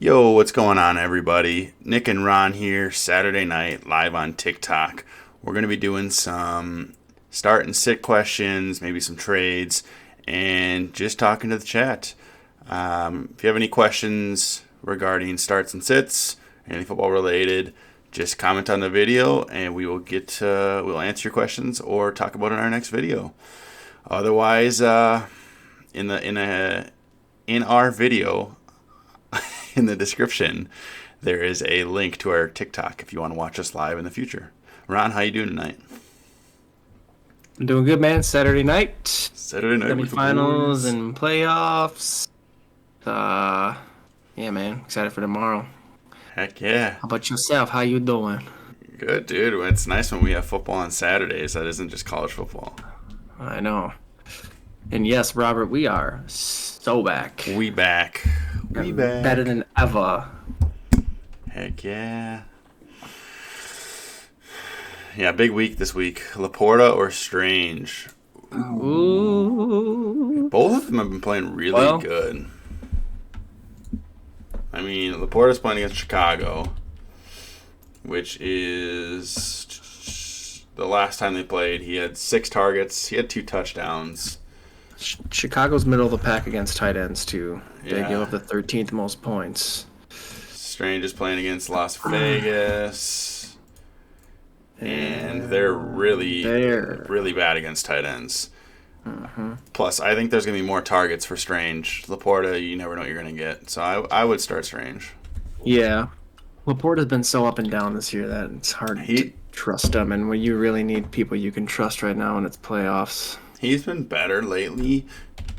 Yo, what's going on, everybody? Nick and Ron here, Saturday night, live on TikTok. We're going to be doing some start and sit questions, maybe some trades, and just talking to the chat. If you have any questions regarding starts and sits, any football related, just comment on the video, and we will we'll answer your questions or talk about it in our next video. Otherwise, in our video. In the description, there is a link to our TikTok if you want to watch us live in the future. Ron, how you doing tonight? I'm doing good, man. Saturday night. Semifinals and playoffs. Yeah, man. Excited for tomorrow. Heck yeah. How about yourself? How you doing? Good, dude. It's nice when we have football on Saturdays. That isn't just college football. I know. And yes, Robert, we are so back. We back. Better than ever. Heck yeah. Yeah, big week this week. Laporta or Strange? Ooh. Both of them have been playing really good. I mean, Laporta's playing against Chicago, which is the last time they played. He had 6 targets. He had 2 touchdowns. Chicago's middle of the pack against tight ends, too. They Yeah. give up the 13th most points. Strange is playing against Las Vegas. And they're really bad against tight ends. Mm-hmm. Plus, I think there's going to be more targets for Strange. Laporta, you never know what you're going to get. So I would start Strange. Yeah. Laporta's been so up and down this year that it's hard to trust him. And when you really need people you can trust right now, and it's playoffs. He's been better lately,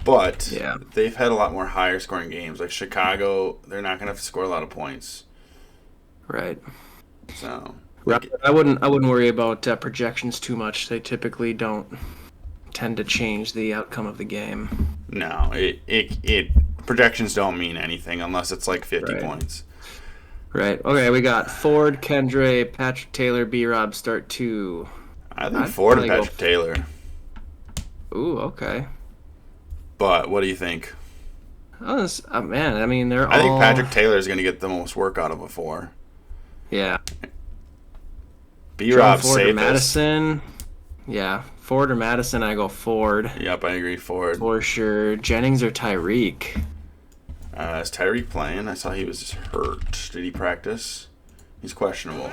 but yeah. They've had a lot more higher scoring games. Like Chicago, they're not going to have to score a lot of points. Right. So I wouldn't worry about projections too much. They typically don't tend to change the outcome of the game. No, it projections don't mean anything unless it's like 50 points. Right. Okay, we got Ford, Kendre, Patrick Taylor, B-Rob, start 2. I think Ford and Patrick Taylor. Ooh, okay. But what do you think? Oh, man, I mean, I think Patrick Taylor is going to get the most work out of a 4. Yeah. B-Rob Ford safest. Or Madison. Yeah, Ford or Madison, I go Ford. Yep, I agree, Ford. For sure. Jennings or Tyreek? Is Tyreek playing? I saw he was hurt. Did he practice? He's questionable.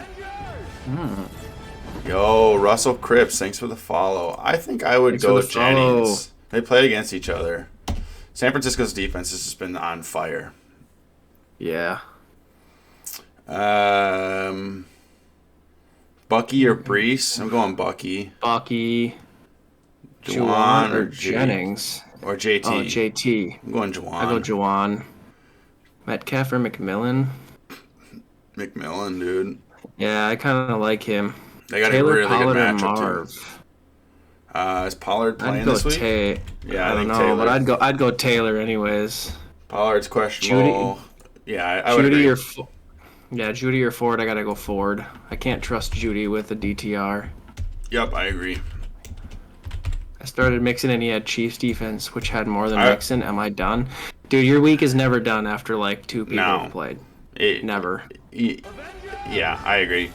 Yo, Russell Cripps, thanks for the follow. I think I would go with Jennings. They played against each other. San Francisco's defense has just been on fire. Yeah. Bucky or Brees? I'm going Bucky. Bucky. Juwan or Jennings. Or JT. Oh, JT. I'm going Juwan. I go Juwan. Metcalf or McMillan? McMillan, dude. Yeah, I kind of like him. They got Taylor, a really Pollard, good matchup, too. Is Pollard playing this week? Yeah, I don't know, Taylor. But I'd go Taylor anyways. Pollard's questionable. I would agree. Judy or Ford. I gotta go Ford. I can't trust Judy with the DTR. Yep, I agree. I started Mixon and he had Chiefs defense, which had more than Mixon. Am I done? Dude, your week is never done after like 2 people have played. Never. Yeah, I agree.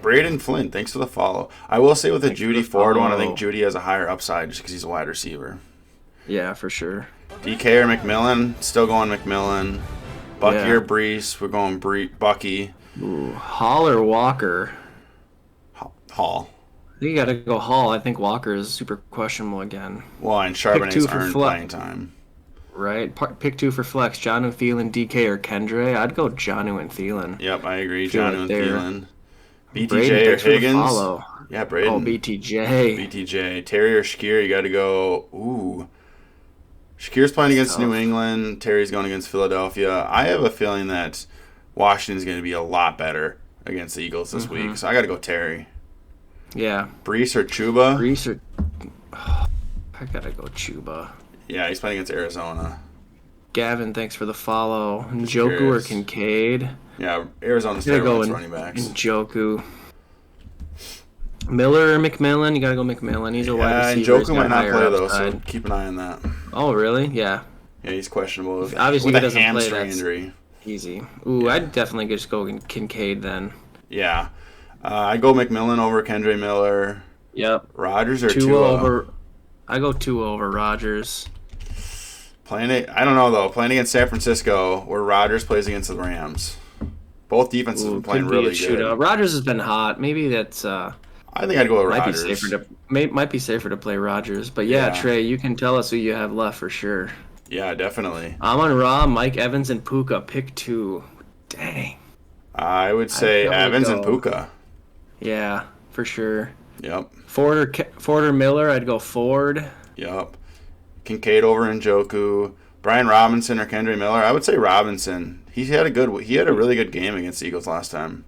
Braden Flynn, thanks for the follow. I will say with the Judy Ford one, I think Judy has a higher upside just because he's a wide receiver. Yeah, for sure. DK or McMillan? Still going McMillan. Bucky or Brees? We're going Bucky. Ooh, Hall or Walker? Hall. I think you gotta go Hall. I think Walker is super questionable again. Well, and Charbonnet's earned playing time. Right. Pick 2 for flex. Jonnu, Thielen, DK, or Kendre. I'd go Jonnu and Thielen. Yep, I agree. Jonnu and Thielen. BTJ Braden, or Higgins? Yeah, Braden. Oh, BTJ. BTJ. Terry or Shakir, you got to go. Ooh. Shakir's playing against New England. Terry's going against Philadelphia. I have a feeling that Washington's going to be a lot better against the Eagles this week, so I got to go Terry. Yeah. Brees or Chuba? I got to go Chuba. Yeah, he's playing against Arizona. Gavin, thanks for the follow. Njoku or Kincaid? Yeah, Arizona's terrible against running backs. Njoku. Miller or McMillan? You gotta go McMillan. He's a wide receiver. Njoku might not play though, so keep an eye on that. Oh, really? Yeah. Yeah, he's questionable Obviously, with he a doesn't play. hamstring That's injury. easy. Ooh, I'd definitely just go Kincaid then. Yeah. I'd go McMillan over Kendre Miller. Yep. Rodgers or Tua Tua? over. I go Tua over Rodgers. I don't know though. Playing against San Francisco, where Rodgers plays against the Rams, both defenses have been playing really good. Rodgers has been hot. Maybe that's. I think I'd go with Rodgers. Might be safer to play Rodgers, but yeah, Trey, you can tell us who you have left for sure. Yeah, definitely. Amon-Ra, Mike Evans, and Puka. Pick 2. Dang. I would say Evans and Puka. Yeah, for sure. Yep. Ford or Miller, I'd go Ford. Yep. Kincaid over Njoku. Brian Robinson or Kendre Miller. I would say Robinson. He had a really good game against the Eagles last time.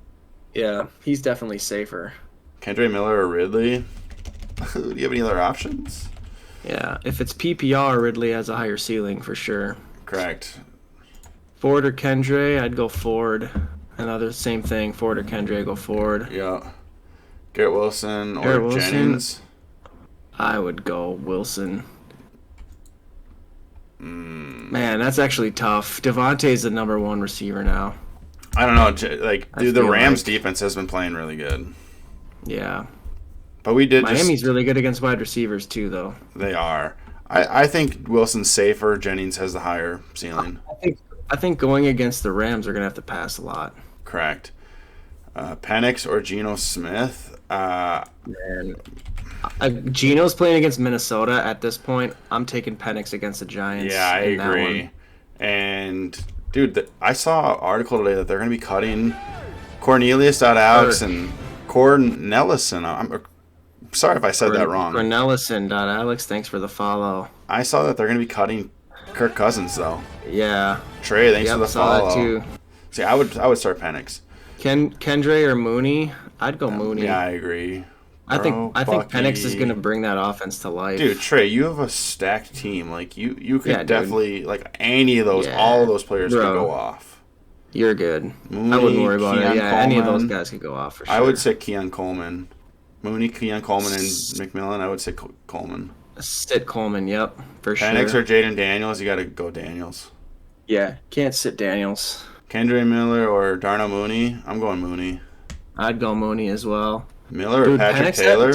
Yeah, he's definitely safer. Kendre Miller or Ridley. Do you have any other options? Yeah, if it's PPR, Ridley has a higher ceiling for sure. Correct. Ford or Kendre, I'd go Ford. Another same thing. Ford or Kendre, go Ford. Yeah. Garrett Wilson or Jennings. I would go Wilson. Man, that's actually tough. Devontae's the number 1 receiver now. I don't know. The Rams defense has been playing really good. Yeah. But Miami's really good against wide receivers too, though. They are. I think Wilson's safer. Jennings has the higher ceiling. I think going against the Rams, are going to have to pass a lot. Correct. Penix or Geno Smith. Man. Geno's playing against Minnesota at this point. I'm taking Penix against the Giants. Yeah, I agree. And, dude, I saw an article today that they're going to be cutting Cornelius.Alex and Cornelison. I'm sorry if I said that wrong. Cornelison.Alex, thanks for the follow. I saw that they're going to be cutting Kirk Cousins, though. Yeah. Trey, thanks for the follow. Saw that too. See, I would start Penix. Kendre or Mooney? I'd go Mooney. Yeah, I agree. I think Penix is going to bring that offense to life. Dude, Trey, you have a stacked team. Like you could definitely any of those, all of those players could go off. You're good. Mooney, I wouldn't worry about Keon it. Yeah, Coleman. any of those guys could go off for sure. I would say Keon Coleman. Mooney, Keon Coleman, and McMillan. I would say Coleman. Sit Coleman, yep, for Penix sure. or Jaden Daniels, you got to go Daniels. Yeah, can't sit Daniels. Kendre Miller or Darnell Mooney, I'm going Mooney. I'd go Mooney as well. Miller or Patrick Taylor?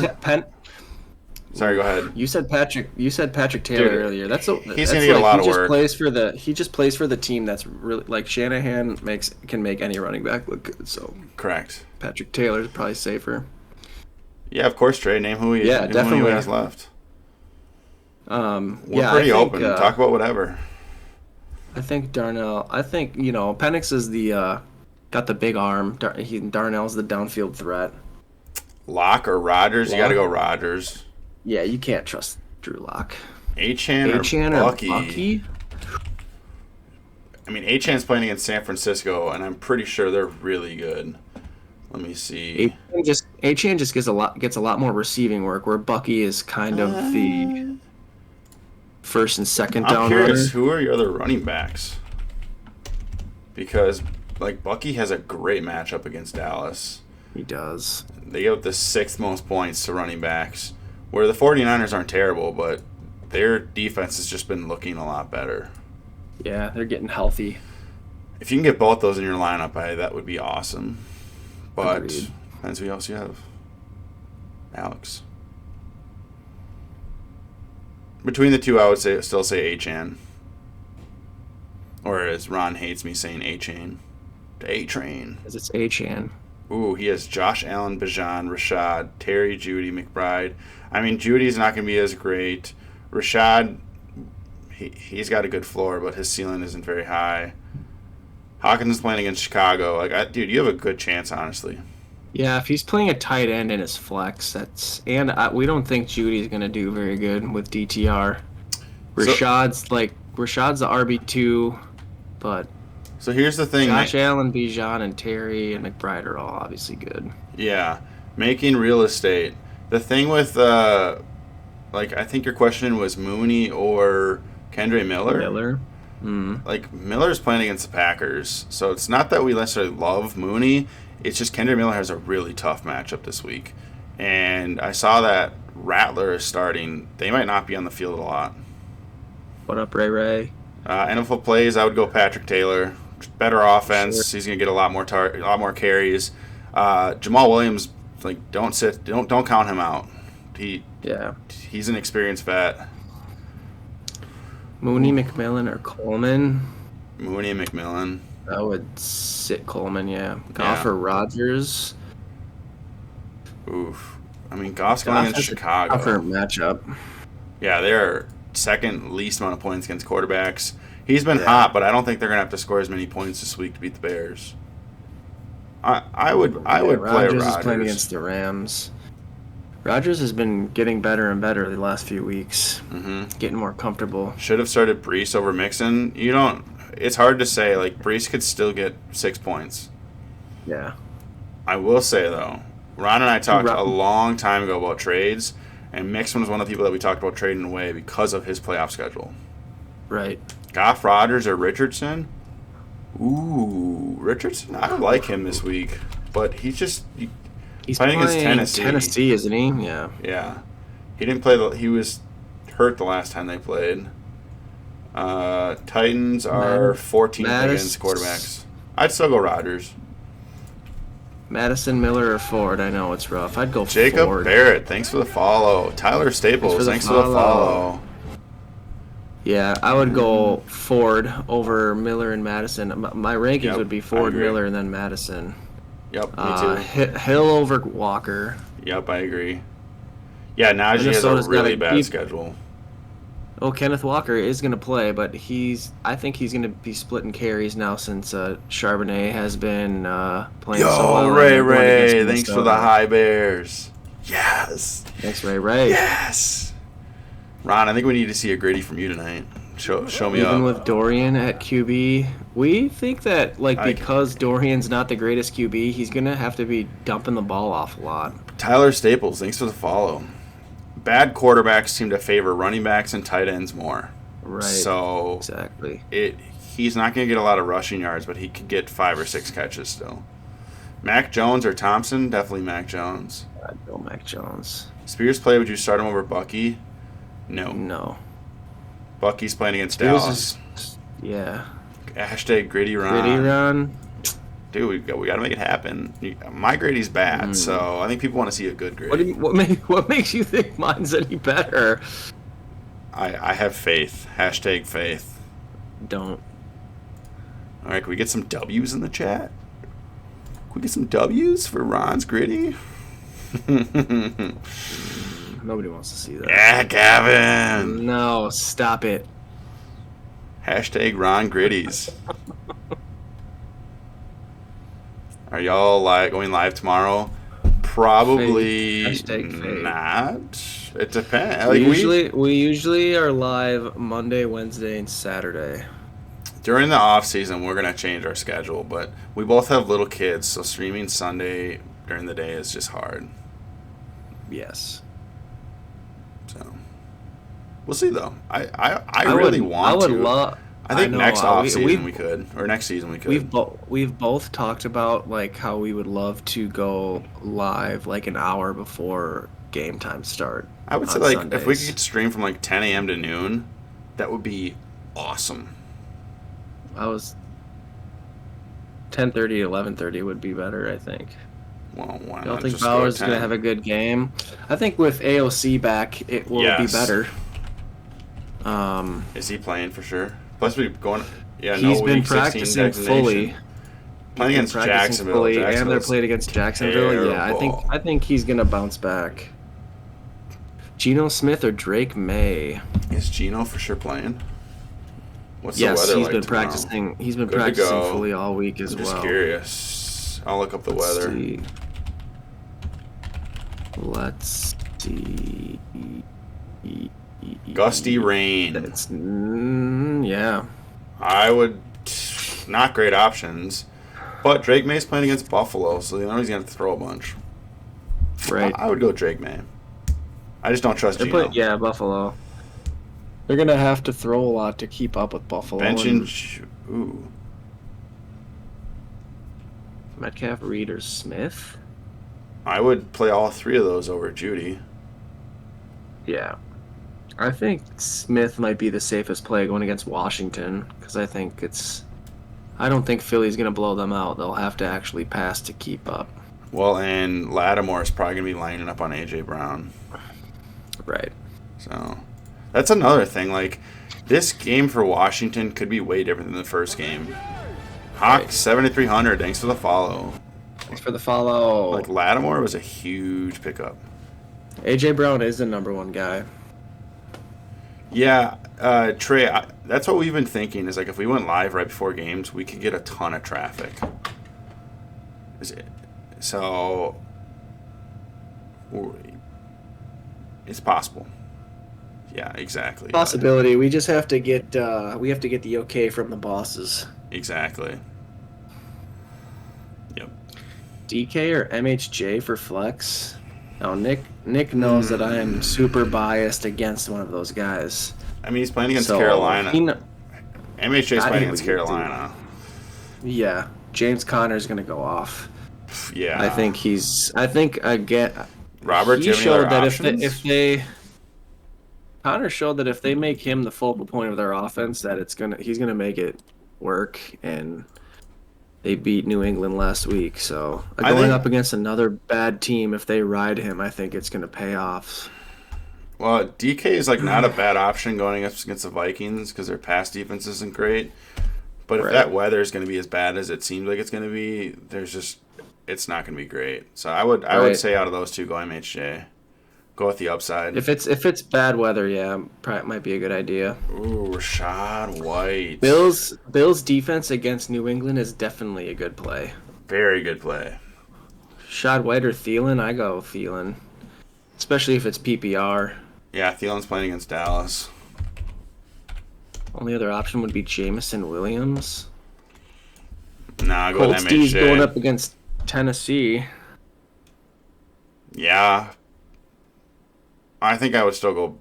Sorry, go ahead. You said Patrick Taylor earlier. He's gonna get a lot of work. He just plays for the team that's really like Shanahan can make any running back look good. So correct. Patrick Taylor is probably safer. Yeah, of course, Trey. Name who he has left. We're pretty open. Talk about whatever. I think Darnell. Penix is got the big arm. Darnell's the downfield threat. Locke or Rodgers? You got to go Rodgers. Yeah, you can't trust Drew Lock. Achane or Bucky? I mean, Achan's playing against San Francisco, and I'm pretty sure they're really good. Let me see. Achane just gets a lot more receiving work, where Bucky is kind of the first and second down. I'm curious, who are your other running backs? Because Bucky has a great matchup against Dallas. He does. They give up the 6th most points to running backs, where the 49ers aren't terrible, but their defense has just been looking a lot better. Yeah, they're getting healthy. If you can get both those in your lineup, that would be awesome. But depends who else you have. Alex. Between the two, I would still say Achane. Or as Ron hates me saying A-Chain. A-Train. Because it's Achane. Ooh, he has Josh Allen, Bijan, Rashad, Terry, Judy, McBride. I mean, Judy's not going to be as great. Rashad, he's got a good floor, but his ceiling isn't very high. Hawkins is playing against Chicago. Dude, you have a good chance, honestly. Yeah, if he's playing a tight end in his flex, we don't think Judy's going to do very good with DTR. Rashad's the RB2, but so here's the thing. Josh Allen, Bijan, and Terry and McBride are all obviously good. Yeah, making real estate. The thing with I think your question was Mooney or Kendre Miller. Miller's playing against the Packers, so it's not that we necessarily love Mooney. It's just Kendre Miller has a really tough matchup this week. And I saw that Rattler is starting. They might not be on the field a lot. What up, Ray Ray? NFL plays, I would go Patrick Taylor. Better Sure. offense. He's gonna get a lot more carries. Jamal Williams, like don't count him out. He Yeah. he's an experienced vet. Mooney, McMillan, or Coleman. Mooney and McMillan. I would sit Coleman, yeah. Goff Yeah. or Rodgers. Oof. I mean, Goff's going against Chicago. Tougher matchup. Yeah, they're second least amount of points against quarterbacks. He's been Yeah. hot, but I don't think they're gonna have to score as many points this week to beat the Bears. I would play Rodgers is playing Rodgers. against the Rams. Rodgers has been getting better and better the last few weeks. Mm-hmm. Getting more comfortable. Should have started Brees over Mixon. You don't. It's hard to say. Like Brees could still get 6 points. Yeah. I will say though, Ron and I talked Ron- a long time ago about trades, and Mixon was one of the people that we talked about trading away because of his playoff schedule. Right. Goff, Rodgers, or Richardson? Ooh, Richardson. I like him this week, but he's He's Playing playing against Tennessee. isn't he? Yeah. yeah. He didn't play. He was hurt the last time they played. Titans are 14th against quarterbacks. I'd still go Rodgers. Madison, Miller, or Ford. I know it's rough. I'd go Jacob Ford. Barrett, thanks for the follow. Tyler Staples, thanks for the follow. Yeah, I would go Ford over Miller and Madison. My rankings Yep, would be I Ford, agree. Miller, and then Madison. Yep, me too. Hill over Walker. Yep, I agree. Yeah, Najee has a Minnesota's really gotta bad keep- schedule. Oh, Kenneth Walker is going to play, but I think he's going to be splitting carries now since Charbonnet has been playing so well. Yo, and Ray they're going against Ray, thanks for the Minnesota. high Bears. Yes. Thanks, Ray. Yes. Ron, I think we need to see a gritty from you tonight. Show me Even up. with Dorian at QB, we think that I- because Dorian's not the greatest QB, he's going to have to be dumping the ball off a lot. Tyler Staples, thanks for the follow. Bad quarterbacks seem to favor running backs and tight ends more. Right. So Exactly. he's not going to get a lot of rushing yards, but he could get 5 or 6 catches still. Mac Jones or Thompson? Definitely Mac Jones. I'd go Mac Jones. Spears play, would you start him over Bucky? No. No. Bucky's playing against It was Dallas. Yeah. Hashtag gritty Ron. Gritty run. Dude, we got to make it happen. My grady's bad, so I think people want to see a good grade. What makes you think mine's any better? I have faith. Hashtag faith. Don't. All right, can we get some W's in the chat? Can we get some W's for Ron's gritty? Nobody wants to see that. Yeah, Gavin. No, stop it. Hashtag Ron Gritties. Are y'all going live tomorrow? Probably Hashtag fake. not. It depends. We usually are live Monday, Wednesday, and Saturday. During the off season, we're gonna change our schedule, but we both have little kids, so streaming Sunday during the day is just hard. Yes. So we'll see though. I really want I would to. love. I think know, next off season we've- we could, or next season we could. We've both talked about like how we would love to go live like an hour before game time start. I would say on like if we Sundays. could stream from like 10 a.m. to noon, that would be awesome. I was 10:30 to 11:30 would be better, I think. Well, why I don't not think just go Bauer's at going to 10? have a good game. I think with AOC back, it will be Yes. better. Is he playing for sure? Plus we going. Yeah, He's no been week 16 practicing designation. fully. Playing against Practicing Jacksonville. fully, and they're Jacksonville's played against Jacksonville. Yeah, terrible. I think he's going to bounce back. Geno Smith or Drake May? Is Gino for sure playing? What's Yes, the weather he's like been tomorrow? practicing. He's been Good to practicing go. fully all week as I'm just well. curious. I'll look up the Let's weather. see. Let's see. Gusty rain. That's yeah. I would not great options, but Drake May's playing against Buffalo, so you know he's gonna have to throw a bunch. Right. I would go Drake May. I just don't trust They're Gino. yeah, Buffalo. They're gonna have to throw a lot to keep up with Buffalo. Benching. and Ooh. Metcalf, Reed, or Smith. I would play all 3 of those over Judy. Yeah. I think Smith might be the safest play going against Washington because I don't think Philly's going to blow them out. They'll have to actually pass to keep up. Well, and Lattimore is probably going to be lining up on A.J. Brown. Right. So that's another thing. Like, this game for Washington could be way different than the first game. Hawk, 7,300. Thanks for the follow. Thanks for the follow. Like, Lattimore was a huge pickup. AJ Brown is the number one guy. Yeah, Trey, that's what we've been thinking is like if we went live right before games, we could get a ton of traffic. So, it's possible. Yeah, exactly. Possibility. We just have to get the okay from the bosses. Exactly. Yep. DK or MHJ for flex? No, Nick knows that I am super biased against one of those guys. I mean, he's playing against Carolina. MHJ's playing against do. Carolina. Yeah, James Conner's gonna go off. Yeah. I think again. Robert, he do you have any showed other that options? if they Connor showed that if they make him the focal point of their offense, that he's gonna make it work, and they beat New England last week. So going up against another bad team, if they ride him, I think it's gonna pay off. Well, DK is like not a bad option going up against the Vikings because their pass defense isn't great. But if that weather is going to be as bad as it seems like it's going to be, it's not going to be great. So I would say out of those two, go MHJ. Go with the upside. If it's bad weather, yeah, probably might be a good idea. Ooh, Rachaad White. Bills defense against New England is definitely a good play. Very good play. Rachaad White or Thielen, I go Thielen, especially if it's PPR. Yeah, Thielen's playing against Dallas. Only other option would be Jameson Williams. Nah, go with MHJ. Colts going up against Tennessee. Yeah. I would still go.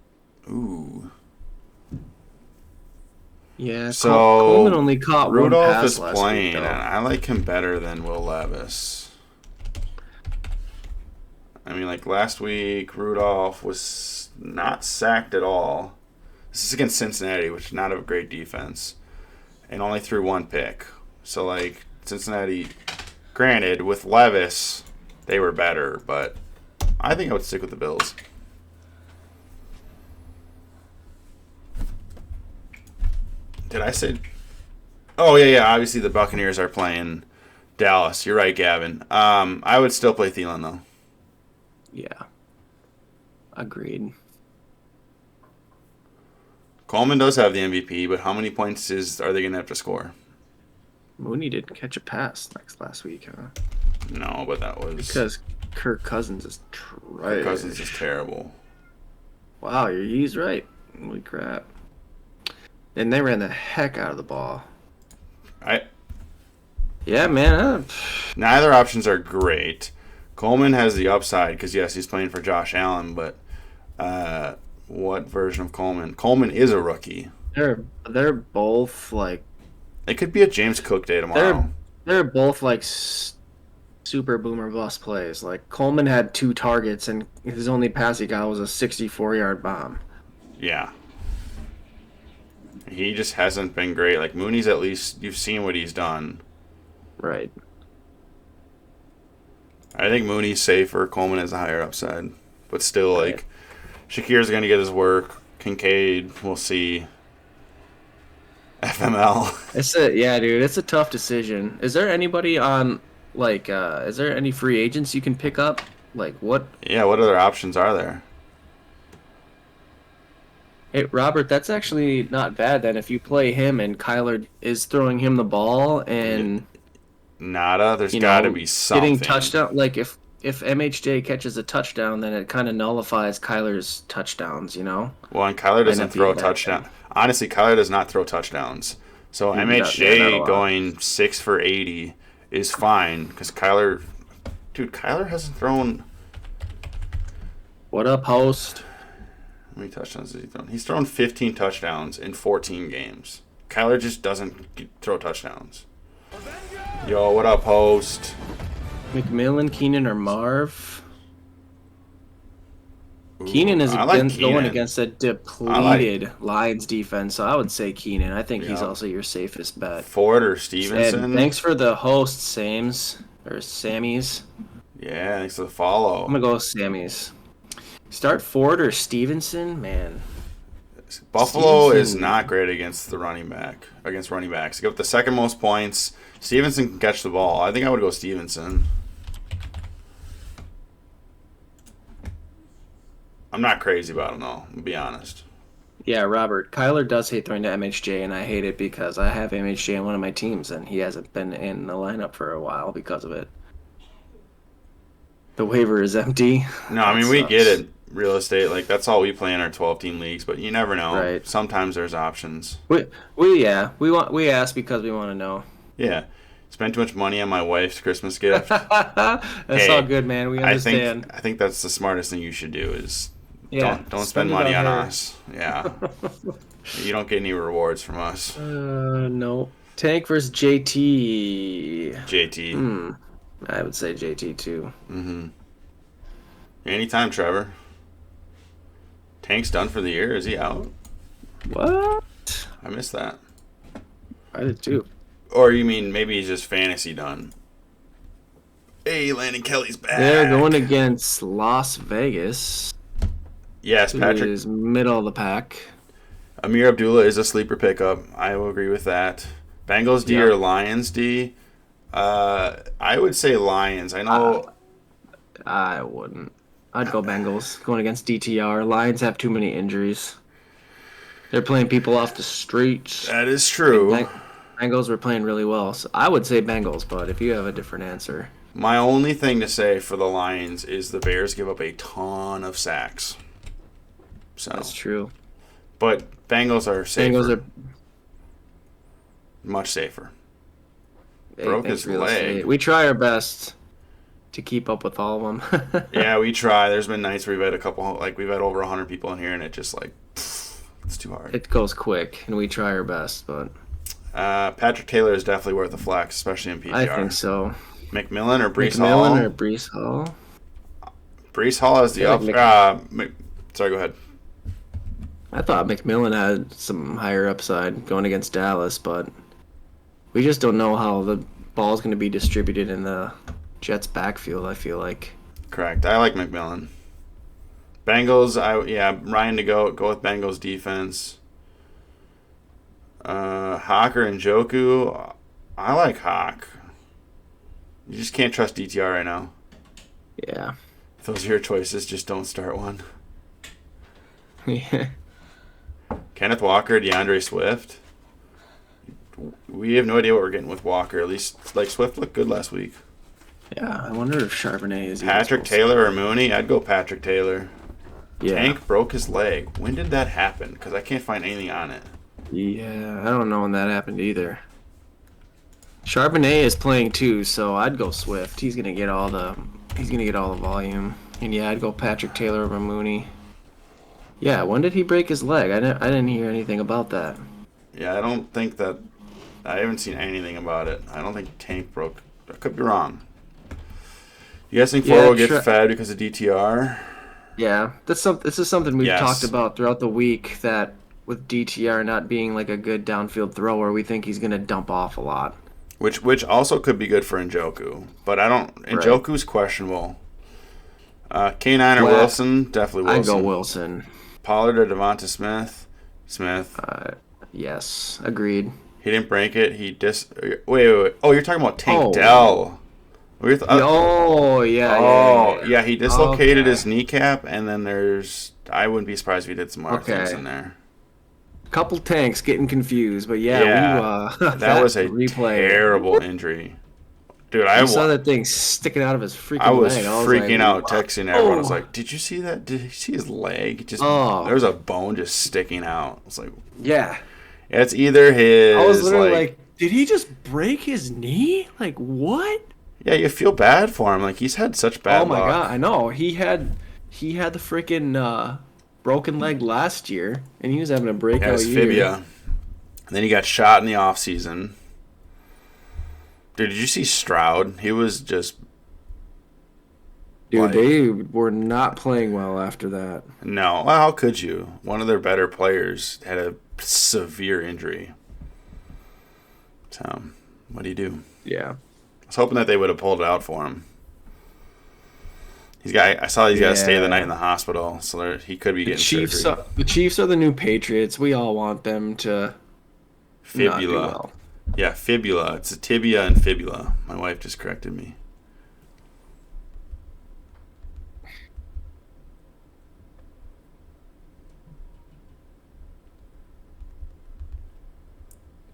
Ooh. Yeah, so Coleman only caught Rudolph one pass is last playing, week, and I like him better than Will Levis. I mean, like last week, Rudolph was not sacked at all. This is against Cincinnati, which is not a great defense, and only threw one pick. So, like, Cincinnati, granted, with Levis, they were better, but I think I would stick with the Bills. Did I say? Oh, yeah. Obviously, the Buccaneers are playing Dallas. You're right, Gavin. I would still play Thielen, though. Yeah. Agreed. Coleman does have the MVP, but how many points are they going to have to score? Mooney didn't catch a pass last week, huh? No, but that was... Because Kirk Cousins is trash. Kirk Cousins is terrible. Wow, he's right. Holy crap. And they ran the heck out of the ball. Yeah, man. Neither options are great. Coleman has the upside because, yes, he's playing for Josh Allen, but what version of Coleman? Coleman is a rookie. They're both like... It could be a James Cook day tomorrow. They're both like super boomer bust plays. Like Coleman had 2 targets, and his only pass he got was a 64-yard bomb. Yeah. He just hasn't been great. Like Mooney's, at least you've seen what he's done. Right. I think Mooney's safer. Coleman has a higher upside. But still, like, Shakir's going to get his work. Kincaid, we'll see. FML. Yeah, dude, it's a tough decision. Is there anybody on, like, is there any free agents you can pick up? Like, what? Yeah, what other options are there? Hey, Robert, that's actually not bad then. If you play him and Kyler is throwing him the ball and... Nada. There's got to be something. Getting touchdown, like if MHJ catches a touchdown, then it kind of nullifies Kyler's touchdowns, you know? Well, and Kyler doesn't throw a touchdown. Honestly, Kyler does not throw touchdowns. So MHJ going 6 for 80 is fine because Kyler hasn't thrown. What up, host? How many touchdowns has he thrown? He's thrown 15 touchdowns in 14 games. Kyler just doesn't throw touchdowns. Yo, what up, host? McMillan, Keenan, or Marv? Keenan is I like going Keenan. against a depleted Lions defense, so I would say Keenan. I think he's Yeah. also your safest bet. Ford or And Stevenson. thanks for the host, Sammy's. Yeah, thanks for the I'm follow. gonna go with Sammy's. Start Ford or Stevenson, man. Buffalo is Stevenson. not great against running backs. Give up the second most points. Stevenson can catch the ball. I think I would go Stevenson. I'm not crazy about him though, to be honest. Yeah, Robert. Kyler does hate throwing to MHJ, and I hate it because I have MHJ on one of my teams, and he hasn't been in the lineup for a while because of it. The waiver is empty. No, I That mean we get sucks. it. Real estate, like that's all we play in our 12-team leagues, but you never know. Right. Sometimes there's options. We ask because we want to know. Yeah. Spent too much money on my wife's Christmas gift. That's Hey, all good, man. We understand. I think that's the smartest thing you should do is Yeah, don't spend it money on her. us. Yeah. You don't get any rewards from us. No. Tank versus JT. JT. I would say JT too. Anytime, Trevor. Tank's done for the year. Is he out? What? I missed that. I did too. Or you mean maybe he's just fantasy done? Hey, Landon Kelly's back. They're going against Las Vegas. Yes, Who Patrick. is middle of the pack. Amir Abdullah is a sleeper pickup. I will agree with that. Bengals D Yeah. or Lions D? I would say Lions. I know. I wouldn't. I'd go Bengals. Going against DTR. Lions have too many injuries. They're playing people off the streets. That is true. Bengals were playing really well. So I would say Bengals, but if you have a different answer. My only thing to say for the Lions is the Bears give up a ton of sacks. So, That's true. but Bengals are safer. Bengals are much safer. Hey, Broke thanks, his real estate. leg. We try our best to keep up with all of them. Yeah, we try. There's been nights where we've had over 100 people in here, and it just it's too hard. It goes quick, and we try our best, but Patrick Taylor is definitely worth a flex, especially in PPR. I think so. McMillan or Brees Hall? McMillan or Brees Hall? Brees Hall has the I up. feel like Sorry, go ahead. I thought McMillan had some higher upside going against Dallas, but we just don't know how the ball's going to be distributed in the Jets' backfield, I feel like. Correct. I like McMillan. Bengals, Ryan to go with Bengals defense. Hawk or Njoku, I like Hawk. You just can't trust DTR right now. Yeah. If those are your choices, just don't start one. Yeah. Kenneth Walker, DeAndre Swift. We have no idea what we're getting with Walker. At least, Swift looked good last week. Yeah, I wonder if Charbonnet is even Patrick supposed to- Taylor or Mooney? I'd go Patrick Taylor. Yeah. Tank broke his leg. When did that happen? Because I can't find anything on it. Yeah, I don't know when that happened either. Charbonnet is playing too, so I'd go Swift. He's gonna get all the volume. And yeah, I'd go Patrick Taylor over Mooney. Yeah, when did he break his leg? I didn't hear anything about that. Yeah, I don't think that. I haven't seen anything about it. I don't think Tank broke. I could be wrong. You guys think Ford will get fed because of DTR? Yeah, this is something we've Yes. talked about throughout the week, that with DTR not being like a good downfield thrower, we think he's gonna dump off a lot. Which also could be good for Njoku, but I don't. Njoku's questionable. K9 or Wilson? Definitely I'd Wilson. go Wilson. Pollard or Devonta Smith? Smith. Yes, agreed. He didn't break it. Wait. Oh, you're talking about Tank Oh. Dell. Yeah. He dislocated Okay. his kneecap, and then I wouldn't be surprised if he did some other things Okay. in there. Couple tanks getting confused, but That was a replay. terrible injury. Dude, I saw that thing sticking out of his freaking I was leg. freaking like, out, texting everyone. I was Oh. like, "Did you see that? Did you see his leg? Just Oh. there was a bone just sticking out." I was like, Yeah. "It's either his." I was literally like, did he just break his knee? Like, what? "Yeah, you feel bad for him. Like he's had such bad Oh my luck." god, I know. He had the freaking broken leg last year, and he was having a Yeah, breakout his year. fibia. And then he got shot in the off season. Dude, did you see Stroud? He was just Dude, they were not playing well after that. No, well, how could you? One of their better players had a severe injury. So, what do you do? Yeah. I was hoping that they would have pulled it out for him. I saw he's got to stay the night in the hospital, so he could be getting surgery. The Chiefs are the new Patriots. We all want them to fibula. Not do well. Yeah, fibula. It's a tibia and fibula. My wife just corrected me.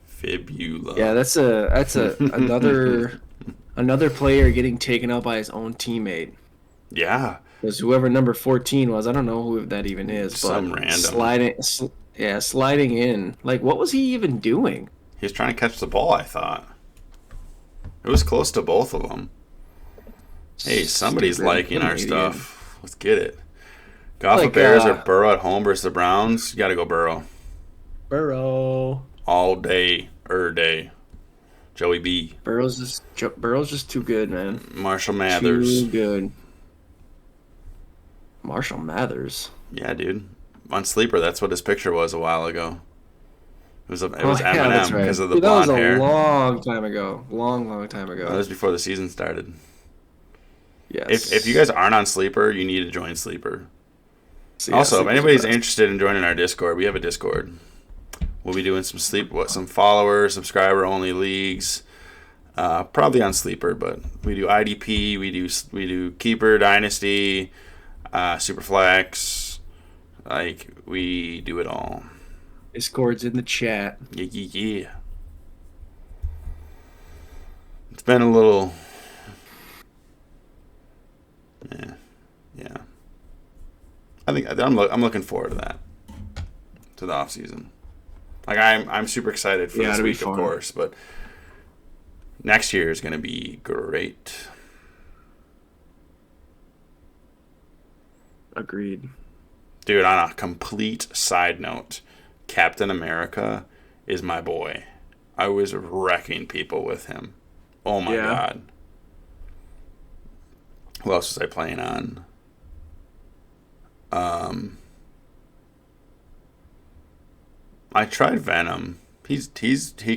Fibula. Yeah, that's another player getting taken out by his own teammate. Yeah. Because whoever number 14 was, I don't know who that even is. Some but random. Sliding in. Like, what was he even doing? He was trying to catch the ball, I thought. It was close to both of them. Hey, somebody's liking our stuff. Let's get it. Goff Bears or Burrow at home versus the Browns? You got to go Burrow. Burrow. All day. Joey B. Burrow's just too good, man. Marshall Mathers. Too good. Marshall Mathers. Yeah, dude. On Sleeper, that's what his picture was a while ago. It was Eminem right. because of the blonde hair. That was a long time ago. Long time ago. That was before the season started. Yes. If you guys aren't on Sleeper, you need to join Sleeper. So also, if anybody's interested in joining our Discord, we have a Discord. We'll be doing some follower, subscriber only leagues. Probably on Sleeper, but we do IDP, we do Keeper, Dynasty, Superflex. Like, we do it all. Discord's in the chat. Yeah. It's been a little. Yeah. I think I'm looking forward to that, to the off season. Like I'm super excited for this week, of course, but next year is going to be great. Agreed. Dude, on a complete side note, Captain America is my boy. I was wrecking people with him. Oh my God. Who else was I playing on? I tried Venom. He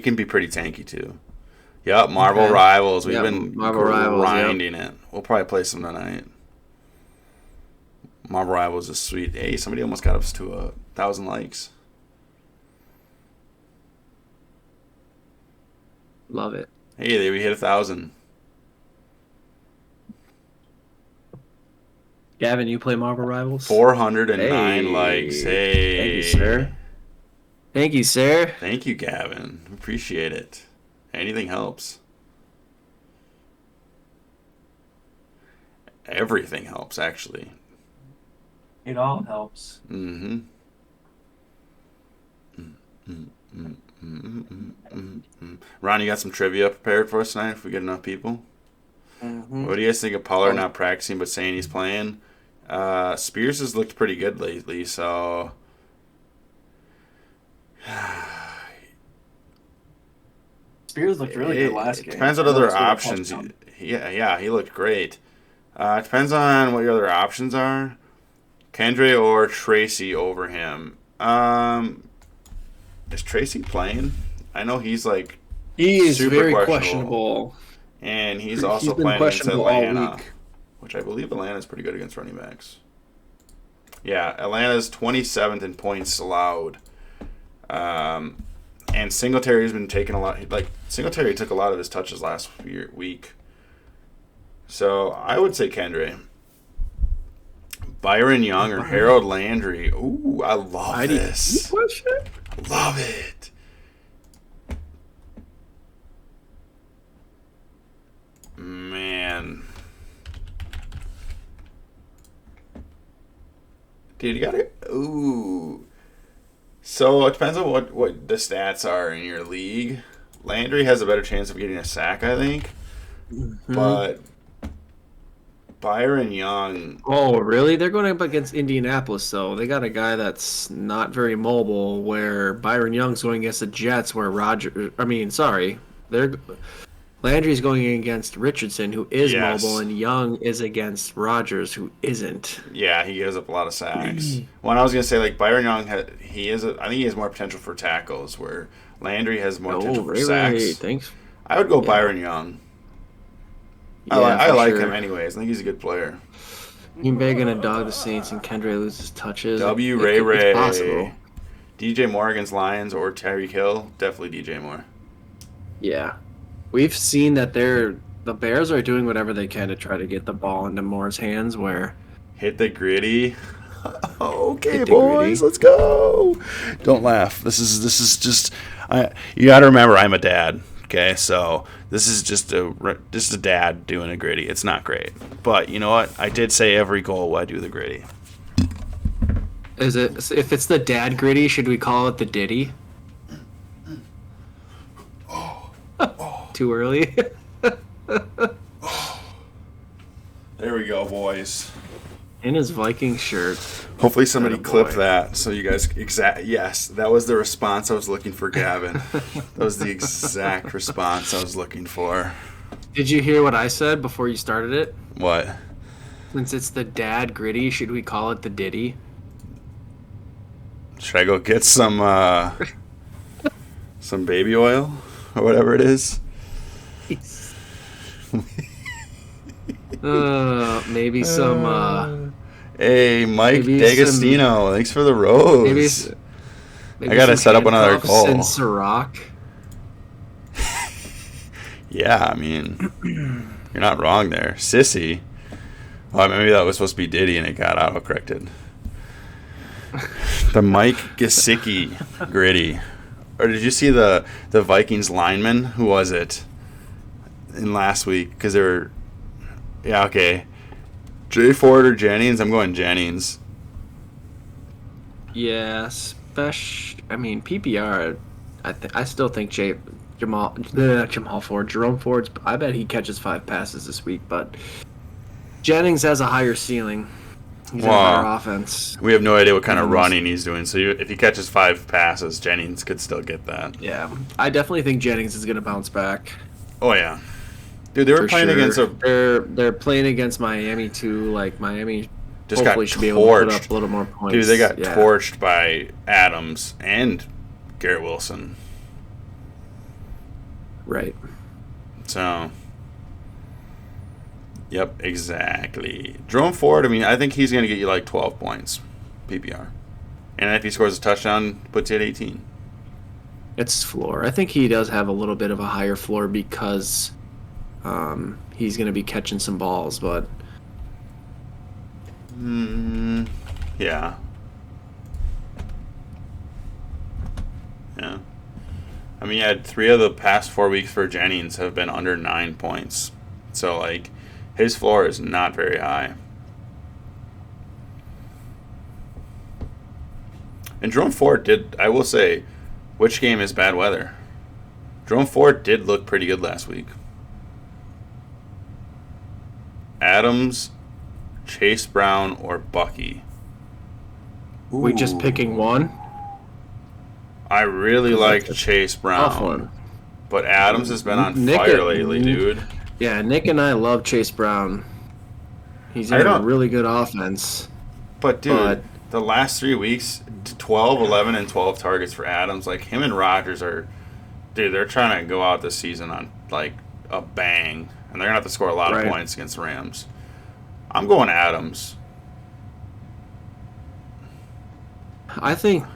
can be pretty tanky too. Yep, Marvel Rivals. We've been grinding it. We'll probably play some tonight. Marvel Rivals is sweet. Hey, somebody almost got us to 1,000 likes. Love it. Hey, we hit 1,000. Gavin, you play Marvel Rivals? 409 likes. Hey. Thank you, sir. Thank you, sir. Thank you, Gavin. Appreciate it. Anything helps. Everything helps, actually. It all helps. Mm-hmm. Ron, you got some trivia prepared for us tonight if we get enough people? Mm-hmm. What do you guys think of Pollard not practicing but saying he's playing? Spears has looked pretty good lately, so... Spears looked really good last game. It depends on other options. Yeah, he looked great. It depends on what your other options are. Kendre or Tracy over him. Is Tracy playing? I know he's like he is super very questionable. And he's also playing against Atlanta, which I believe Atlanta's pretty good against running backs. Yeah, Atlanta's 27th in points allowed. And Singletary's been taking a lot. Like, Singletary took a lot of his touches last week. So I would say Kendre. Byron Young or Harold Landry. Ooh, I love this. Love it. Man. Dude, you gotta... Ooh. So it depends on what the stats are in your league. Landry has a better chance of getting a sack, I think. Mm-hmm. But Byron Young... Oh, really? They're going up against Indianapolis, though. They got a guy that's not very mobile, where Byron Young's going against the Jets, where Landry's going against Richardson, who is Yes. mobile, and Young is against Rogers, who isn't. Yeah, he gives up a lot of sacks. Well, I was gonna say like Byron Young, I think he has more potential for tackles, where Landry has more Oh, potential for right, sacks. right. Thanks. I would go Yeah. Byron Young. Yeah, I for like sure. him anyways. I think he's a good player. Green Bay gonna dog the Saints, and Kendra loses touches. It's Ray. possible. DJ Moore against Lions or Tyreek Hill, definitely DJ Moore. Yeah, we've seen that the Bears are doing whatever they can to try to get the ball into Moore's hands. Where Hit the gritty. Okay, Hit the boys, gritty. let's go. Don't laugh. This is just. You got to remember, I'm a dad. Okay, so this is just a dad doing a gritty. It's not great, but you know what? I did say every goal I do the gritty. is it? If it's the dad gritty, should we call it the Diddy? Too early. There we go, boys. In his Viking shirt. Hopefully somebody Attaboy. clipped that so you guys yes, that was the response I was looking for, Gavin. That was the exact response I was looking for. Did you hear what I said before you started it? What? Since it's the dad gritty, should we call it the Diddy? Should I go get some baby oil or whatever it is? Maybe some. Hey, Mike Maybe D'Agostino, thanks for the rose. Maybe I gotta some set up another handcuffs call. and Ciroc. Yeah, I mean, you're not wrong there. Sissy. Oh, maybe that was supposed to be Diddy and it got autocorrected. The Mike Gesicki gritty. Or did you see the Vikings lineman? Who was it? In last week? Because they were... Yeah, okay. Jay Ford or Jennings? I'm going Jennings. Yeah, I mean, PPR. I still think Jerome Ford's. I bet he catches 5 passes this week, but Jennings has a higher ceiling. He's in a better offense. We have no idea what kind of running he's doing. So if he catches 5 passes, Jennings could still get that. Yeah, I definitely think Jennings is going to bounce back. Oh yeah, dude, they were playing against a. They're playing against Miami too. Like Miami, Just hopefully got should be able to put torched. up a little more points. Dude, they got torched by Adams and Garrett Wilson. Right. So. Yep, exactly. Jerome Ford, I mean, I think he's going to get you like 12 points, PPR. And if he scores a touchdown, puts you at 18. It's floor. I think he does have a little bit of a higher floor because he's going to be catching some balls, but... Yeah. Yeah. I mean, you had 3 of the past 4 weeks for Jennings have been under 9 points. So, like, his floor is not very high. And Jerome Ford did, I will say, which game is bad weather? Jerome Ford did look pretty good last week. Adams, Chase Brown, or Bucky? We just picking one? I really like Chase Tough Brown. one. But Adams has been on fire lately, dude. Yeah, Nick and I love Chase Brown. He's in a really good offense. But, dude, the last 3 weeks, 12, 11, and 12 targets for Adams. Like, him and Rodgers are... Dude, they're trying to go out this season on, like, a bang. And they're going to have to score a lot of points against the Rams. I'm going Adams. I think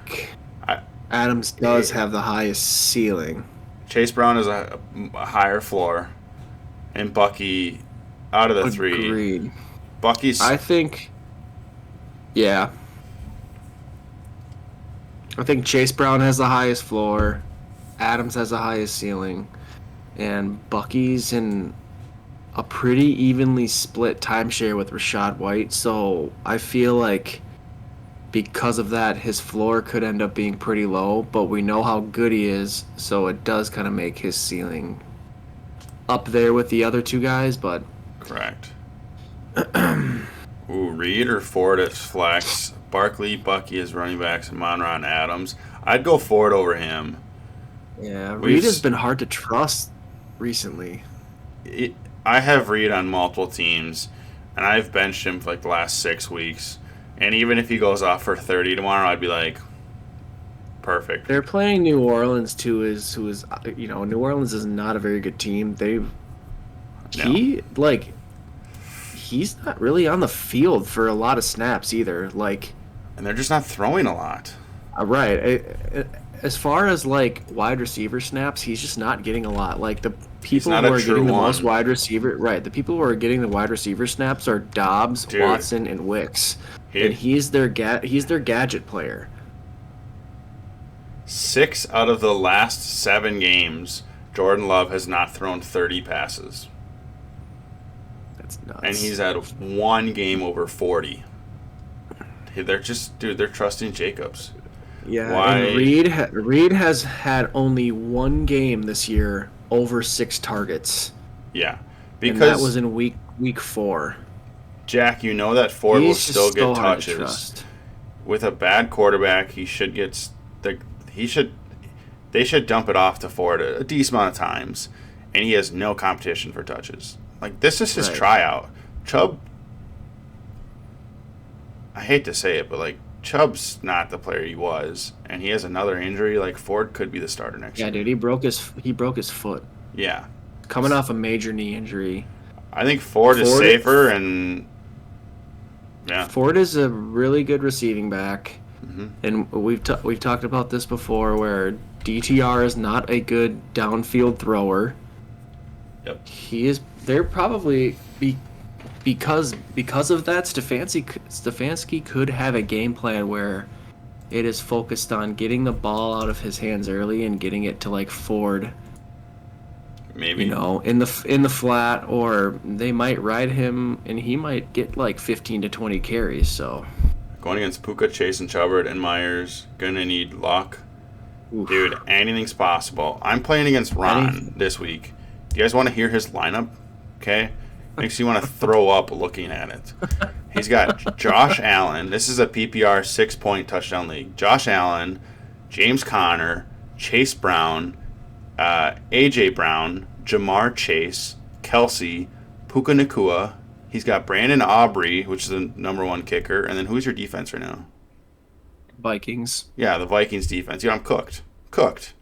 Adams does have the highest ceiling. Chase Brown is a higher floor. And Bucky, out of the 3. Agreed. Bucky's... I think... Yeah. I think Chase Brown has the highest floor. Adams has the highest ceiling. And Bucky's in a pretty evenly split timeshare with Rachaad White. So I feel like because of that, his floor could end up being pretty low. But we know how good he is. So it does kind of make his ceiling up there with the other 2 guys. But Correct. Ooh, Reed or Ford at flex. Barkley, Bucky as running backs, and Monron Adams. I'd go Ford over him. yeah, Reed has been hard to trust recently. I have Reed on multiple teams, and I've benched him for like the last 6 weeks. And even if he goes off for 30 tomorrow, I'd be like, perfect. They're playing New Orleans too. New Orleans is not a very good team. He's not really on the field for a lot of snaps either. Like, And they're just not throwing a lot. right. As far as like wide receiver snaps, he's just not getting a lot. Like the people not who a are true getting the one. most wide receiver, right? The people who are getting the wide receiver snaps are Dobbs, Dude. Watson, and Wicks, He- and he's their gadget player. 6 out of the last 7 games, Jordan Love has not thrown 30 passes. That's nuts. And he's had 1 game over 40. They're trusting Jacobs. Yeah, Why- and Reed has had only one game this year over 6 targets, Yeah. and that Because, was in week 4. Jack, you know that Ford will He's just still so get hard to touches. trust. With a bad quarterback, they should dump it off to Ford a decent amount of times, and he has no competition for touches. Like, this is his Right. tryout. Chubb, I hate to say it, but like, Chubb's not the player he was, and he has another injury. Like, Ford could be the starter next Yeah, year. dude, he broke his foot Yeah. coming off a major knee injury. I think Ford is Ford- safer, and yeah. Ford is a really good receiving back, Mhm. and we've talked about this before, where DTR is not a good downfield thrower. Yep. They're probably because of that, Stefanski could have a game plan where it is focused on getting the ball out of his hands early and getting it to like Ford, Maybe. in the flat, or they might ride him and he might get like 15 to 20 carries. So, Going against Puka, Chase, and Chubbard and Myers, gonna need luck. oof. Dude, anything's possible. I'm playing against Ron Anything. this week. Do you guys want to hear his lineup? Okay? Makes you want to throw up looking at it. He's got Josh Allen. This is a PPR 6-point touchdown league. Josh Allen, James Conner, Chase Brown, A.J. Brown, Jamar Chase, Kelsey, Puka Nakua. He's got Brandon Aubrey, which is the number 1 kicker. And then who's your defense right now? Vikings. Yeah, the Vikings defense. Yeah, I'm cooked. Cooked.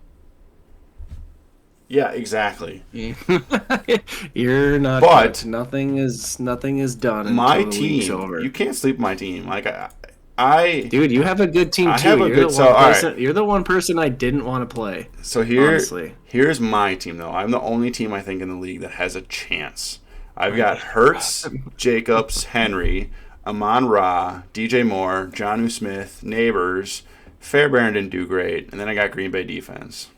Yeah, exactly. You're not. But- cooked. Nothing is done. My until the week's team. over. You can't sleep my team. Like I Dude, you have a good team too. I have a You're good- the so, one all right. person, You're the one person I didn't want to play. so Honestly. here's my team though. I'm the only team I think in the league that has a chance. I've got Hurts, Jacobs, Henry, Amon Ra, DJ Moore, Jonnu Smith, Neighbors, Fairbairn didn't do great, and then I got Green Bay defense.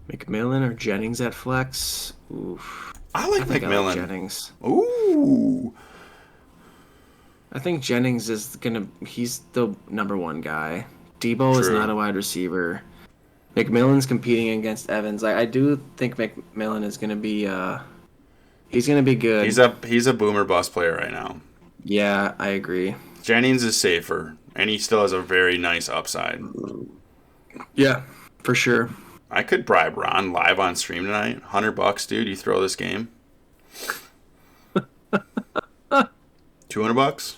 McMillan or Jennings at flex? Oof. I like I think I like McMillan. Jennings. Ooh. I think Jennings he's the number 1 guy. Debo is True. not a wide receiver. McMillan's competing against Evans. I do think McMillan is gonna be he's gonna be good. He's a boomer bust player right now. Yeah, I agree. Jennings is safer, and he still has a very nice upside. Yeah, for sure. I could bribe Ron live on stream tonight. $100, dude. You throw this game. $200.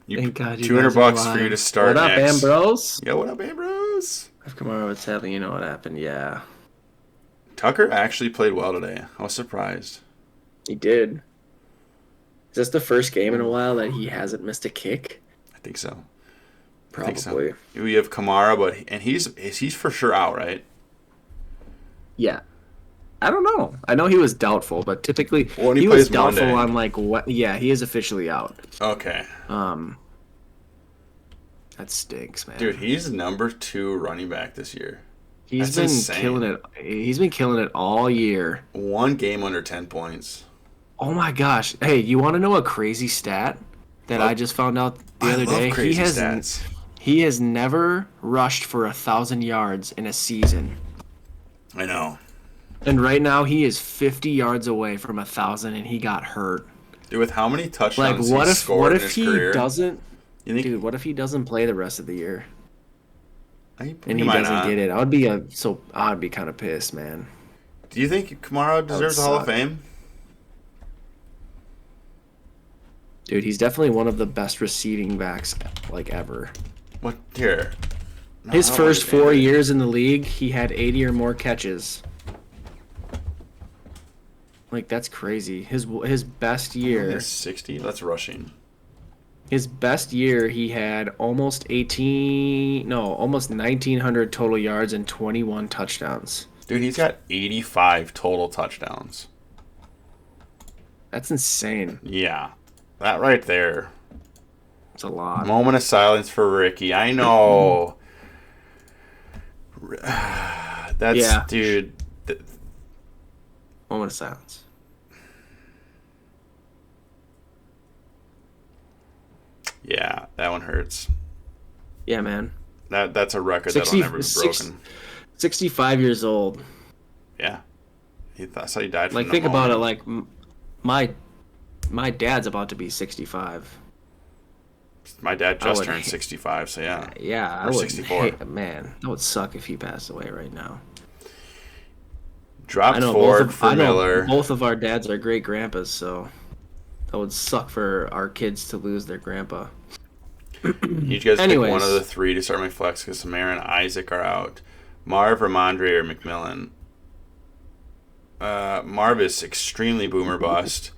Thank God you $200 guys are for you to live. start What up, next. Ambrose? Yo, what up, Ambrose? If Kamara was telling you know what happened, yeah. Tucker actually played well today. I was surprised. He did. Is this the first game in a while that he hasn't missed a kick? I think so. Probably. I think so. We have Kamara, and he's for sure out, right? Yeah. I don't know. I know he was doubtful, but typically Well, when he he was plays doubtful Monday. on like what? Yeah, he is officially out. Okay. That stinks, man. Dude, he's number 2 running back this year. He's that's been insane. killing it. He's been killing it all year. 1 game under 10 points. Oh my gosh! Hey, you want to know a crazy stat that I just found out the other day? Crazy stats. He has never rushed for 1,000 yards in a season. I know. And right now he is 50 yards away from 1,000, and he got hurt. Dude, with how many Like, touchdowns what he's if scored in what his if he career, doesn't? You think? Dude, what if he doesn't play the rest of the year and He he might doesn't not. get it? I'd be kind of pissed, man. Do you think Kamara That would deserves a Hall of suck. Fame? Dude, he's definitely one of the best receiving backs like ever. What here? No, I His don't first understand 4 it. years in the league, he had 80 or more catches. Like that's crazy. His best He only year, has 60. That's rushing. his best year, he had almost 1900 total yards and 21 touchdowns. Dude, he's got 85 total touchdowns. That's insane. Yeah, that right there. It's a lot. Moment of silence for Ricky. I know. That's Yeah. dude. Moment of silence. Yeah, that one hurts. Yeah, man. That's a record 60, that'll never be broken. 65 years old. Yeah, that's how he died from Like think about it. pneumonia. Like my dad's about to be 65. My dad I just would turned hate- 65, so yeah. Yeah, I Or would 64. man, that would suck if he passed away right now. Dropped I know Ford for Miller. both of our dads are great grandpas, so that would suck for our kids to lose their grandpa. You guys pick Anyways. one of the three to start my flex because Samara and Isaac are out. Marv, Ramondre, or McMillan. Marv is extremely boomer bust.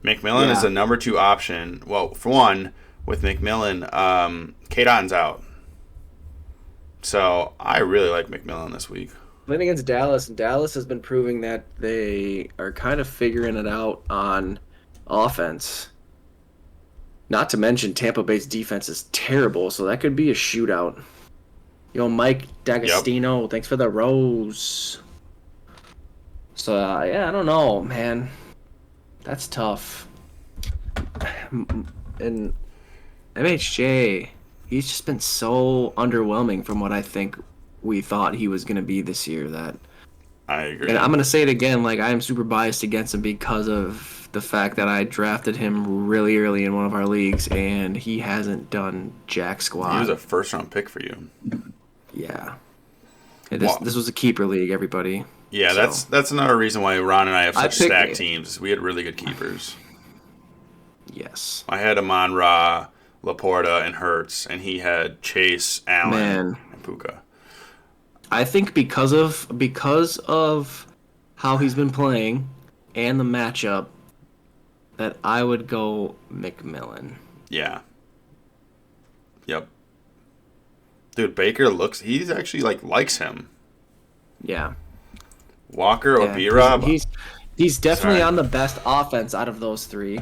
McMillan is Yeah. the number 2 option. Well, for one, with McMillan, K-Don's out. So I really like McMillan this week. Playing against Dallas, and Dallas has been proving that they are kind of figuring it out on offense. Not to mention Tampa Bay's defense is terrible, so that could be a shootout. Yo, Mike D'Agostino, thanks for the rose. So yeah, I don't know, man. That's tough. And MHJ, he's just been so underwhelming from what I think we thought he was going to be this year. That, I agree. and I'm going to say it again, like I am super biased against him because of the fact that I drafted him really early in one of our leagues, and he hasn't done jack squat. He was a first-round pick for you. Yeah. And Wow. this was a keeper league, everybody. Yeah, So- that's another reason why Ron and I have I such picked stacked it. teams. We had really good keepers. Yes. I had Amon Ra, Laporta, and Hertz, and he had Chase, Allen, Man. and Puka. I think because of how he's been playing and the matchup, that I would go McMillan. Yeah. Yep. Dude, Baker he's actually likes him. Yeah. Walker or Yeah, B-Rob? he's definitely Sorry. on the best offense out of those three.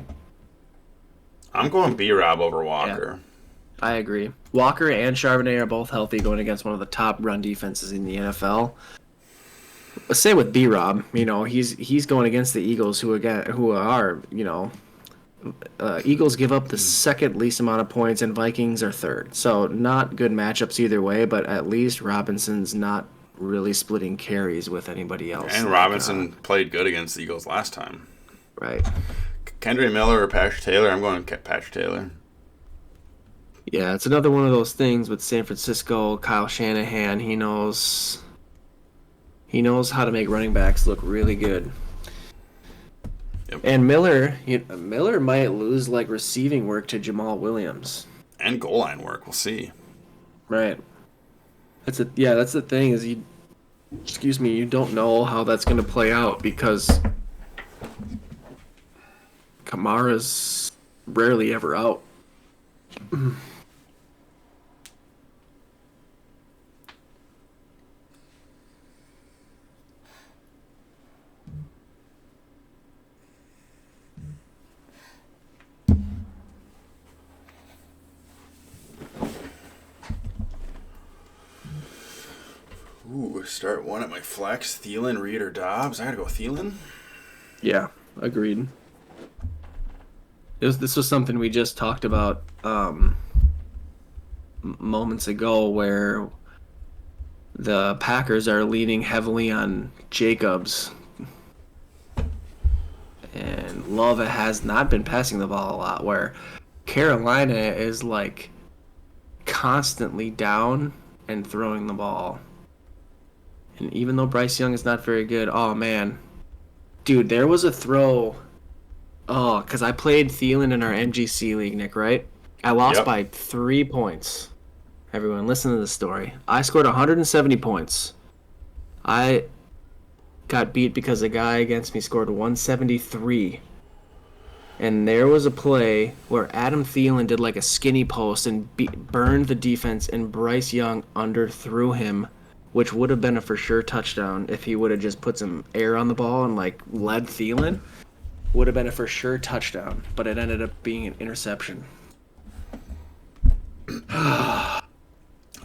I'm going B-Rob over Walker. I agree. Walker and Charbonnet are both healthy going against one of the top run defenses in the NFL. Let's say with B-Rob, he's going against the Eagles, who are, Eagles give up the second least amount of points, and Vikings are third. So not good matchups either way, but at least Robinson's not really splitting carries with anybody else. And Robinson played good against the Eagles last time. Right. Kendra Miller or Patrick Taylor? I'm going Patrick Taylor. Yeah, it's another one of those things with San Francisco. Kyle Shanahan, he knows how to make running backs look really good. Yep. And Miller might lose receiving work to Jamal Williams. And goal line work. We'll see. Right. That's the thing is you don't know how that's going to play out because Kamara's rarely ever out. Ooh, start one at my flex. Thielen, Reed, or Dobbs? I gotta go Thielen. Yeah, agreed. This was something we just talked about moments ago, where the Packers are leaning heavily on Jacobs, and Love has not been passing the ball a lot. Where Carolina is constantly down and throwing the ball. And even though Bryce Young is not very good, oh man. Dude, there was a throw. Oh, because I played Thielen in our MGC league, Nick, right? I lost by 3 points. Everyone, listen to this story. I scored 170 points. I got beat because a guy against me scored 173. And there was a play where Adam Thielen did like a skinny post and burned the defense, and Bryce Young underthrew him, which would have been a for sure touchdown if he would have just put some air on the ball and like led Thielen. Would have been a for sure touchdown, but it ended up being an interception. I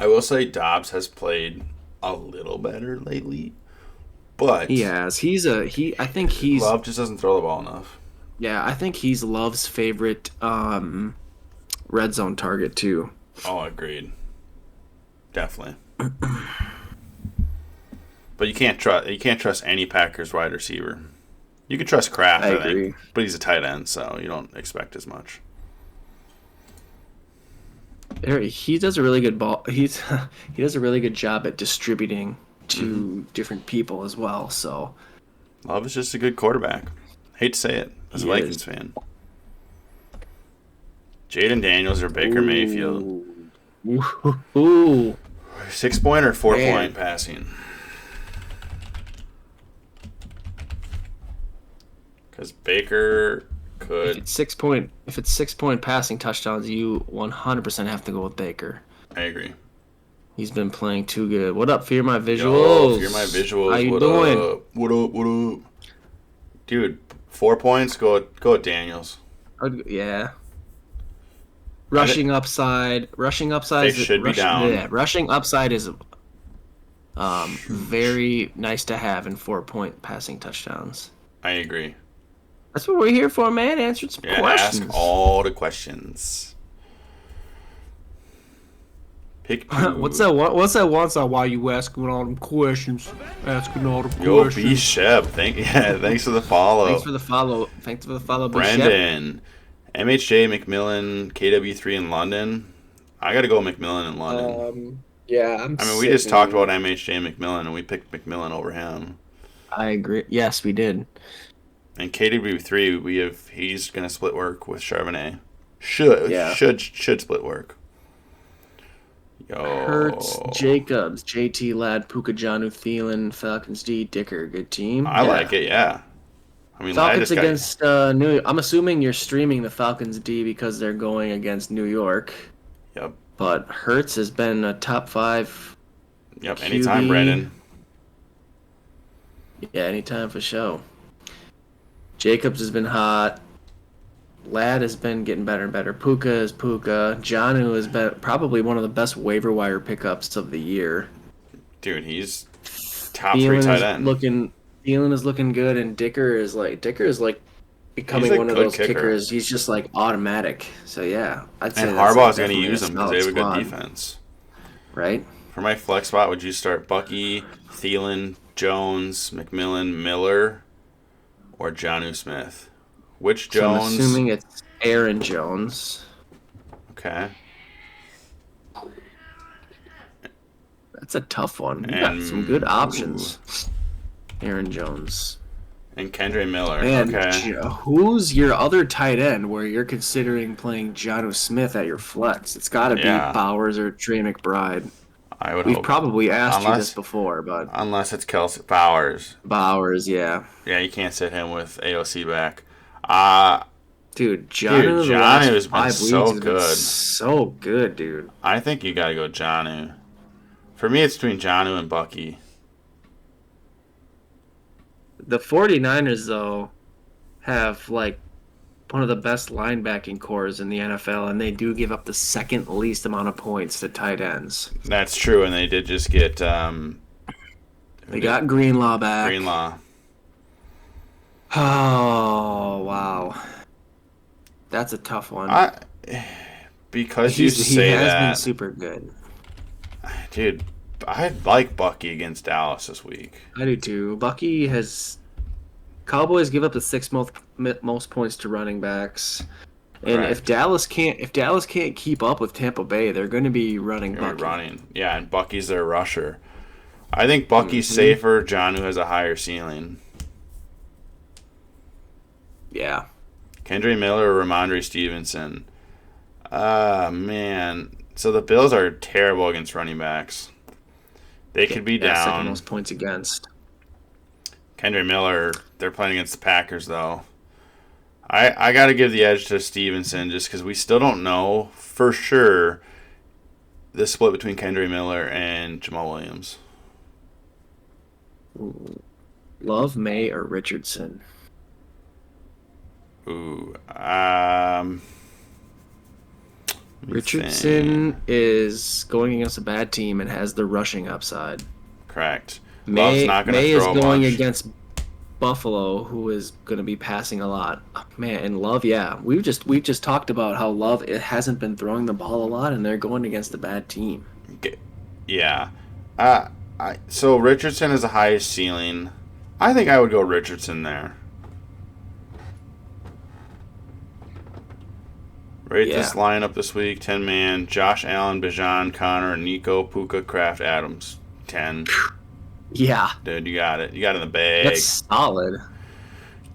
will say Dobbs has played a little better lately, but he has. I think he's Love just doesn't throw the ball enough. Yeah, I think he's Love's favorite red zone target too. Oh, agreed. Definitely. But you can't trust any Packers wide receiver. You can trust Kraft, I agree. think, but he's a tight end, so you don't expect as much. He does a really good he does a really good job at distributing to different people as well. So Love is just a good quarterback. Hate to say it as a Vikings fan. Jaden Daniels or Baker Mayfield? Ooh. 6-point or 4-point passing? Because Baker could. If it's 6-point passing touchdowns, you 100% have to go with Baker. I agree. He's been playing too good. What up, Fear My Visuals? Yo, Fear My Visuals. How you what doing? Up? What up? Dude, 4 points. Go with Daniels. Yeah. Rushing upside. They should be down. Yeah, rushing upside is very nice to have in 4-point passing touchdowns. I agree. That's what we're here for, man. Answering some questions. Ask all the questions. Pick two. What's that once on why you asking all them questions? Asking all the Yo, questions. B Shep. Thanks for the follow. Thanks for the follow, B. Shep. Brendan. MHJ, McMillan, KW3 in London. I got to go McMillan in London. Yeah, we just talked about MHJ and McMillan, and we picked McMillan over him. I agree. Yes, we did. And KW3, he's gonna split work with Charbonnet. Should split work. Yo. Hurts, Jacobs, JT Ladd, Puka-Janu, Thielen, Falcons D, Dicker, good team. I like it. Yeah. Falcons against New York. I'm assuming you're streaming the Falcons D because they're going against New York. Yep. But Hurts has been a top 5. Yep. QB. Anytime, Brandon. Yeah, anytime for sure. Jacobs has been hot. Ladd has been getting better and better. Puka is Puka. Jonnu has been probably one of the best waiver wire pickups of the year. Dude, he's top 3 tight end. Thielen is looking good, and Dicker is like becoming one of those kickers. He's just like automatic. So yeah, I'd say. And Harbaugh's going to use him because they have a good defense. Right. For my flex spot, would you start Bucky, Thielen, Jones, McMillan, Miller, or Jonnu Smith? Which Jones? So I'm assuming it's Aaron Jones. Okay. That's a tough one. You got some good options. Aaron Jones. And Kendre Miller. Man, okay. Who's your other tight end where you're considering playing Jonnu Smith at your flex? It's got to be Bowers or Trey McBride. I would. We've probably asked you this before, but unless it's Kelsey Bowers. Bowers, yeah. Yeah, you can't sit him with AOC back. Dude, Jonnu has been so good. So good, dude. I think you got to go Jonnu. For me, it's between Jonnu and Bucky. The 49ers, though, have, like, one of the best linebacking cores in the NFL, and they do give up the second least amount of points to tight ends. That's true, and they did just get... they got Greenlaw back. Oh, wow. That's a tough one. Because he has been super good. Dude, I like Bucky against Dallas this week. I do too. Bucky has... Cowboys give up the 6th most points to running backs. And if Correct. Dallas can't keep up with Tampa Bay, they're going to be running You're Bucky. running. Yeah, and Bucky's their rusher. I think Bucky's Hmm. safer. Johnu has a higher ceiling. Yeah, Kendry Miller or Ramondre Stevenson. Man. So the Bills are terrible against running backs. They could be yeah, second down. most points against. Kendry Miller, they're playing against the Packers, though. I got to give the edge to Stevenson just because we still don't know for sure the split between Kendry Miller and Jamal Williams. Love, May, or Richardson? Ooh. Let me think. Richardson is going against a bad team and has the rushing upside. Correct. Love's May not going to May is throw going much. against Buffalo, who is going to be passing a lot. Man, and Love, yeah, we've just talked about how Love it hasn't been throwing the ball a lot, and they're going against a bad team. Yeah. So Richardson is the highest ceiling. I think I would go Richardson there. Rate this Yeah, lineup this week: 10-man. Josh Allen, Bijan, Connor, Nico, Puka, Kraft, Adams. 10. yeah, Dude, you got it. You got it in the bag. that's solid.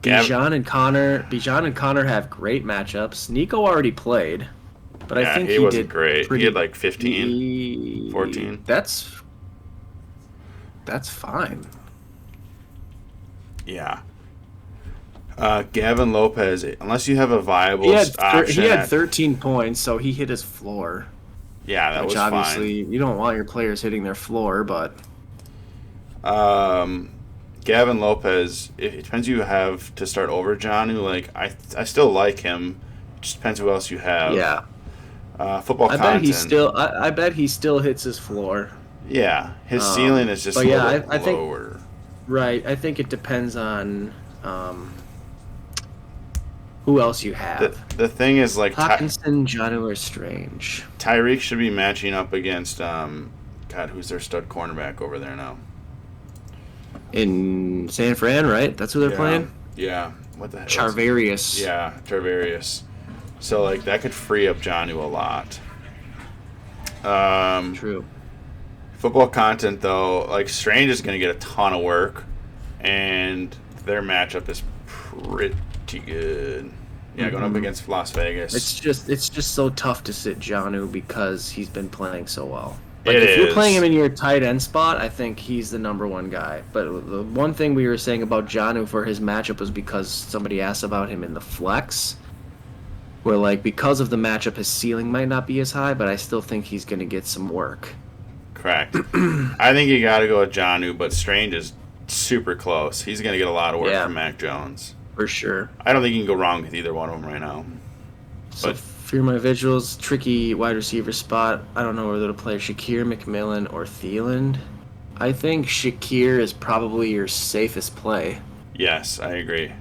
Gav- Bijan and Connor have great matchups. Nico already played, but I yeah, think he he wasn't did great. He pretty. had like 15, 14. That's fine. Yeah. Gavin Lopez, unless you have a viable He had option. he had At, 13 points, so he hit his floor. yeah, that Which was obviously fine. you don't want your players hitting their floor, but Um, Gavin Lopez, it depends who you have to start over Johnu. Like, I still like him. It just depends who else you have. yeah, Football content. I bet he still hits his floor. Yeah, his ceiling is just But a yeah, little I think lower. right. I think it depends on who else you The, have. the thing is, like, Hawkinson, John or Strange Tyreek should be matching up against, God, who's their stud cornerback over there now? in San Fran, right? That's who they're Yeah. playing. Yeah. What the hell? Charvarius. Yeah, Tarvarius. So, like, that could free up Johnu a lot. True. Football content, though, like, Strange is going to get a ton of work, and their matchup is pretty good. Yeah, going up against Las Vegas. It's just so tough to sit Janu because he's been playing so well. Like It if you're playing is. him in your tight end spot, I think he's the number one guy. But the one thing we were saying about Janu for his matchup was because somebody asked about him in the flex, where like because of the matchup, his ceiling might not be as high, but I still think he's going to get some work. Correct. I think you got to go with Johnu, but Strange is super close. He's going to get a lot of work Yeah. from Mac Jones. For sure. I don't think you can go wrong with either one of them right now. So But fear my vigils, tricky wide receiver spot. I don't know whether to play Shakir, McMillan, or Thielen. I think Shakir is probably your safest play. yes, I agree.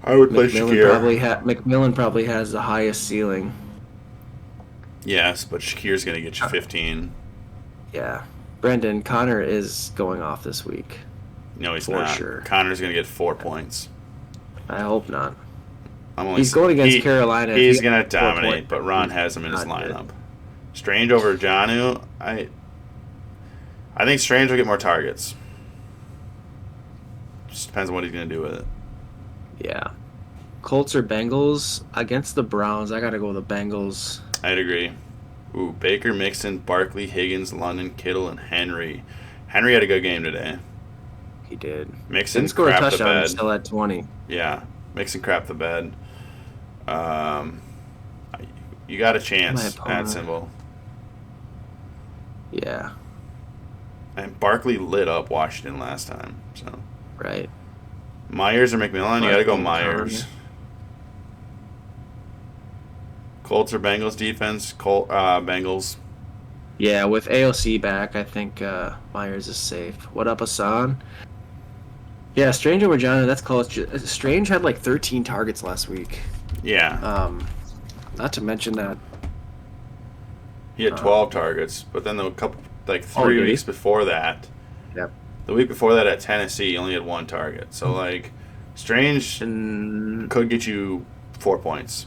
I would play Shakir. McMillan probably has the highest ceiling. Yes, but Shakir's going to get you 15. Yeah. Brendan Connor is going off this week. No, he's For not. sure. Connor's going to get 4 points. I hope not. I'm only He's going against Carolina. He's He going to has 4 dominate, points. but Ron has him in his Not good. lineup. Strange over Johnu. I think Strange will get more targets. Just depends on what he's going to do with it. Yeah. Colts or Bengals against the Browns. I gotta go with the Bengals. I'd agree. Ooh, Baker, Mixon, Barkley, Higgins, London, Kittle, and Henry. Henry had a good game today. He did. Mixon Didn't score a crapped the touchdown. bed. He's still at 20. Yeah, Mixon crapped the bed. Um, you got a My chance at opponent. symbol. Yeah. And Barkley lit up Washington last time. So Right. Myers or McMillan? You got to go Myers. Connor. Colts or Bengals defense? Bengals. Yeah, with AOC back, I think Myers is safe. What up, Hassan? Yeah, Strange over John, that's close. Strange had like 13 targets last week. Yeah, Not to mention that. he had 12 targets, but then the couple like Oh, 3 did he? weeks before that, Yep. the week before that at Tennessee, he only had 1 target. So like, Strange And could get you 4 points.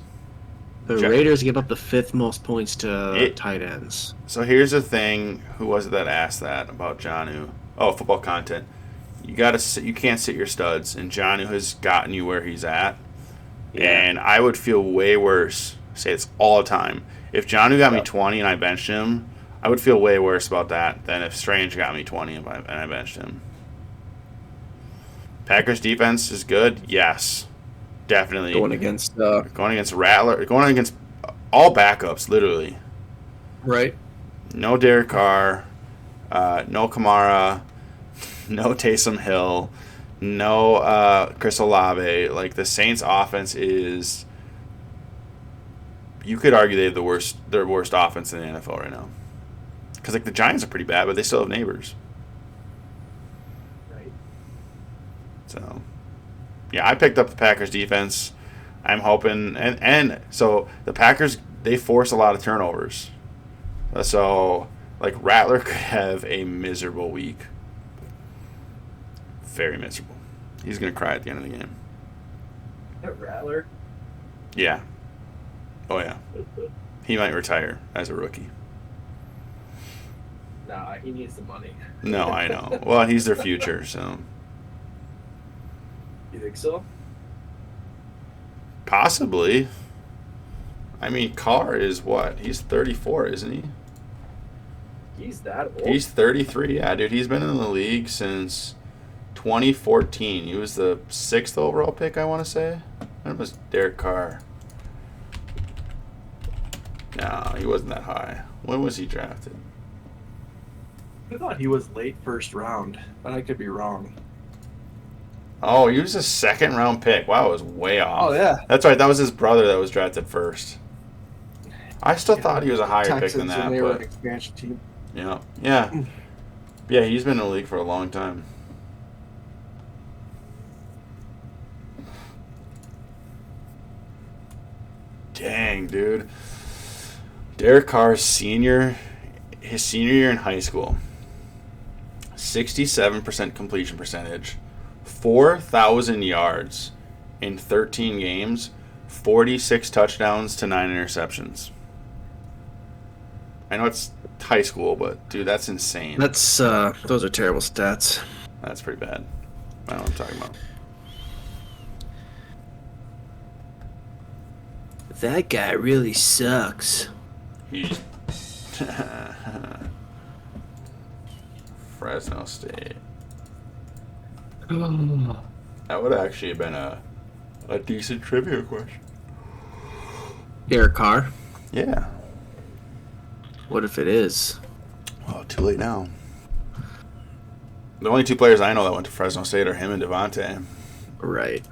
The Raiders give up the 5th most points to tight ends. So here's the thing. Who was it that asked that about Jonnu? Oh, football content. You can't sit your studs, and Jonnu has gotten you where he's at. Yeah. And I would feel way worse. Say it's all the time. If Jonnu got me 20 and I benched him, I would feel way worse about that than if Strange got me 20 and I benched him. Packers defense is good. Yes. Definitely going against Rattler, going against all backups, literally. Right. No Derek Carr, no Kamara, no Taysom Hill, no Chris Olave. Like the Saints' offense is, you could argue they have their worst offense in the NFL right now. Because like the Giants are pretty bad, but they still have neighbors. Right. So. Yeah, I picked up the Packers defense. I'm hoping, and so the Packers, they force a lot of turnovers. So, like, Rattler could have a miserable week. Very miserable. He's going to cry at the end of the game. Rattler? Yeah. Oh, yeah. He might retire as a rookie. Nah, he needs the money. No, I know. Well, he's their future, so. You think so? Possibly. I mean, Carr is what? He's 34, isn't he? He's that old? He's 33. Yeah, dude. He's been in the league since 2014. He was the 6th overall pick, I want to say. When was Derek Carr? No, he wasn't that high. When was he drafted? I thought he was late first round, but I could be wrong. Oh, he was a 2nd-round pick. Wow, it was way off. Oh, yeah. That's right. That was his brother that was drafted first. I still thought he was a higher pick than that. When they but were an expansion team. Yeah. Yeah, he's been in the league for a long time. Dang, dude. Derek Carr's his senior year in high school, 67% completion percentage, 4,000 yards in 13 games, 46 touchdowns to 9 interceptions. I know it's high school, but dude, that's insane. Those are terrible stats. That's pretty bad. I don't know what I'm talking about. That guy really sucks. He's Fresno State. That would actually have been a decent trivia question. Derek Carr? Yeah. What if it is? Oh, too late now. The only 2 players I know that went to Fresno State are him and Devontae. Right.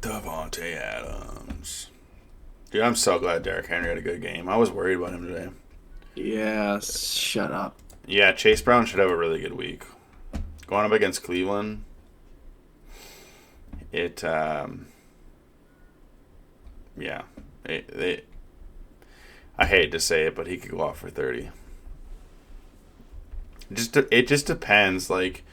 Devontae Adams. Dude, I'm so glad Derrick Henry had a good game. I was worried about him today. Yeah, shut up. Yeah, Chase Brown should have a really good week. Going up against Cleveland, I hate to say it, but he could go off for 30. It just depends. Like,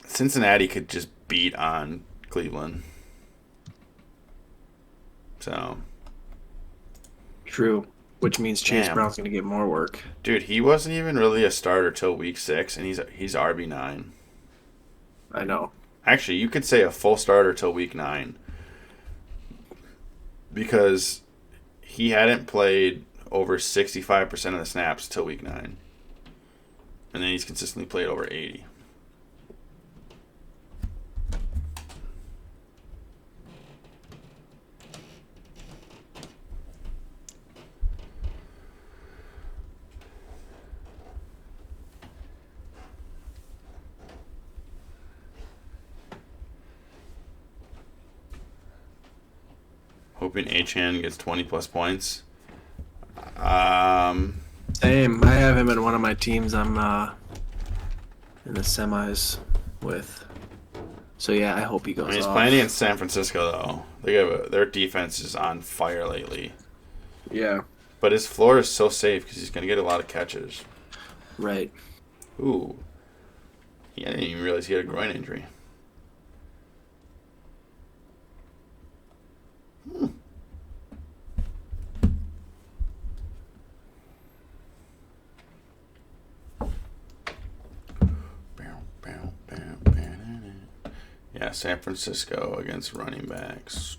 Cincinnati could just beat on Cleveland. So. True. Which means Chase Brown's going to get more work. Dude, he wasn't even really a starter till week 6, and he's RB9. I know. Actually, you could say a full starter till week 9. Because he hadn't played over 65% of the snaps till week 9. And then he's consistently played over 80. Hoping Achane gets 20-plus points. Same. I have him in one of my teams I'm in the semis with. So, yeah, I hope he goes off. He's playing against San Francisco, though. Their defense is on fire lately. Yeah. But his floor is so safe because he's going to get a lot of catches. Right. Ooh. Yeah, I didn't even realize he had a groin injury. Yeah, San Francisco against running backs.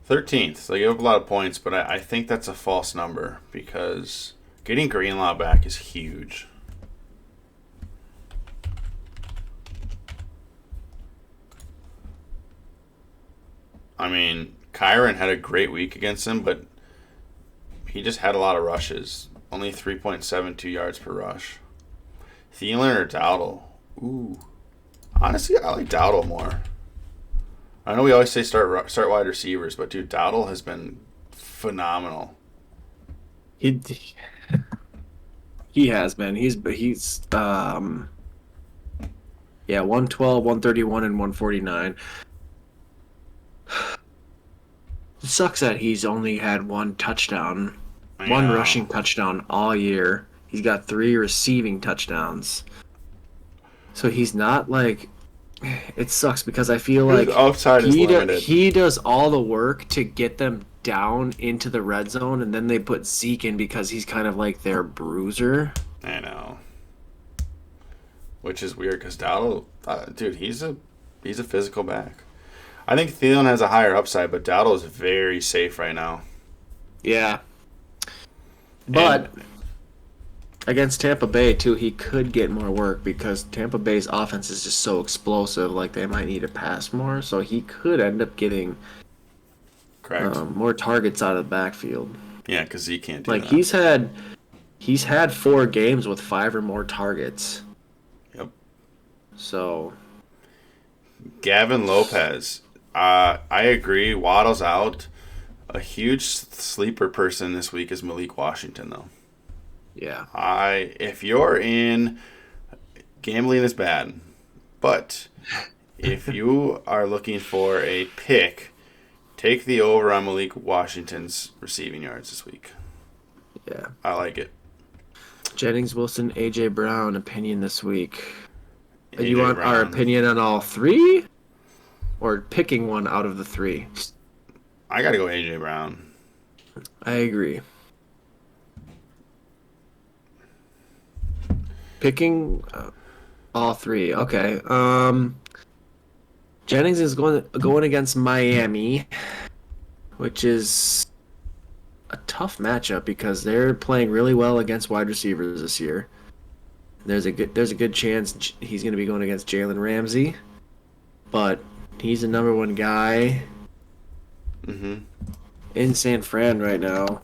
13th. So they give up a lot of points, but I think that's a false number because getting Greenlaw back is huge. I mean, Kyron had a great week against him, but he just had a lot of rushes. Only 3.72 yards per rush. Thielen or Dowdle? Ooh. Honestly, I like Dowdle more. I know we always say start wide receivers, but dude, Dowdle has been phenomenal. He has been. He's 112, 131, and 149. It sucks that he's only had one touchdown, one rushing touchdown all year. He's got 3 receiving touchdowns. So he's not like. It sucks because I feel like his upside is limited. He does all the work to get them down into the red zone, and then they put Zeke in because he's kind of like their bruiser. I know. Which is weird because Dowdle, dude, he's a physical back. I think Thielen has a higher upside, but Dowdle is very safe right now. Yeah. But against Tampa Bay, too, he could get more work because Tampa Bay's offense is just so explosive. Like, they might need to pass more, so he could end up getting more targets out of the backfield. Yeah, because he can't do that. Like, he's had 4 games with 5 or more targets. Yep. So. Gavin Lopez. I agree. Waddle's out. A huge sleeper person this week is Malik Washington, though. Yeah. If you're in, gambling is bad, but if you are looking for a pick, take the over on Malik Washington's receiving yards this week. Yeah. I like it. Jennings, Wilson, A.J. Brown, opinion this week. A.J. You want Brown. our opinion on all 3? Or picking one out of the 3? I got to go A.J. Brown. I agree. Picking all 3. Okay. Jennings is going against Miami, which is a tough matchup because they're playing really well against wide receivers this year. There's a good chance he's going to be going against Jalen Ramsey, but he's the number 1 guy in San Fran right now,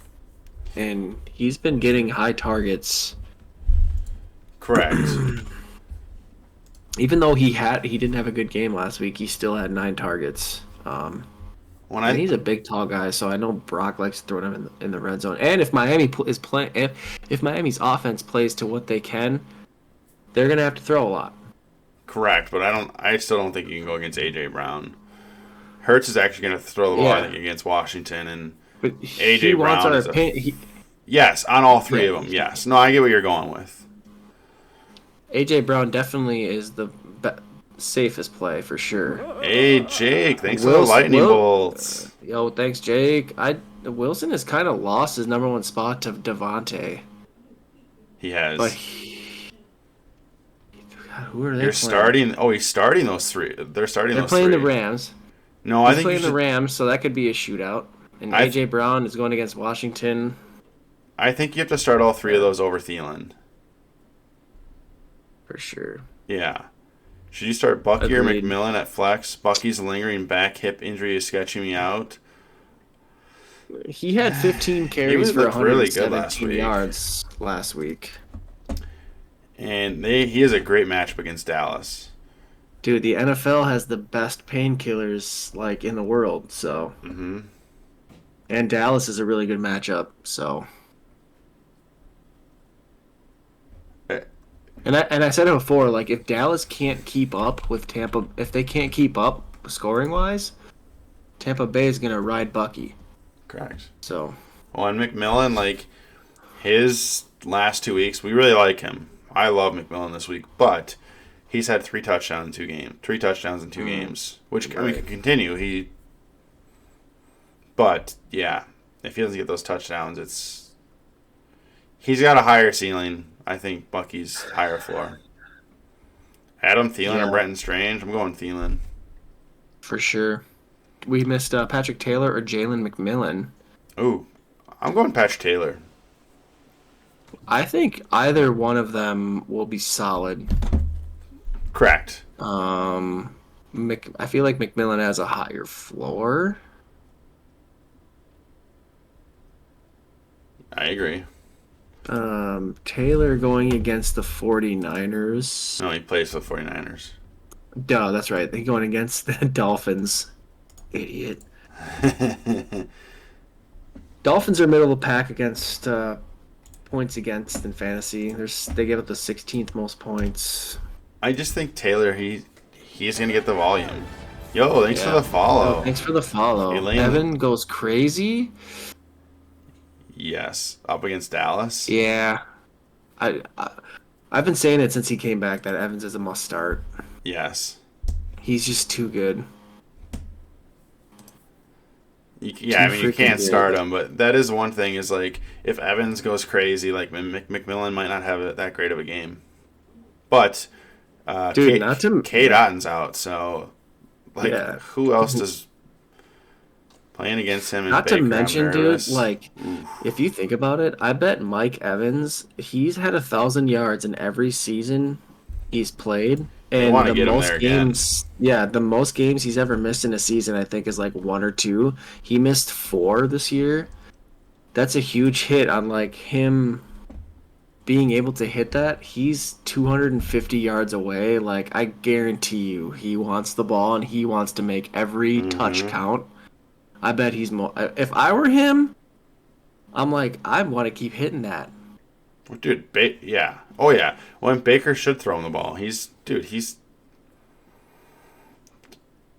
and he's been getting high targets. Correct. Even though he didn't have a good game last week, he still had 9 targets. And he's a big, tall guy, so I know Brock likes to throw him in the red zone. And if Miami is playing, if Miami's offense plays to what they can, they're gonna have to throw a lot. Correct, but I still don't think you can go against A.J. Brown. Hurts is actually going to throw the ball, I think, against Washington, and but A.J. Brown is yes, on all 3 of them, yes. No, I get what you're going with. A.J. Brown definitely is the safest play for sure. Hey, Jake, thanks for the lightning bolts. Yo, thanks, Jake. Wilson has kind of lost his number 1 spot to Devontae. He has. But God, who are they You're playing? starting. Oh, he's starting those 3. They're starting those 3. They're playing the Rams. No, He's I think playing the Rams, so that could be a shootout. And A.J. Brown is going against Washington. I think you have to start all 3 of those over Thielen. For sure. Yeah. Should you start Bucky or McMillan at flex? Bucky's lingering back hip injury is sketching me out. He had 15 carries for 117 really good last yards last week. And he has a great matchup against Dallas. Dude, the NFL has the best painkillers like in the world, so. And Dallas is a really good matchup, so. And I said it before, like if Dallas can't keep up with Tampa, if they can't keep up scoring wise, Tampa Bay is gonna ride Bucky. Correct. So. Well, and McMillan, like his last 2 weeks. We really like him. I love McMillan this week, but he's had 3 touchdowns in 2 games. 3 touchdowns in 2 games, which we can continue. But yeah, if he doesn't get those touchdowns, he's got a higher ceiling. I think Bucky's higher floor. Adam Thielen or Brenton Strange? I'm going Thielen. For sure. We missed Patrick Taylor or Jalen McMillan. Ooh, I'm going Patrick Taylor. I think either one of them will be solid. Correct. I feel like McMillan has a higher floor. I agree. Taylor going against the 49ers. No, he plays for the 49ers. Duh, that's right. They're going against the Dolphins. Idiot. Dolphins are middle of the pack against points against in fantasy. They give up the 16th most points. I just think Taylor, he's going to get the volume. Yo, thanks for the follow. Oh, thanks for the follow. Elaine. Evan goes crazy. Yes, up against Dallas. Yeah. I've been saying it since he came back that Evans is a must start. Yes. He's just too good. You can't start him, but that is one thing is like if Evans goes crazy, like McMillan might not have that great of a game. But Cade Otton's out, so who else does playing against him? Not to mention, dude, like if you think about it, I bet Mike Evans, he's had 1,000 yards in every season he's played. And the most games he's ever missed in a season, I think, is like 1 or 2. He missed 4 this year. That's a huge hit on like him being able to hit that. He's 250 yards away. Like I guarantee you, he wants the ball and he wants to make every touch count. I bet he's more. If I were him, I'm like, I want to keep hitting that. Dude, yeah. Oh, yeah. Well, Baker should throw him the ball. He's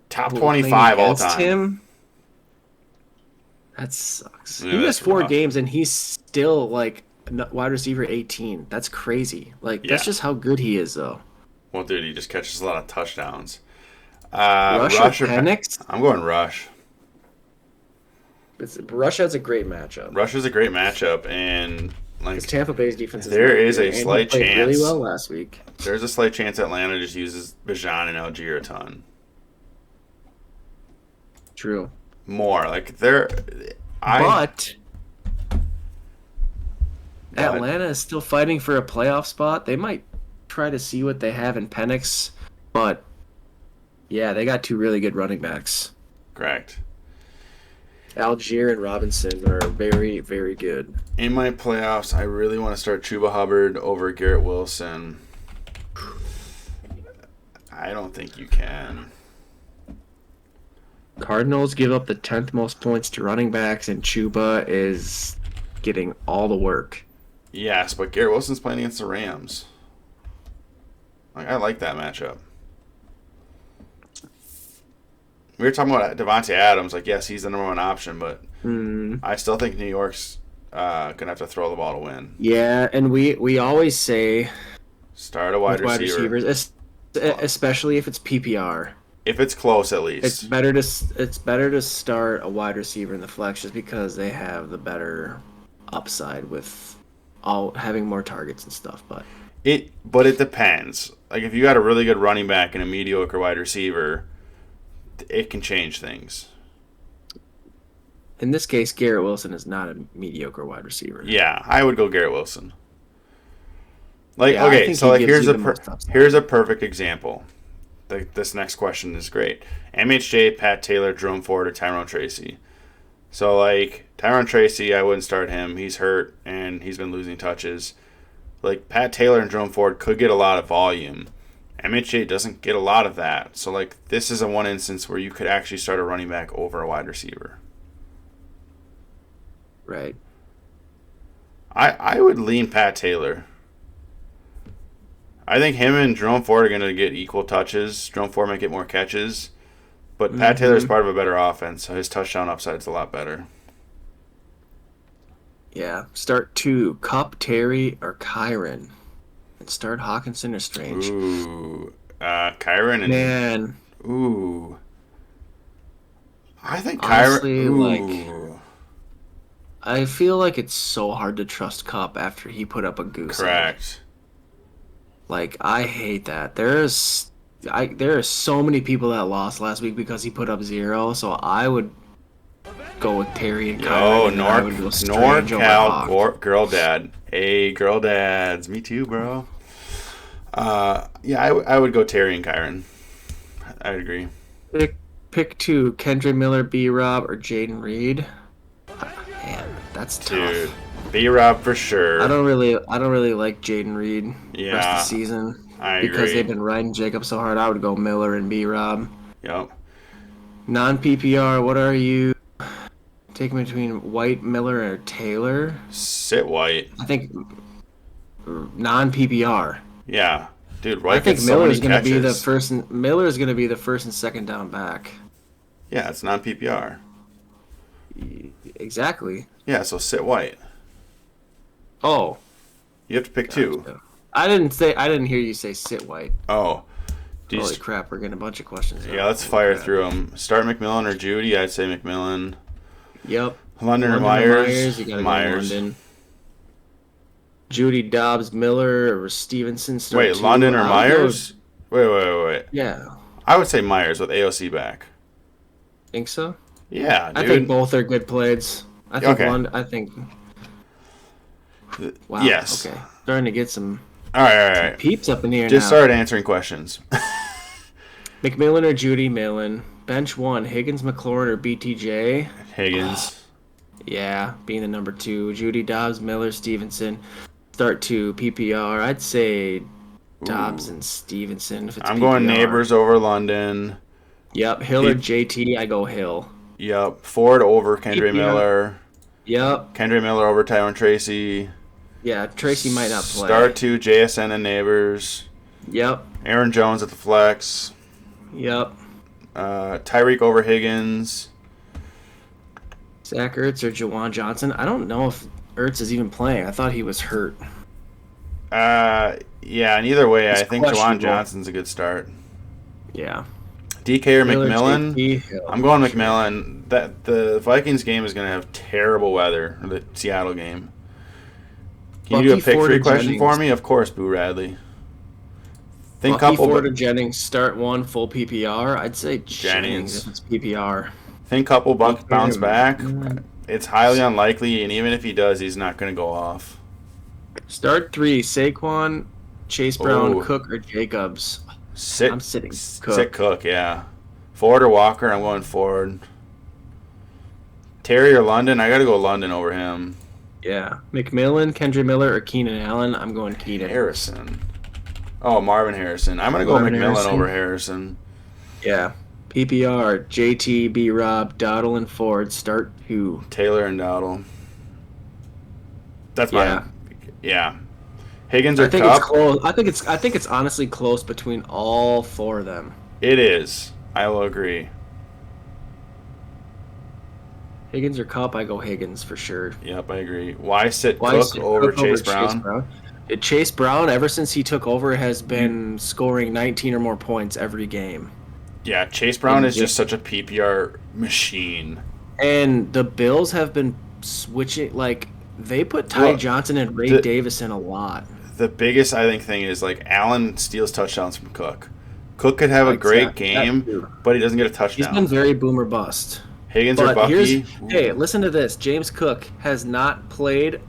top 25 all time. Him, that sucks. Yeah, he missed 4 games, and he's still, like, wide receiver 18. That's crazy. Like, that's just how good he is, though. Well, dude, he just catches a lot of touchdowns. Rush or Penix? I'm going Rush. Rush has a great matchup. Rush is a great matchup, and... Like Tampa Bay's defense there is a slight chance really well last week. There's a slight chance Atlanta just uses Bijan and Algier a ton. True. More like Atlanta is still fighting for a playoff spot. They might try to see what they have in Penix, but yeah, they got 2 really good running backs. Correct. Algier and Robinson are very, very good. In my playoffs, I really want to start Chuba Hubbard over Garrett Wilson. I don't think you can. Cardinals give up the 10th most points to running backs, and Chuba is getting all the work. Yes, but Garrett Wilson's playing against the Rams. I like that matchup. We were talking about Devontae Adams. Like, yes, he's the number 1 option, but I still think New York's going to have to throw the ball to win. Yeah, and we always say... Start a wide receiver. Receivers, especially if it's PPR. If it's close, at least. It's better to start a wide receiver in the flex just because they have the better upside with having more targets and stuff. But it depends. Like, if you got a really good running back and a mediocre wide receiver... It can change things. In this case, Garrett Wilson is not a mediocre wide receiver. Yeah, I would go Garrett Wilson. Like, yeah, okay, so like here's a perfect example. This next question is great. MHJ, Pat Taylor, Jerome Ford, or Tyrone Tracy. So like Tyrone Tracy, I wouldn't start him. He's hurt and he's been losing touches. Like Pat Taylor and Jerome Ford could get a lot of volume. MHJ doesn't get a lot of that. So, like, this is one instance where you could actually start a running back over a wide receiver. Right. I would lean Pat Taylor. I think him and Jerome Ford are going to get equal touches. Jerome Ford might get more catches. But Pat Taylor is part of a better offense, so his touchdown upside is a lot better. Yeah. Start 2, Cup, Terry, or Kyron. And start Hawkinson or Strange. Ooh. Kyron and... Man, Ooh. I think Kyron... honestly, like, Ooh. I feel like it's so hard to trust Cup after he put up a goose egg. Correct. Like, I hate that. There are so many people that lost last week because he put up 0, so I would go with Terry and Yo, Kyron, and then I would go Strange over Hawk. Girl Dad. Hey, Girl Dads. Me too, bro. Yeah, I would go Terry and Kyron. I'd agree. Pick 2, Kendra Miller, B-Rob, or Jaden Reed. Man, that's Dude, tough. B-Rob for sure. I don't really like Jaden Reed rest of Yeah, the season I because agree. they've been riding Jacob so hard. I would go Miller and B-Rob. Yep. Non-PPR, what are you? Taking between White, Miller, or Taylor? Sit White. I think non-PPR. Yeah. Dude, I White think gets so many Miller's going to be the catches. first. Miller's going to be the first and second down back. Yeah, it's non-PPR. Exactly. Yeah, so sit White. Oh, You have to pick 2. I didn't hear you say sit White. Oh. Do you Holy crap, we're getting a bunch of questions. Yeah, now. let's Holy fire crap. through them. Start McMillan or Judy? I'd say McMillan. Yep. London or London Myers? You gotta Myers. go London. Judy, Dobbs, Miller, or Stevenson. Start Wait, 2. London or I would Myers? go- Wait. Yeah. I would say Myers with AOC back. Think so? Yeah, dude. I think both are good plays. I think Okay. London. I think. Wow. Yes. Okay. Starting to get some All right. peeps up in here Just now. start answering questions. McMillan or Judy Millen. Bench 1, Higgins, McLaurin, or BTJ. Higgins. Yeah, being the number 2. Judy, Dobbs, Miller, Stevenson. Start 2, PPR. I'd say Dobbs and Stevenson if it's I'm going PPR. Neighbors over London. Yep, Hill or JT, I go Hill. Yep. Ford over Kendra PPR. Miller. Yep. Kendra Miller over Tyrone Tracy. Yeah, Tracy might not play. Start 2, JSN and Neighbors. Yep. Aaron Jones at the flex. Yep. Tyreek over Higgins. Zach Ertz or Jawan Johnson. I don't know if Ertz is even playing. I thought he was hurt. Yeah, and either way, It's I think Jawan questionable. Johnson's a good start. Yeah. DK or Hill or McMillan? JT? Hill. I'm going McMillan. That the Vikings game is going to have terrible weather. Or the Seattle game. Can you do a Bucky pick Ford 3 or question for Jennings? me? Of course, Boo Radley. Think Bucky couple. Ford or Jennings, start 1, full PPR. I'd say Jennings if it's PPR. Think couple Buck bounce back. Mm. It's highly unlikely, and even if he does, he's not going to go off. Start 3, Saquon, Chase Brown, Ooh. Cook, or Jacobs. Sit. I'm sitting Cook. Sit Cook. Yeah. Ford or Walker? I'm going Ford. Terry or London? I got to go London over him. Yeah. McMillan, Kendra Miller, or Keenan Allen. I'm going Keenan. Harrison. Oh, Marvin Harrison. I'm going to go Marvin McMillan Harrison. over Harrison. Yeah. PPR, JT, B. Rob, Dowdle, and Ford. Start 2. Taylor and Dowdle. That's Yeah. mine. Yeah. Higgins or I think Cup? it's close. I think it's honestly close between all 4 of them. It is. I will agree. Higgins or Cup, I go Higgins for sure. Yep, I agree. Why sit Why Cook is it over Cook Chase Brown? Chase Brown, ever since he took over, has been scoring 19 or more points every game. Yeah, Chase Brown And is just such a PPR machine. And the Bills have been switching, like, they put Ty Well, Johnson and Ray the- Davis in a lot. The biggest, I think, thing is, like, Allen steals touchdowns from Cook. Cook could have a great Exactly. That game, too. but he doesn't get a He's touchdown. been very boomer bust. Higgins or But Bucky? hey, listen to this. James Cook has not played,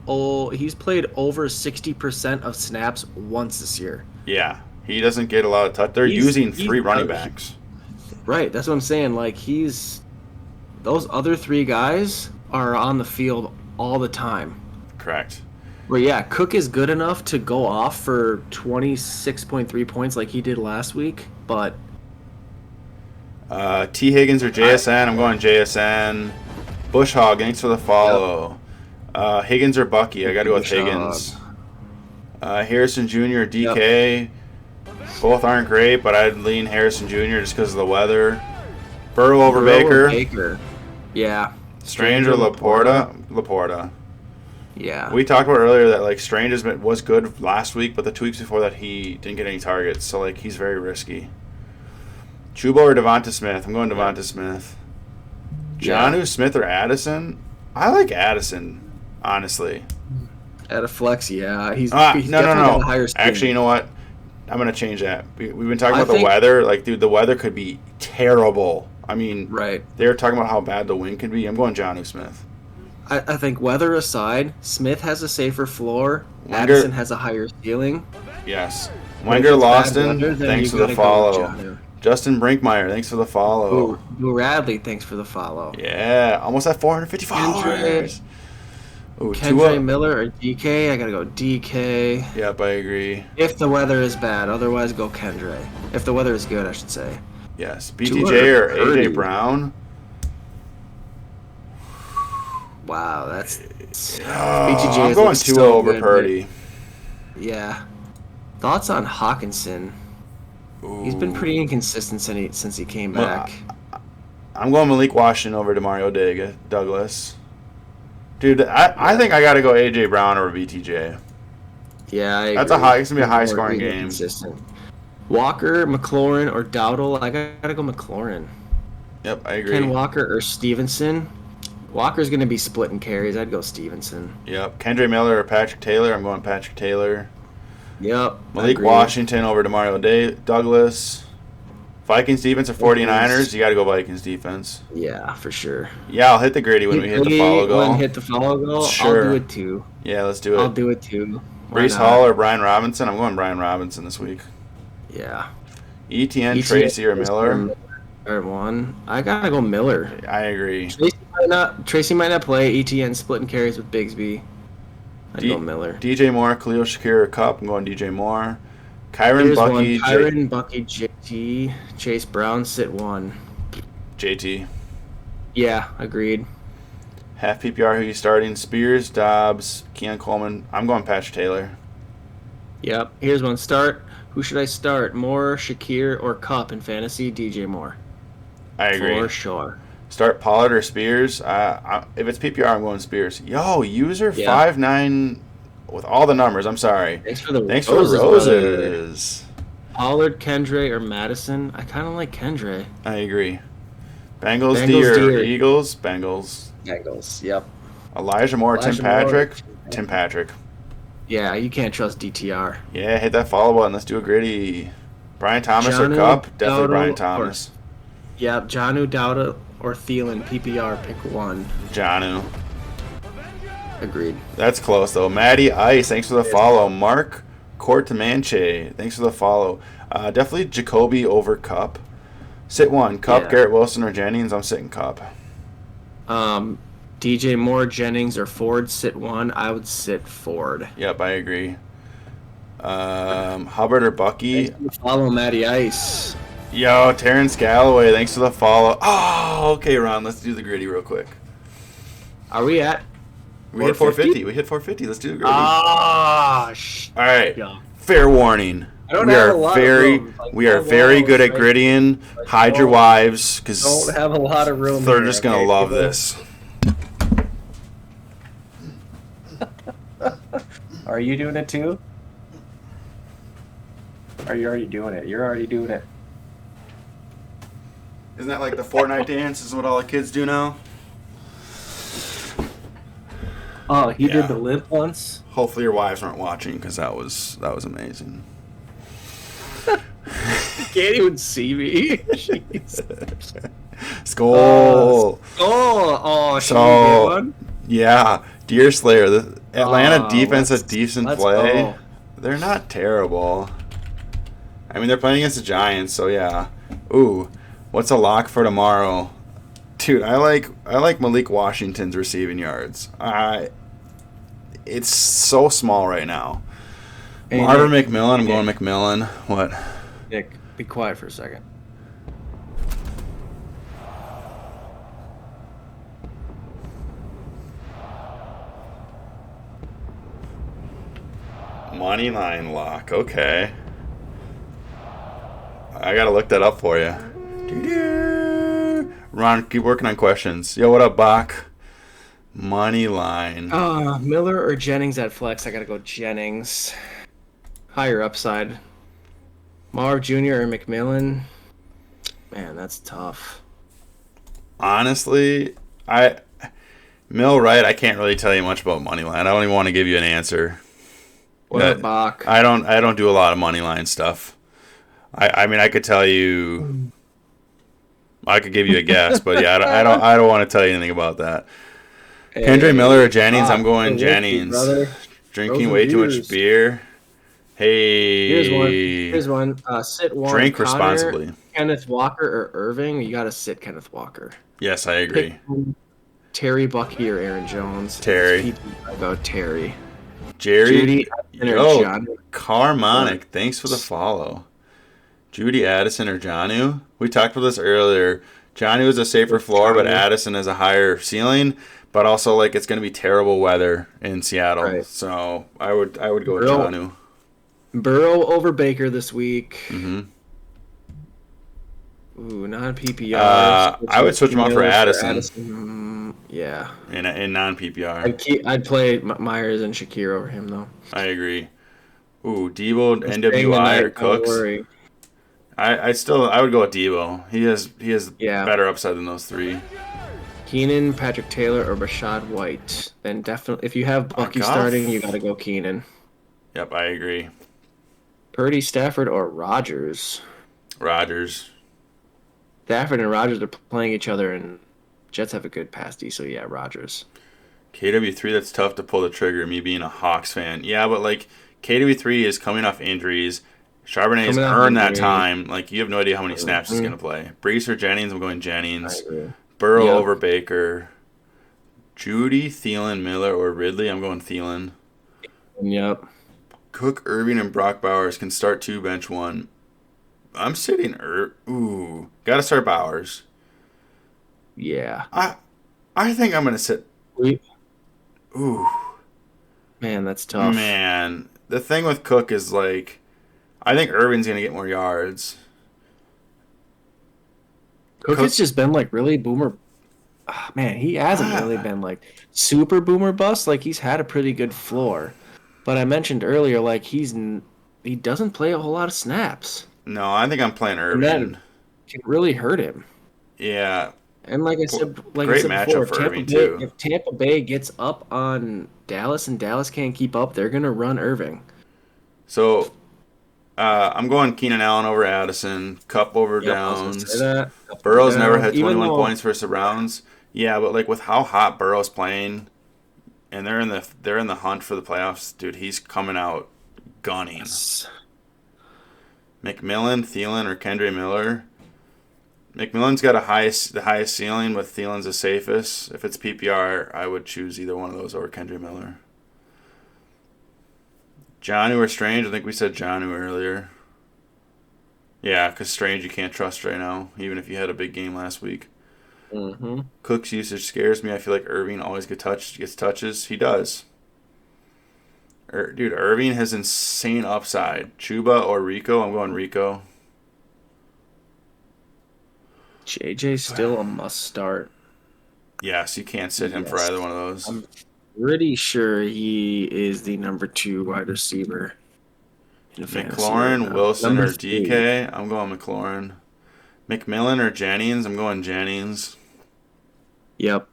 he's played over 60% of snaps once this year. Yeah, he doesn't get a lot of touch. They're He's- using he's- 3 running backs. Right, that's what I'm saying. Like, those other 3 guys are on the field all the time. Correct. But yeah, Cook is good enough to go off for 26.3 points like he did last week, but T. Higgins or JSN? I'm going JSN. Bush Hog, thanks for the follow. Higgins or Bucky? I got to go with Bush Higgins. Harrison Jr. or DK? Both aren't great, but I'd lean Harrison Jr. just because of the weather. Burrow over Burrow or Baker? Baker. Yeah. Strange or Laporta? Laporta. Yeah. We talked about earlier that like Strange was good last week, but the 2 weeks before that he didn't get any targets, so like he's very risky. Chuba or Devonta Smith? I'm going Devonta Smith. Jonnu Smith or Addison? I like Addison, honestly. At a flex, yeah. He's No. definitely got a higher ceiling. Actually, you know what? I'm going to change that. We've been talking about the think- weather. Like, dude, the weather could be terrible. I mean, Right. they were talking about how bad the wind could be. I'm going Jonnu Smith. I think weather aside, Smith has a safer floor. Wenger- Addison has a higher ceiling. Yes. But if Wenger it's bad Lawson, weather, then thanks you for the gotta go with follow. Jonnu. Justin Brinkmeyer, thanks for the follow. Boo Radley, thanks for the follow. Yeah, almost at 450 followers. Ooh, Kendra Tua. Miller or DK? I gotta go DK. Yep, I agree. If the weather is bad, otherwise go Kendra. If the weather is good, I should say. Yes, BTJ or Purdy. AJ Brown. Wow, that's Oh, I'm is going like 2-0 so over good, Purdy. yeah. Thoughts on Hawkinson? He's been pretty inconsistent since he came Well, back. I'm going Malik Washington over Demario Douglas. Dude, I think I got to go AJ Brown over BTJ. Yeah, I That's agree. it's gonna be a high scoring More game. consistent. Walker, McLaurin, or Dowdle? I gotta go McLaurin. Yep, I agree. Ken Walker or Stevenson? Walker's gonna be splitting carries. I'd go Stevenson. Yep, Kendra Miller or Patrick Taylor. I'm going Patrick Taylor. Yep. Malik Washington over Demario Douglas. Vikings defense or 49ers? You got to go Vikings defense. Yeah, for sure. Yeah, I'll hit the gritty when we hit the follow goal. Hit the follow goal. Sure. I'll do it too. Yeah, let's do it. I'll do it too. Why Brees not? Hall or Brian Robinson? I'm going Brian Robinson this week. Yeah. ETN, Tracy or Miller? Or one. I gotta go Miller. I agree. Tracy might not play. ETN splitting carries with Bigsby. I'd go Miller. DJ Moore, Khalil Shakir or Cup? I'm going DJ Moore. Kyron Here's Bucky, one. Kyron, Bucky, JT, Chase Brown, sit one. JT. Yeah, agreed. Half PPR, who you starting? Spears, Dobbs, Keon Coleman. I'm going Patrick Taylor. Yep. Here's one. Start. Who should I start? Moore, Shakir, or Cup in fantasy? DJ Moore. I agree. For sure. Start Pollard or Spears. If it's PPR, I'm going Spears. Yo, user Yeah. 59 with all the numbers. I'm sorry. Thanks for the roses. brother. Pollard, Kendre, or Madison? I kind of like Kendre. I agree. Bengals, Bengals, D or D or- Eagles? Bengals. Bengals. Yep. Elijah Moore, Elijah Tim Moore. Patrick? Tim Patrick. Yeah, you can't trust DTR. Yeah, hit that follow button. Let's do a gritty. Brian Thomas or Jonnu, Cup? Definitely Dowdle, Brian Thomas. Yep. Jonnu, Dowda, or Thielen. PPR. Pick one. Jonnu. Agreed. That's close, though. Maddie Ice, thanks for the follow. Mark Cortamanche, thanks for the follow. Definitely Jacoby over Cup. Sit one. Cup, Yeah. Garrett Wilson, or Jennings? I'm sitting Cup. DJ Moore, Jennings, or Ford. Sit one. I would sit Ford. Yep, I agree. Hubbard or Bucky? Follow Matty Ice. Yo, Terrence Galloway, thanks for the follow. Oh, okay, Ron, let's do the gritty real quick. Are we at? We hit 450. We hit 450. Let's do the gritty. Ah, All right. yeah. Fair warning. I don't We have are a lot of very, room. Like, we are my very walls, good at right? grittying. Like, Hide your walls. wives, because Don't have a lot of room. they're here, just gonna okay, love people? this. Are you doing it too? Are you already doing it? You're already doing it. Isn't that like the Fortnite dance? Is what all the kids do now? Oh, he Yeah. did the limp once. Hopefully your wives aren't watching, because that was amazing. Can't even see me. Jeez. Skull. Oh, she So- did one. Yeah, Deer Slayer. The Atlanta Oh, defense has let's- decent let's play. go. They're not terrible. I mean, they're playing against the Giants, so yeah. Ooh, what's a lock for tomorrow? Dude, I like Malik Washington's receiving yards. It's so small right now. Hey, Marvin Nick. McMillan, I'm going McMillan. What? Nick, be quiet for a second. Money line lock. Okay. I gotta look that up for you. Doo-doo. Ron, keep working on questions. Yo, what up, Bach? Money line. Miller or Jennings at flex? I gotta go Jennings. Higher upside. Marv Jr. or McMillan? Man, that's tough. Honestly, Millwright, I can't really tell you much about Moneyline. I don't even want to give you an answer. What about Bach? I don't do a lot of Moneyline stuff. I mean, I could tell you, I could give you a guess, but yeah, I don't want to tell you anything about that. Hey, Kendre Miller or Jennings? Bach, I'm going Jennings. Drinking way too much beer. Hey, Here's one. Sit one. Drink Connor, responsibly. Kenneth Walker or Irving? You gotta sit Kenneth Walker. Yes, I agree. Pick Terry Bucky or Aaron Jones? Terry. I go Terry. Jerry. Judy Yo, Carmonic. Thanks for the follow. Judy Addison or Jonnu? We talked about this earlier. Jonnu is a safer floor, but Addison is a higher ceiling. But also, like, it's going to be terrible weather in Seattle, right. So I would go with Jonnu. Burrow over Baker this week. Mm-hmm. Ooh, non-PPR. I would switch him out for Addison. Yeah. In non-PPR. I'd play Myers and Shakir over him, though. I agree. Ooh, Debo, NWI, or Cooks. I would go with Debo. He has better upside than those three. Keenan, Patrick Taylor, or Rashad White. Then definitely, if you have Bucky starting, you got to go Keenan. Yep, I agree. Purdy, Stafford, or Rodgers? Rodgers. Stafford and Rodgers are playing each other, and Jets have a good pass D, so yeah, Rodgers. KW3, that's tough to pull the trigger, me being a Hawks fan. Yeah, but, like, KW3 is coming off injuries. Charbonnet has earned that time. Like, you have no idea how many snaps he's going to play. Brees or Jennings? I'm going Jennings. Burrow over Baker. Judy, Thielen, Miller, or Ridley? I'm going Thielen. Yep. Cook, Irving, and Brock Bowers can start 2, bench 1. I'm sitting Ooh. Got to start Bowers. Yeah. I think I'm going to sit. Ooh. Man, that's tough. Man. The thing with Cook is, like, I think Irving's going to get more yards. Cook has just been, like, really boomer. Man, he hasn't really been, like, super boomer bust. Like, he's had a pretty good floor. But I mentioned earlier, like, he doesn't play a whole lot of snaps. No, I think I'm playing Irving. And that can really hurt him. Yeah. And like I said matchup for Irving, too. If Tampa Bay gets up on Dallas and Dallas can't keep up, they're going to run Irving. So, I'm going Keenan Allen over Addison, Kupp over Downs. Burrow's never had 21 points versus the Browns. Yeah, but like with how hot Burrow's playing, and they're in the hunt for the playoffs, dude, he's coming out gunning. Yes. McMillan, Thielen, or Kendre Miller. McMillan's got the highest ceiling, but Thielen's the safest. If it's PPR, I would choose either one of those over Kendre Miller. Jonnu or Strange? I think we said Jonnu earlier. Yeah, because Strange you can't trust right now, even if you had a big game last week. Mm-hmm. Cook's usage scares me. I feel like Irving always gets touches. He does. Dude, Irving has insane upside. Chuba or Rico? I'm going Rico. JJ's still a must start. Yes, you can't sit him for either one of those. I'm pretty sure he is the number 2 wide receiver. McLaurin, Wilson, or DK? I'm going McLaurin. McMillan or Jennings? I'm going Jennings. Yep.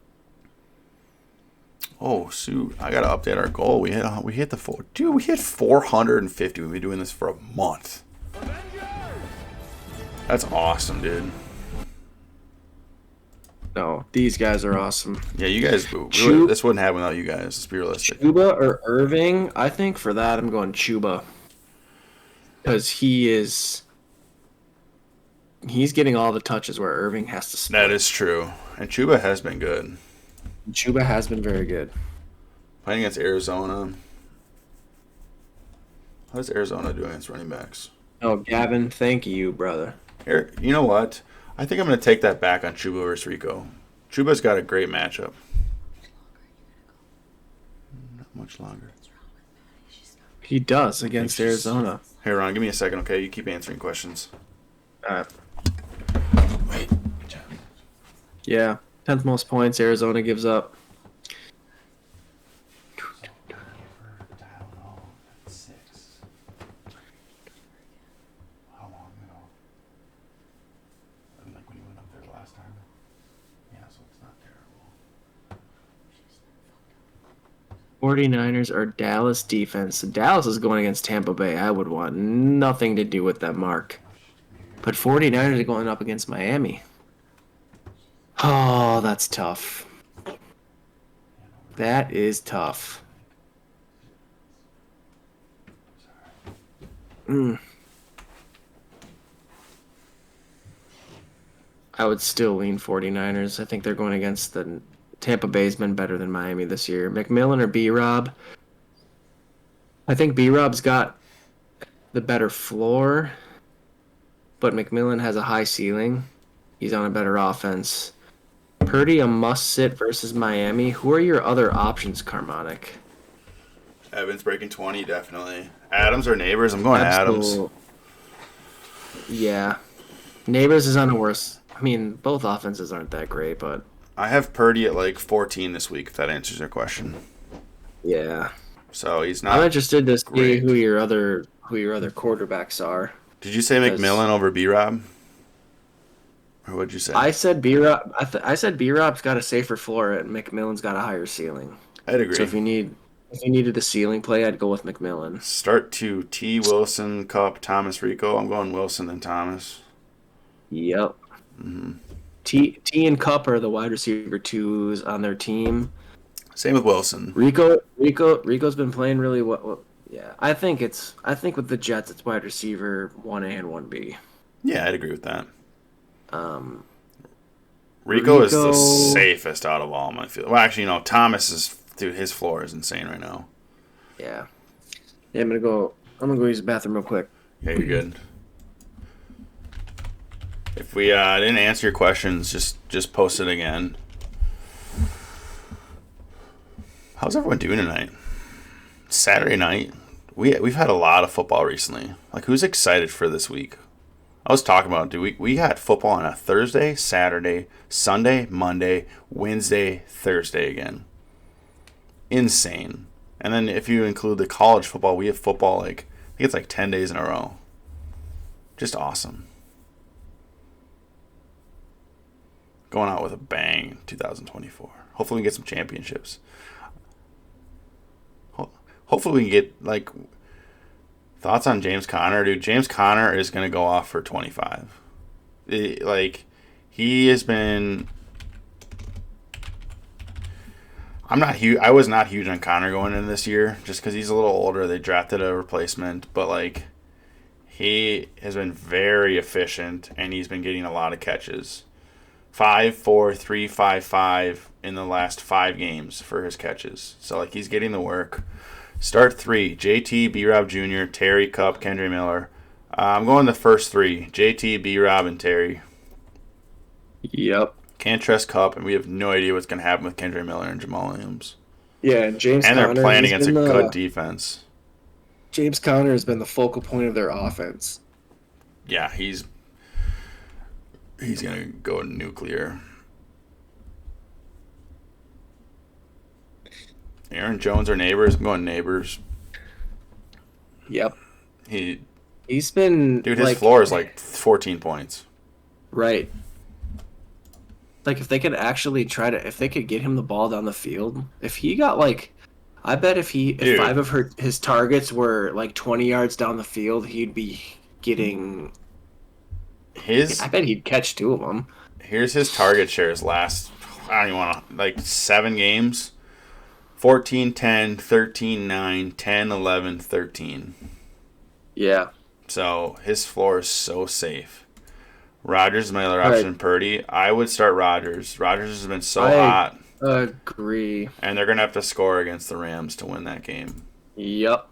Oh, shoot. I got to update our goal. We hit the 450. We've been doing this for a month. That's awesome, dude. No, these guys are awesome. Yeah, you guys, this wouldn't happen without you guys. Let's be realistic. Chuba or Irving? I think for that I'm going Chuba. Because he's getting all the touches where Irving has to split. That is true. And Chuba has been good. Chuba has been very good. Playing against Arizona. How's Arizona doing against running backs? Oh, Gavin, thank you, brother. You know what? I think I'm going to take that back on Chuba versus Rico. Chuba's got a great matchup. Not much longer. He does against Arizona. Hey, Ron, give me a second, okay? You keep answering questions. Wait. Yeah. 10th most points Arizona gives up. 49ers or Dallas defense. Dallas is going against Tampa Bay. I would want nothing to do with that mark. But 49ers are going up against Miami. Oh, that's tough. That is tough. I would still lean 49ers. I think they're going against the Tampa Bay's been better than Miami this year. McMillan or B-Rob? I think B-Rob's got the better floor, but McMillan has a high ceiling. He's on a better offense. Purdy a must-sit versus Miami. Who are your other options, Carmonic? Evans breaking 20, definitely. Adams or Neighbors? I'm going Adams. Yeah. Neighbors is on a worse. I mean, both offenses aren't that great, but I have Purdy at like 14 this week, if that answers your question. yeah. So he's not. I'm interested to see great. who your other quarterbacks are. Did you say McMillan over B-Rob? Or what'd you say? I said B-Rob. I said B-Rob's got a safer floor, and McMillan's got a higher ceiling. I'd agree. So if you needed a ceiling play, I'd go with McMillan. Start to T. Wilson, Cup, Thomas, Rico. I'm going Wilson and Thomas. Yep. T and Cup are the wide receiver twos on their team. Same with Wilson. Rico's been playing really well. Yeah, I think with the Jets, it's wide receiver 1A and 1B. Yeah, I'd agree with that. Rico is the safest out of all of them, I feel. Well, actually, Thomas is, dude, his floor is insane right now. Yeah. I'm gonna go use the bathroom real quick. Yeah, you're good. If we didn't answer your questions, just post it again. How's everyone doing tonight? Saturday night. We've had a lot of football recently. Like, who's excited for this week? I was talking about, dude, we had football on a Thursday, Saturday, Sunday, Monday, Wednesday, Thursday again. Insane. And then if you include the college football, we have football I think it's like 10 days in a row. Just awesome. Going out with a bang 2024. Hopefully we can get some championships. Hopefully we can get, thoughts on James Conner, dude. James Conner is going to go off for 25. He has been... I was not huge on Conner going into this year just because he's a little older. They drafted a replacement, but, he has been very efficient, and he's been getting a lot of catches. 5, 4, 3, 5, 5 in the last 5 games for his catches. So, he's getting the work. Start 3, JT, B-Rob Jr., Terry, Cup, Kendre Miller. I'm going the first 3, JT, B-Rob, and Terry. Yep. Can't trust Cup, and we have no idea what's going to happen with Kendre Miller and Jamal Williams. Yeah, and James Conner. And they're playing against a good defense. James Conner has been the focal point of their offense. Yeah, he's going to go nuclear. Aaron Jones or Neighbors? I'm going Neighbors. Yep. He's been... Dude, his floor is 14 points. Right. If they could actually if they could get him the ball down the field, if he got I bet if 5 of his targets were 20 yards down the field, he'd be getting... I bet he'd catch 2 of them. Here's his target shares last, I don't even want to, 7 games. 14, 10, 13, 9, 10, 11, 13. Yeah. So his floor is so safe. Rodgers is my other option. Right. Purdy. I would start Rodgers. Rodgers has been so hot. Agree. And they're going to have to score against the Rams to win that game. Yep.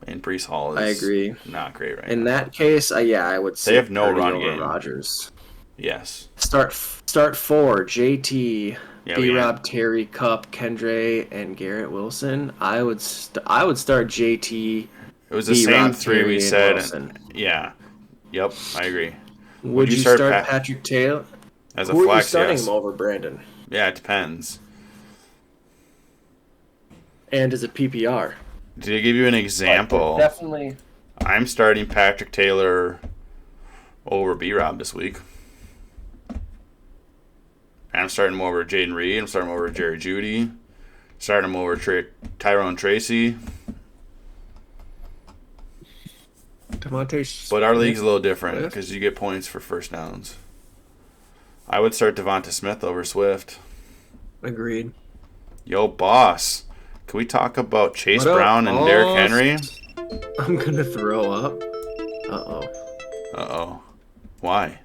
And Breece Hall is not great right now. In that case, I would say they have no Purdy run over game. Rodgers. Yes. Start 4, JT, B-Rob, Terry, Cup, Kendre, and Garrett Wilson. I would start JT. It was the B-Rob, same 3 Terry, we said. Wilson. Yeah. Yep, I agree. Would you start Patrick Taylor? As a Who flex, are you starting yes. him over Brandon? Yeah, it depends. And is it PPR? To give you an example, definitely. I'm starting Patrick Taylor over B-Rob this week. And I'm starting him over Jaden Reed. I'm starting him over Jerry Jeudy. Starting him over Tyrone Tracy. Devontae. But our league's a little different because you get points for first downs. I would start Devonta Smith over Swift. Agreed. Yo, boss. Can we talk about Chase Brown and Derrick Henry? I'm going to throw up. Uh-oh. Uh-oh. Why?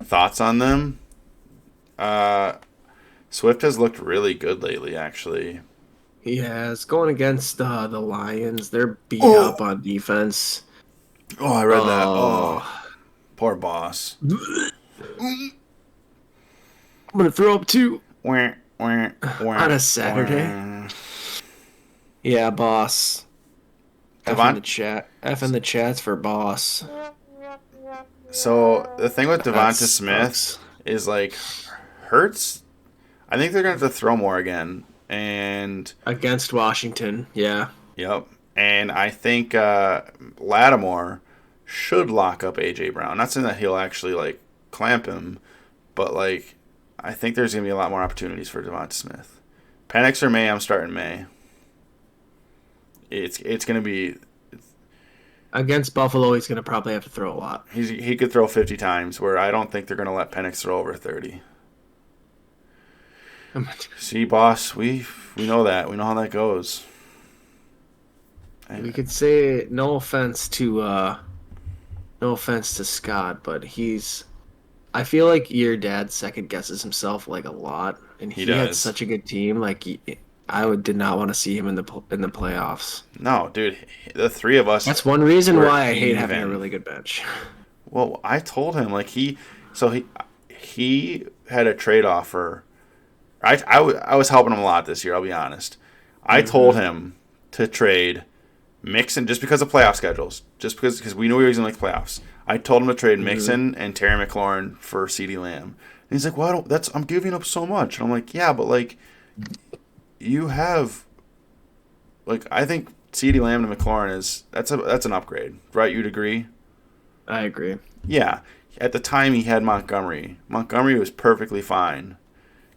Thoughts on them? Swift has looked really good lately, actually. He has. Going against the Lions, they're beat up on defense. Oh, I read that. Oh, poor boss. I'm going to throw up too. On a Saturday. Yeah, boss. F in the chat. F in the chats for boss. So the thing with Devonta Smith is like Hurts. I think they're gonna have to throw more again, and against Washington, yeah. Yep, and I think Lattimore should lock up AJ Brown. Not saying that he'll actually like clamp him, but like I think there's gonna be a lot more opportunities for Devonta Smith. Penix or May, I'm starting May. It's gonna be. Against Buffalo, he's going to probably have to throw a lot. He could throw 50 times, where I don't think they're going to let Penix throw over 30. See, boss, we know that. We know how that goes. We could say no offense to Scott, but I feel like your dad second guesses himself like a lot, and he had such a good team. Like I did not want to see him in the playoffs. No, dude, the three of us. That's one reason why I hate having a really good bench. Well, I told him like he had a trade offer. I was helping him a lot this year. I'll be honest. I told him to trade Mixon just because of playoff schedules, just because we knew he was going to make playoffs. I told him to trade Mixon and Terry McLaurin for CeeDee Lamb. And he's like, "Well, I'm giving up so much." And I'm like, "Yeah, but like." You have, like, I think CeeDee Lamb to McLaurin that's an upgrade, right? You'd agree? I agree. Yeah. At the time, he had Montgomery. Montgomery was perfectly fine.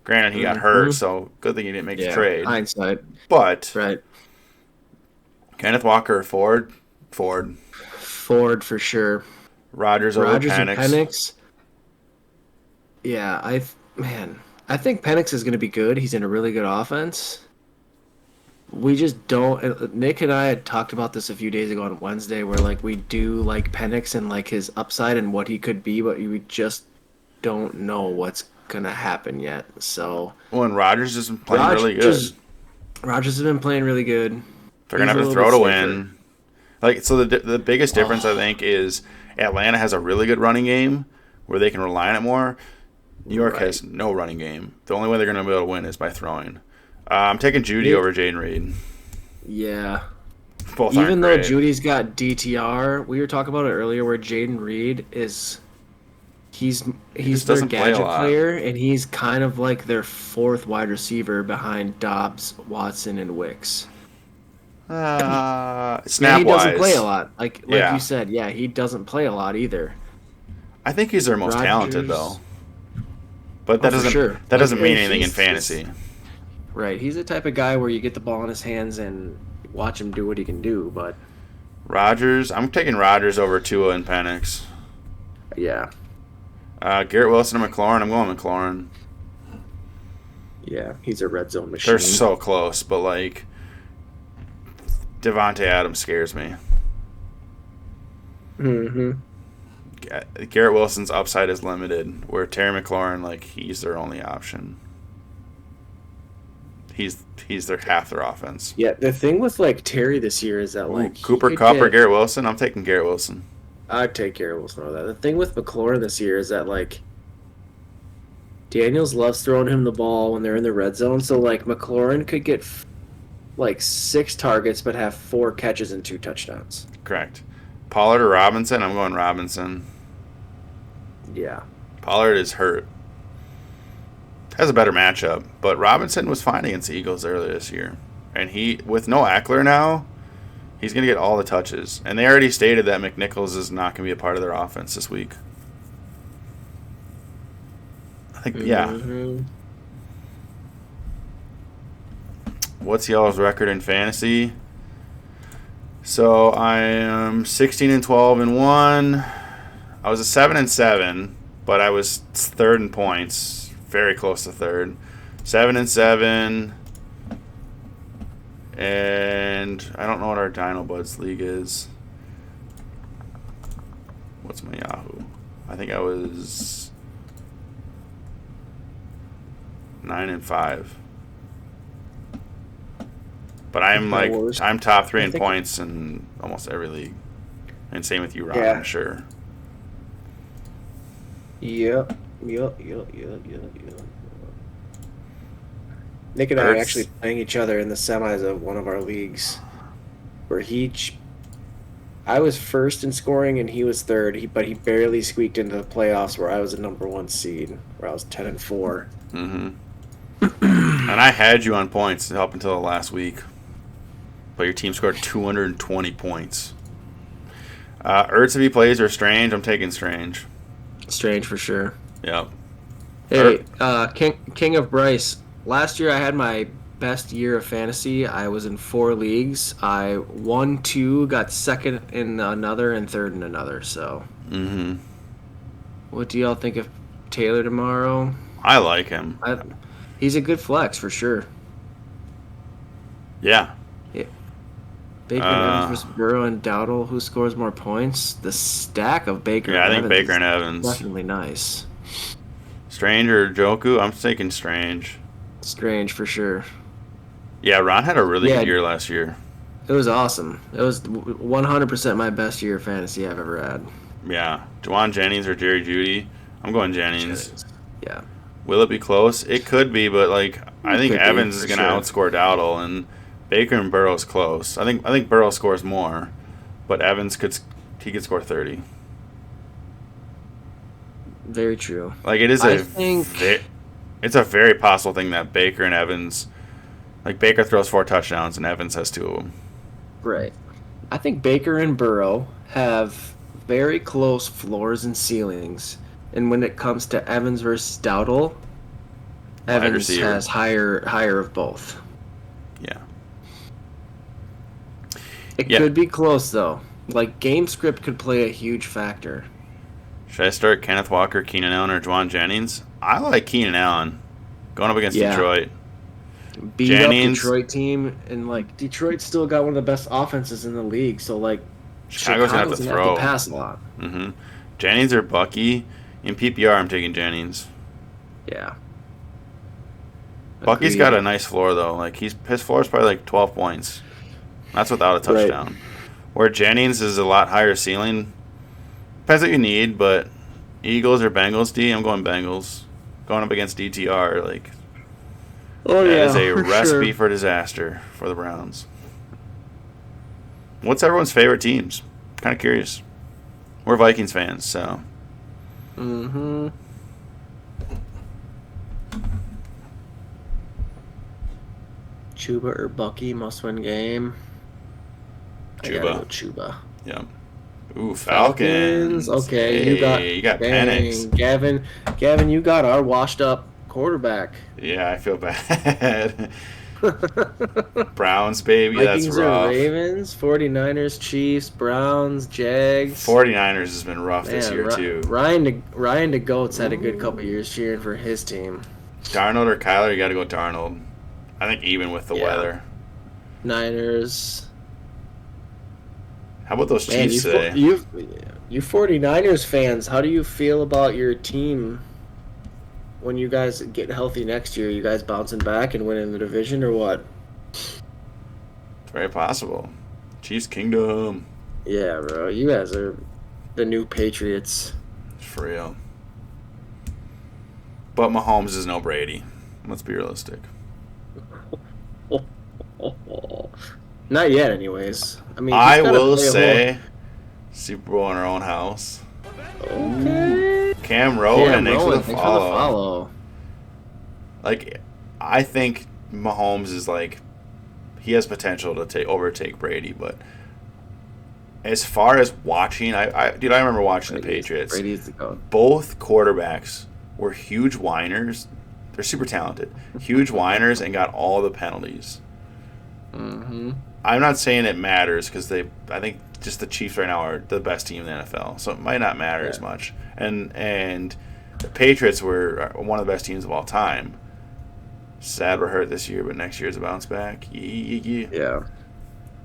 Granted, he got hurt, so good thing he didn't make the trade. Hindsight. But right. Kenneth Walker or Ford? Ford for sure. Rodgers over Penix. And Penix. Yeah, I think Penix is going to be good. He's in a really good offense. We just don't. Nick and I had talked about this a few days ago on Wednesday, where like we do like Penix and like his upside and what he could be, but we just don't know what's gonna happen yet. So and Rodgers has been playing really good. Rodgers has been playing really good. They're gonna have to throw to win. Like so, the biggest difference I think is Atlanta has a really good running game where they can rely on it more. New York has no running game. The only way they're going to be able to win is by throwing. I'm taking Judy over Jayden Reed. Yeah. Both Even though Judy's got DTR, we were talking about it earlier where Jayden Reed is he's their gadget player, and he's kind of like their fourth wide receiver behind Dobbs, Watson, and Wicks. Snap-wise. He doesn't play a lot. Like you said, he doesn't play a lot either. I think he's their most talented, though. But that doesn't mean anything in fantasy. Right. He's the type of guy where you get the ball in his hands and watch him do what he can do, but Rodgers, I'm taking Rodgers over Tua and Penix. Yeah. Garrett Wilson and McLaurin, I'm going McLaurin. Yeah, he's a red zone machine. They're so close, but like Devontae Adams scares me. Garrett Wilson's upside is limited, where Terry McLaurin, like, he's their only option. He's half their offense. Yeah, the thing with like Terry this year is that like Cooper Kupp or Garrett Wilson. I'm taking Garrett Wilson. I'd take Garrett Wilson over that. The thing with McLaurin this year is that like Daniels loves throwing him the ball when they're in the red zone. So like McLaurin could get like 6 targets but have 4 catches and 2 touchdowns. Correct. Pollard or Robinson? I'm going Robinson. Yeah. Pollard is hurt. Has a better matchup, but Robinson was fine against the Eagles earlier this year. And he, with no Eckler now, he's going to get all the touches. And they already stated that McNichols is not going to be a part of their offense this week. I think, yeah. what's y'all's record in fantasy? So I am 16-12-1. I was a 7-7, but I was third in points, very close to third. 7-7, and I don't know what our Dino Buds league is. What's my Yahoo? I think I was 9-5. But I'm top 3 in points in almost every league, and same with you, Ron. Yeah. I'm sure. Yep. Nick and I are actually playing each other in the semis of one of our leagues, where I was first in scoring and he was third. But he barely squeaked into the playoffs, where I was the number 1 seed, where I was 10-4. Mm-hmm. And I had you on points up until the last week, but your team scored 220 points. Ertz if he plays or Strange. I'm taking Strange. Strange for sure. Yep. Hey, King of Bryce. Last year I had my best year of fantasy. I was in 4 leagues. I won 2, got second in another, and third in another. So, What do y'all think of Taylor tomorrow? I like him. He's a good flex for sure. Yeah. Baker Evans versus Burrow and Dowdle. Who scores more points? The stack of Baker. Yeah, and I think Evans Baker and Evans. Definitely nice. Strange or Joku? I'm taking Strange. Strange for sure. Yeah, Ron had a really good year last year. It was awesome. It was 100% my best year of fantasy I've ever had. Yeah. Juwan Jennings or Jerry Jeudy? I'm going Jennings. Yeah. Will it be close? It could be, but I think Evans is going to outscore Dowdle, and Baker and Burrow's close. I think Burrow scores more, but Evans could score 30. Very true. It's a very possible thing that Baker and Evans, Baker throws 4 touchdowns and Evans has 2 of them. Right. I think Baker and Burrow have very close floors and ceilings. And when it comes to Evans versus Dowdle, Evans has higher of both. Yeah. It could be close, though. Game script could play a huge factor. Should I start Kenneth Walker, Keenan Allen, or Juwan Jennings? I like Keenan Allen going up against Detroit. Beat up Detroit team, and Detroit's still got one of the best offenses in the league. So Chicago's gonna have to throw. Pass a lot. Mm-hmm. Jennings or Bucky? In PPR, I'm taking Jennings. Yeah. Bucky's got a nice floor though. His floor is probably 12 points. That's without a touchdown. Right. Where Jennings is a lot higher ceiling. Depends what you need, but Eagles or Bengals D, I'm going Bengals. Going up against DTR, that is a recipe for disaster for the Browns. What's everyone's favorite teams? Kind of curious. We're Vikings fans, so. Mm-hmm. Chuba or Bucky must-win game. Chuba. I gotta go Chuba. Yep. Ooh, Falcons. Okay, hey, you got Penix. Gavin, you got our washed-up quarterback. Yeah, I feel bad. Browns, baby, Vikings that's rough. Or Ravens, 49ers, Chiefs, Browns, Jags. 49ers has been rough this year, too. Ryan the Goats had a good couple years cheering for his team. Darnold or Kyler, you got to go Darnold. I think even with the weather. Niners. How about those Chiefs today? You 49ers fans, how do you feel about your team when you guys get healthy next year? You guys bouncing back and winning the division or what? It's very possible. Chiefs Kingdom. Yeah, bro. You guys are the new Patriots. For real. But Mahomes is no Brady. Let's be realistic. Not yet, anyways. I will say Super Bowl in our own house. Okay. Cam Rowan, thanks for the follow. I think Mahomes is he has potential to overtake Brady, but as far as watching, I remember watching the Patriots. Brady's the GOAT. Both quarterbacks were huge whiners. They're super talented. Huge whiners and got all the penalties. Mm-hmm. I'm not saying it matters because I think just the Chiefs right now are the best team in the NFL, so it might not matter as Yeah. much. And the Patriots were one of the best teams of all time. Sad we're hurt this year, but next year's a bounce back. Yeah. Yeah.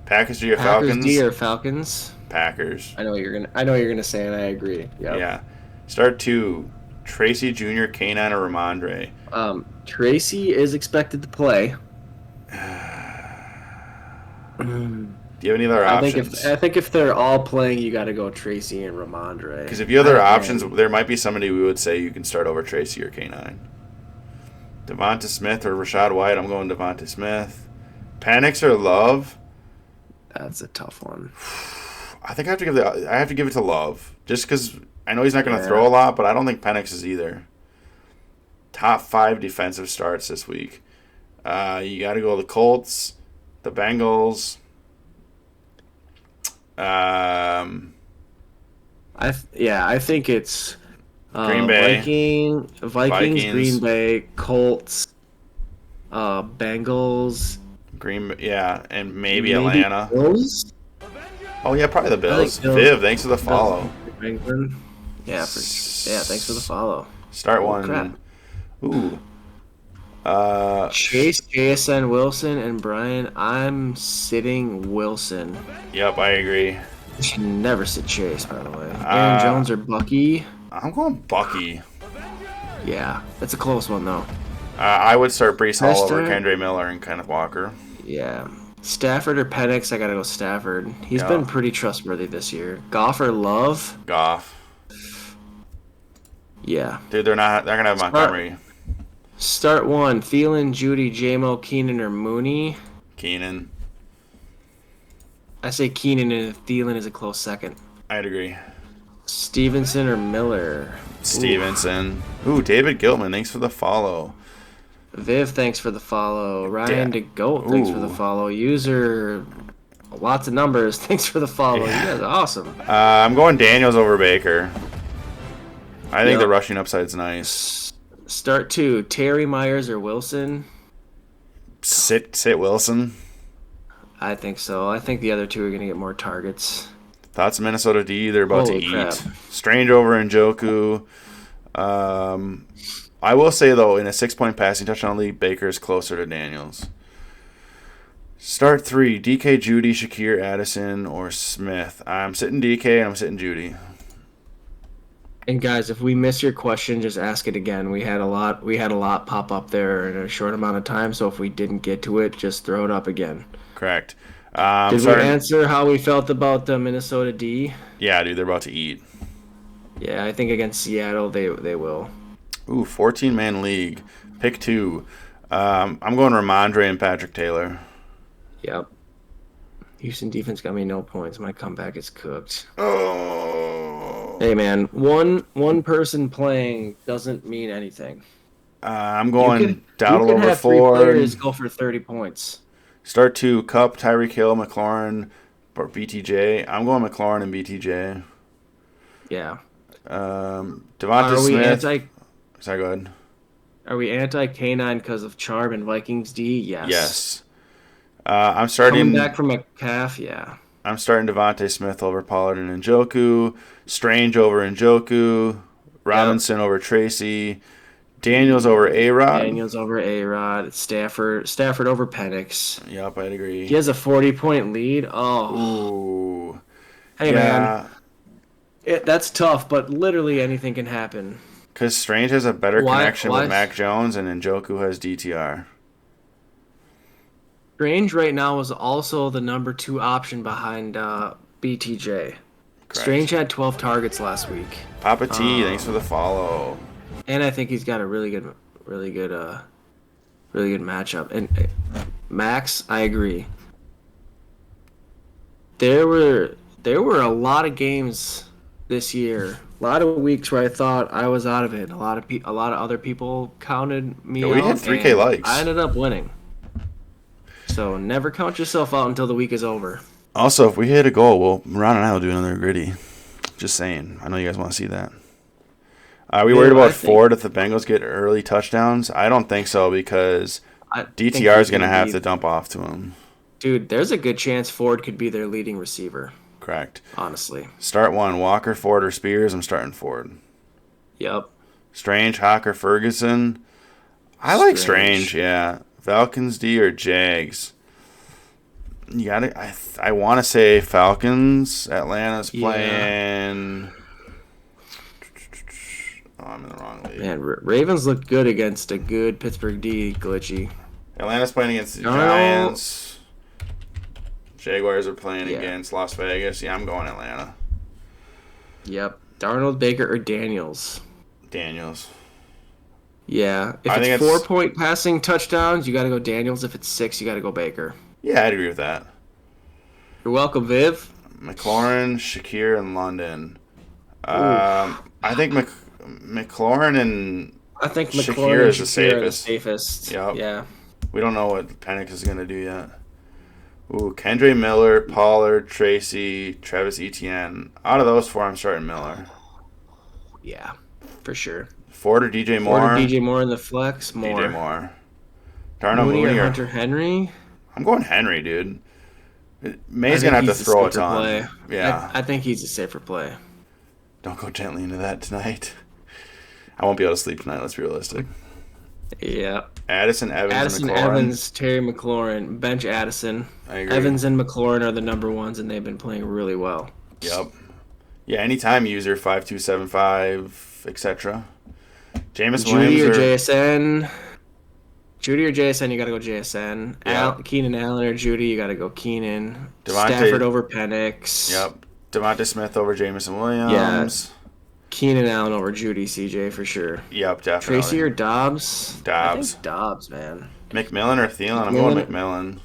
Packers or your Packers D Falcons? or Falcons? Packers. I know what you're gonna say, and I agree. Yep. Yeah. Start two. Tracy Jr., Kanine, or Ramondre? Tracy is expected to play. Do you have any other options? I think if they're all playing, you got to go Tracy and Ramondre. Because if you have other options, And there might be somebody we would say you can start over Tracy or Kanine. Devonta Smith or Rashad White? I'm going Devonta Smith. Penix or Love? that's a tough one. I think I have to give it to Love, just because I know he's not going to Yeah. throw a lot, but I don't think Penix is either. Top 5 defensive starts this week. You got to go the Colts, the Bengals. I think it's Green Bay. Vikings, Vikings. Green Bay, Colts, Bengals, And maybe Atlanta. Bills. Oh yeah, probably the Bills. Bills. Viv, thanks for the follow. New England. Yeah, thanks for the follow. Start Oh, one. crap. Ooh. Chase, JSN, Wilson, and Brian. I'm sitting Wilson. Yep, I agree. You should never sit Chase, by the way. Aaron Uh, Jones or Bucky. I'm going Bucky. Yeah, that's a close one though. I would start Brees Hall over Lester? Kendre Miller and Kenneth Walker. Yeah. Stafford or Penix, I gotta go Stafford. He's Yeah. been pretty trustworthy this year. Goff or Love? Goff. Yeah. Dude, they're gonna have Montgomery. Start one. Thielen, Judy, J-Mo, Keenan, or Mooney. Keenan. I say Keenan and Thielen is a close second. I'd agree. Stevenson or Miller. Stevenson. Ooh, David Gilman, thanks for the follow. Viv, thanks for the follow. Ryan Yeah. DeGoat, thanks for the Ooh. follow. User, lots of numbers, thanks for the follow. Yeah. You guys are awesome. I'm going Daniels over Baker. I think Yep. the rushing upside's nice. Start two. Terry, Myers, or Wilson. Sit Wilson. I think so. I think the other two are going to get more targets. Thoughts Minnesota D, they're about Holy to crap. eat. Strange over Njoku. I will say, though, in a 6-point passing touchdown league, Baker is closer to Daniels. Start three, DK, Judy, Shakir, Addison, or Smith. I'm sitting DK and I'm sitting Judy. And guys, if we miss your question, just ask it again. We had a lot pop up there in a short amount of time, so if we didn't get to it, just throw it up again. Correct. Did we answer how we felt about the Minnesota D? Yeah, dude, they're about to eat. Yeah, I think against Seattle they will. Ooh, 14-man league. Pick two. I'm going Ramondre and Patrick Taylor. Yep. Houston defense got me no points. My comeback is cooked. Oh. Hey man, one person playing doesn't mean anything. I'm going Dowdle you can over have three Ford. players go for 30 points. Start two, Cup, Tyreek Hill, McLaurin, or BTJ. I'm going McLaurin and BTJ. Yeah. Devonta Are we Smith. Sorry, go ahead. Are we anti K9 because of Charm and Vikings D? Yes. Yes. I'm starting. Coming back from a calf, yeah. I'm starting Devontae Smith over Pollard and Njoku. Strange over Njoku. Robinson over Tracy. Daniels over A-Rod. Daniels over A-Rod. Stafford over Penix. Yep, I'd agree. He has a 40-point lead. Oh. Ooh. Hey, Yeah, man. That's tough, but literally anything can happen. because Strange has a better Why- connection why- with Mac Jones, and Njoku has DTR. Strange right now is also the number 2 option behind BTJ. Correct. Strange had 12 targets last week. Papa T, thanks for the follow. And I think he's got a really good matchup. And Max, I agree. There were a lot of games this year, a lot of weeks where I thought I was out of it. A lot of other people counted me Yeah, out. we had 3K and likes. I ended up winning. So never count yourself out until the week is over. Also, if we hit a goal, Ron and I will do another gritty. Just saying. I know you guys want to see that. Are we worried I about think- Ford if the Bengals get early touchdowns? I don't think so because I think DTR is he's going to have be- to dump off to him. Dude, there's a good chance Ford could be their leading receiver. Correct. Honestly. Start one. Walker, Ford, or Spears. I'm starting Ford. Yep. Strange, Hawker, Ferguson. I like Strange, yeah. Falcons, D, or Jags? You gotta. I want to say Falcons. Atlanta's playing. Oh, I'm in the wrong league. Man, Ravens look good against a good Pittsburgh D. Glitchy. Atlanta's playing against the Giants. Jaguars are playing against Las Vegas. Yeah, I'm going Atlanta. Yep. Darnold, Baker, or Daniels? Daniels. Yeah. If it's 4-point passing touchdowns, you got to go Daniels. If it's 6, you got to go Baker. Yeah, I'd agree with that. You're welcome, Viv. McLaurin, Shakir, and London. I think McLaurin and Shakir is the safest. Yep. Yeah. We don't know what Penix is going to do yet. Ooh, Kendre Miller, Pollard, Tracy, Travis Etienne. Out of those 4, I'm starting Miller. Yeah, for sure. Ford or DJ Moore? Ford or DJ Moore in the flex? Moore. DJ Moore. Darnell Mooney or Hunter Henry? I'm going Henry, dude. May's going to have to throw a ton. Play. Yeah. I think he's a safer play. Don't go gently into that tonight. I won't be able to sleep tonight, let's be realistic. Yeah. Addison, Evans, and McLaurin. Evans, Terry McLaurin. Bench Addison. I agree. Evans and McLaurin are the number ones, and they've been playing really well. Yep. Yeah, anytime user 5275, etc. Jameis Judy Williams or JSN. Judy or JSN, you got to go JSN. Yep. Keenan Allen or Judy, you got to go Keenan. Devontae, Stafford over Penix. Yep. Devontae Smith over Jameson Williams. Yeah. Keenan Allen over Judy, CJ, for sure. Yep, definitely. Tracy or Dobbs? Dobbs. I think Dobbs, man. McMillan or Thielen? I'm going McMillan.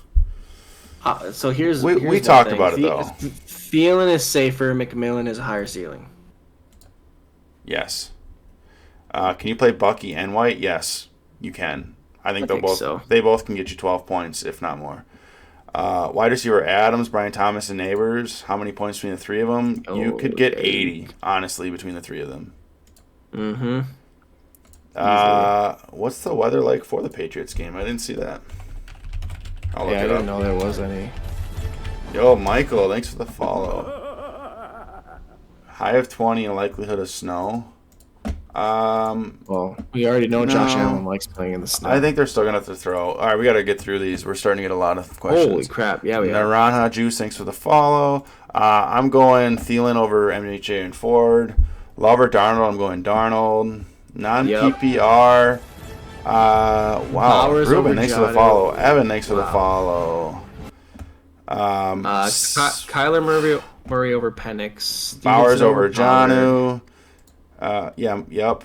So here's we talked about it, though. Thielen is safer. McMillan is a higher ceiling. Yes. Can you play Bucky and White? Yes, you can. I think they both can get you 12 points, if not more. Wide receiver Adams, Brian Thomas, and Neighbors. How many points between the 3 of them? You could get 80, honestly, between the 3 of them. Mm-hmm. What's the weather like for the Patriots game? I didn't see that. I didn't know there was any. Yo, Michael, thanks for the follow. High of 20 and likelihood of snow. Well, we already know Josh Allen likes playing in the snow. I think they're still going to have to throw. All right, we got to get through these. We're starting to get a lot of questions. Holy crap. Yeah, we are. Naranja Juice, thanks for the follow. I'm going Thielen over MHA and Ford. Lover Darnold, I'm going Darnold. Non-PPR. Wow. Powers Ruben, thanks for the follow. Evan, thanks for the follow. Kyler Murray over Penix. Bowers over Jonnu. Yep.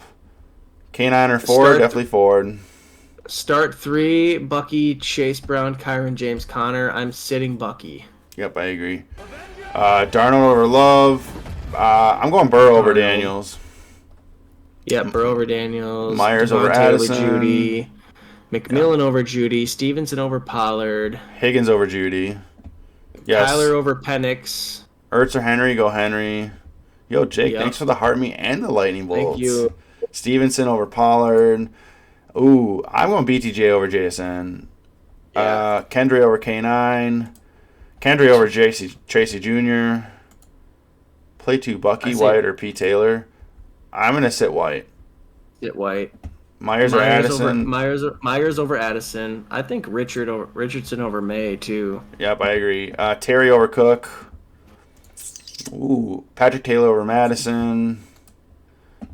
K9 or Ford, definitely Ford. Start 3, Bucky, Chase Brown, Kyron, James Conner. I'm sitting Bucky. Yep, I agree. Darnold over Love. I'm going Burrow over Daniels. Yep, Burrow over Daniels. Myers over Addison. Over Judy. McMillan over Judy. Stevenson over Pollard. Higgins over Judy. Yes. Kyler over Penix. Ertz or Henry, go Henry. Yo, Jake, thanks for the heart me and the lightning bolts. Thank you. Stevenson over Pollard. Ooh, I'm going BTJ over JSN. Yeah. Kendry over K9. Kendry over Tracy Jr. Play 2 Bucky, White, or P. Taylor. I'm going to sit White. Sit White. Myers or Addison. Myers over Addison. I think Richardson over May, too. Yep, I agree. Terry over Cook. Ooh, Patrick Taylor over Madison.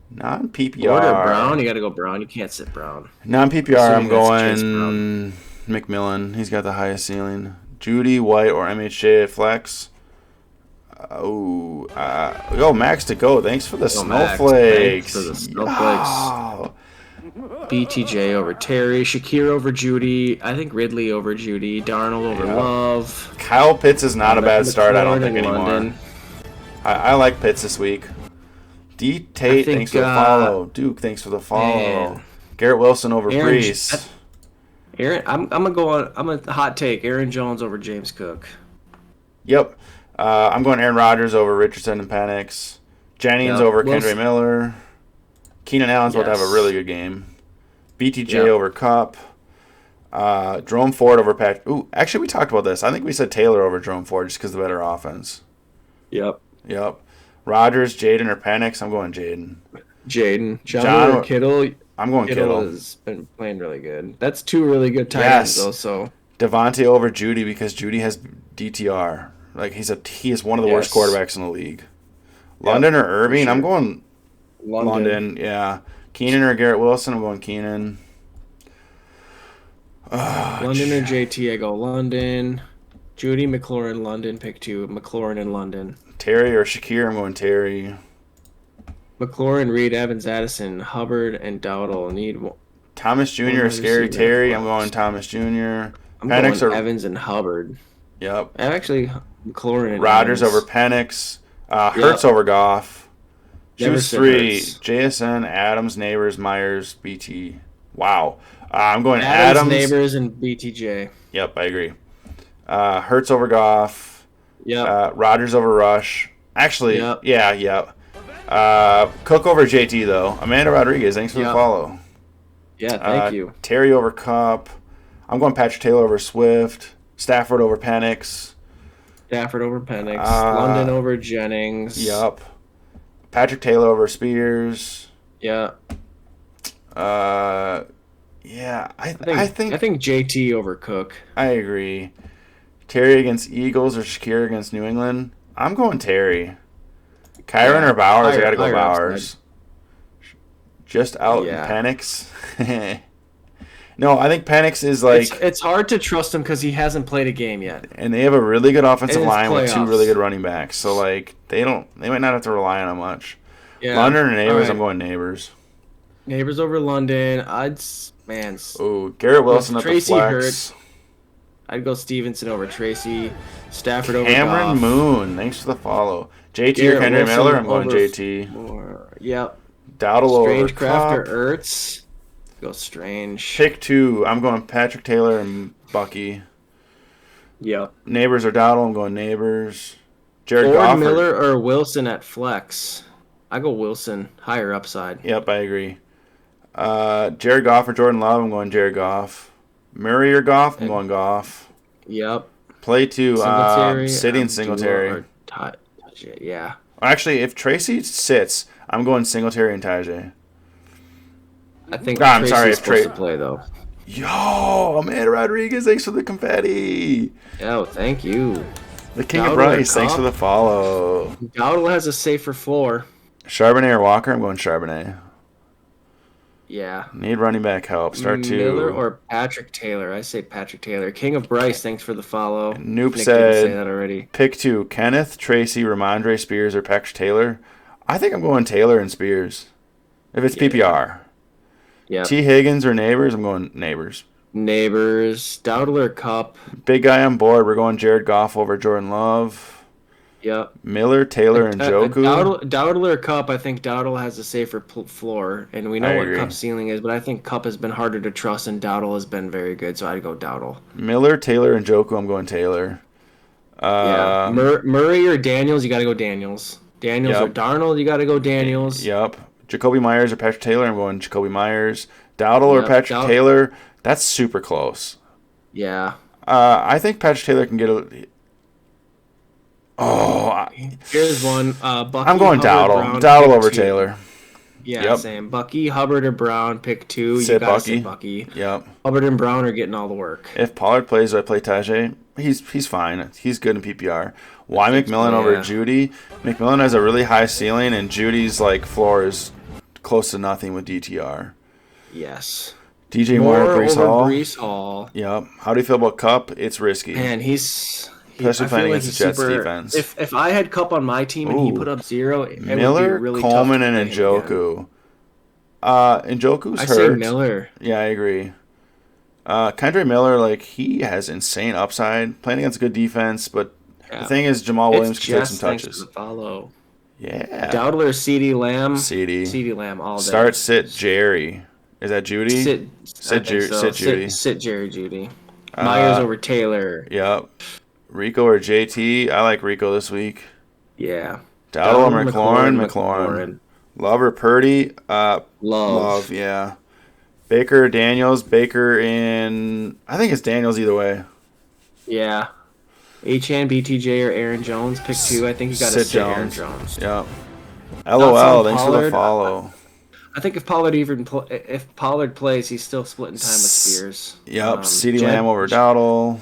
Non-PPR. Order Brown. You got to go Brown. You can't sit Brown. Non-PPR, I'm going McMillan. He's got the highest ceiling. Judy, White, or MHJ at flex. Max to go. Thanks for the snowflakes. Thanks for the snowflakes. BTJ over Terry. Shakir over Judy. I think Ridley over Judy. Darnold over Love. Kyle Pitts is not a bad start, I don't think, anymore. I like Pitts this week. D. Tate, thanks for the follow. Duke, thanks for the follow. Man. Garrett Wilson over Brees. I'm gonna go on. I'm a hot take. Aaron Jones over James Cook. Yep. I'm going Aaron Rodgers over Richardson and Penix. Jennings over Kendre Miller. Keenan Allen's about to have a really good game. BTJ over Cup. Jerome Ford over Pat. Ooh, actually, we talked about this. I think we said Taylor over Jerome Ford just because of the better offense. Yep. Yep. Rodgers, Jaden, or Penix? I'm going Jaden. Jaden. John or Kittle. I'm going Kittle. Has been playing really good. That's two really good tight Yes. ends, though. So Devontae over Judy because Judy has DTR. Like he is one of the worst quarterbacks in the league. London or Irving? sure. I'm going London. Yeah. Keenan or Garrett Wilson? I'm going Keenan. London or JT? I go London. Judy, McLaurin, London. Pick 2. McLaurin and London. Terry or Shakir? I'm going Terry. McLaurin, Reed, Evans, Addison, Hubbard, and Dowdle need Thomas Jr. or Scary Terry? I'm going Thomas Jr. I'm Penix going or Evans and Hubbard. Yep. I'm actually McLaurin and Rodgers Evans. over Penix. Hurts over Goff. Never Choose said 3. Hurts. JSN, Adams, Neighbors, Myers, BT. Wow. I'm going Adams, Adams. Neighbors, and BTJ. Yep, I agree. Hurts over Goff. Yep. Rodgers over Rush. Actually, Yep. yeah. Cook over JT, though. Amanda Rodriguez, thanks for the follow. Yeah, thank you. Terry over Cup. I'm going Patrick Taylor over Swift. Stafford over Penix. Stafford over Penix. London over Jennings. Yep. Patrick Taylor over Spears. Yeah. Yeah, I think JT over Cook. I agree. Terry against Eagles or Shakir against New England? I'm going Terry. Kyron or Bowers? I got to go Bowers. Just out in Penix. No, I think Penix is like... It's hard to trust him because he hasn't played a game yet. And they have a really good offensive line playoffs. with 2 really good running backs. So, like, they might not have to rely on him much. Yeah. London or Neighbors? Right. I'm going Neighbors. Neighbors over London. Oh, Garrett Wilson at the Tracy flex. Hurts. I'd go Stevenson over Tracy. Stafford over Cameron Goff. Moon, thanks for the follow. JT Garrett or Henry Wilson Miller? I'm going over JT. Yep. Dowdle over Strange Craft Cup. or Ertz. Go Strange. Pick 2. I'm going Patrick Taylor and Bucky. Yep. Neighbors or Dowdle? I'm going Neighbors. Jared Ford, Goff. Miller, or Wilson at flex. I go Wilson. Higher upside. Yep, I agree. Jared Goff or Jordan Love? I'm going Jared Goff. Murray or Goff? I'm going Goff. Yep. Play 2. Singletary. City and Singletary. Yeah. Actually, if Tracy sits, I'm going Singletary and Tajay. I think I'm Tracy's sorry if supposed to Tra- play, though. Yo, Amanda Rodriguez, thanks for the confetti. Yo, thank you. The King Dowdle of Bryce, or thanks Cup? for the follow. Dowdle has a safer floor. Charbonnet or Walker? I'm going Charbonnet. Yeah. Need running back help. Start 2. Miller or Patrick Taylor? I say Patrick Taylor. King of Bryce, thanks for the follow. Noop Nick didn't said, say that already. Pick 2. Kenneth, Tracy, Ramondre, Spears, or Patrick Taylor? I think I'm going Taylor and Spears. If it's PPR. Yeah. T. Higgins or Neighbors? I'm going Neighbors. Neighbors. Dowdle or Cup? Big guy on board. We're going Jared Goff over Jordan Love. Yep. Miller, Taylor, and Joku. Dowdle or Cup, I think Dowdle has a safer floor, and we know what Cup's ceiling is, but I think Cup has been harder to trust, and Dowdle has been very good, so I'd go Dowdle. Miller, Taylor, and Joku, I'm going Taylor. Yeah. Murray or Daniels, you got to go Daniels. Daniels or Darnold, you got to go Daniels. Yep. Jacoby Myers or Patrick Taylor, I'm going Jacoby Myers. Dowdle or Patrick Taylor, that's super close. Yeah. I think Patrick Taylor can get a... Here's one. Bucky, I'm going Hubbard, Dowdle. Brown, Dowdle over 2. Taylor. Yeah, same. Bucky, Hubbard, or Brown, pick 2. Sit You gotta Bucky. sit Bucky. Yep. Hubbard and Brown are getting all the work. If Pollard plays, I play Tajay. He's fine. He's good in PPR. Why McMillan over Judy? McMillan has a really high ceiling, and Judy's like floor is close to nothing with DTR. Yes. DJ Moore, Brees Hall. Yep. How do you feel about Cup? It's risky. Man, especially playing against the Jets defense. If I had Cup on my team and he put up 0, it Miller, would be really Coleman, tough to and play him again. Njoku. Njoku's hurt. I say Miller. Yeah, I agree. Kendra Miller, like, he has insane upside, playing against good defense, but the thing is, Jamal Williams can take some touches. Follow. Yeah. Dowdle or CeeDee Lamb? CeeDee. CeeDee Lamb all day. Start, sit, Jerry. Is that Judy? Sit Judy. Sit Jerry Judy. Myers over Taylor. Yep. Rico or JT? I like Rico this week. Yeah. Dowdle or McLaurin? McLaurin. Love or Purdy? Love, yeah. Baker or Daniels. Baker in. I think it's Daniels either way. Yeah. Achane, BTJ, or Aaron Jones. Pick two. I think you got to sit Aaron Jones. Yep. LOL. Thanks for the follow. I think if Pollard plays, he's still splitting time with Spears. Yep. CeeDee Lamb over Dowdle.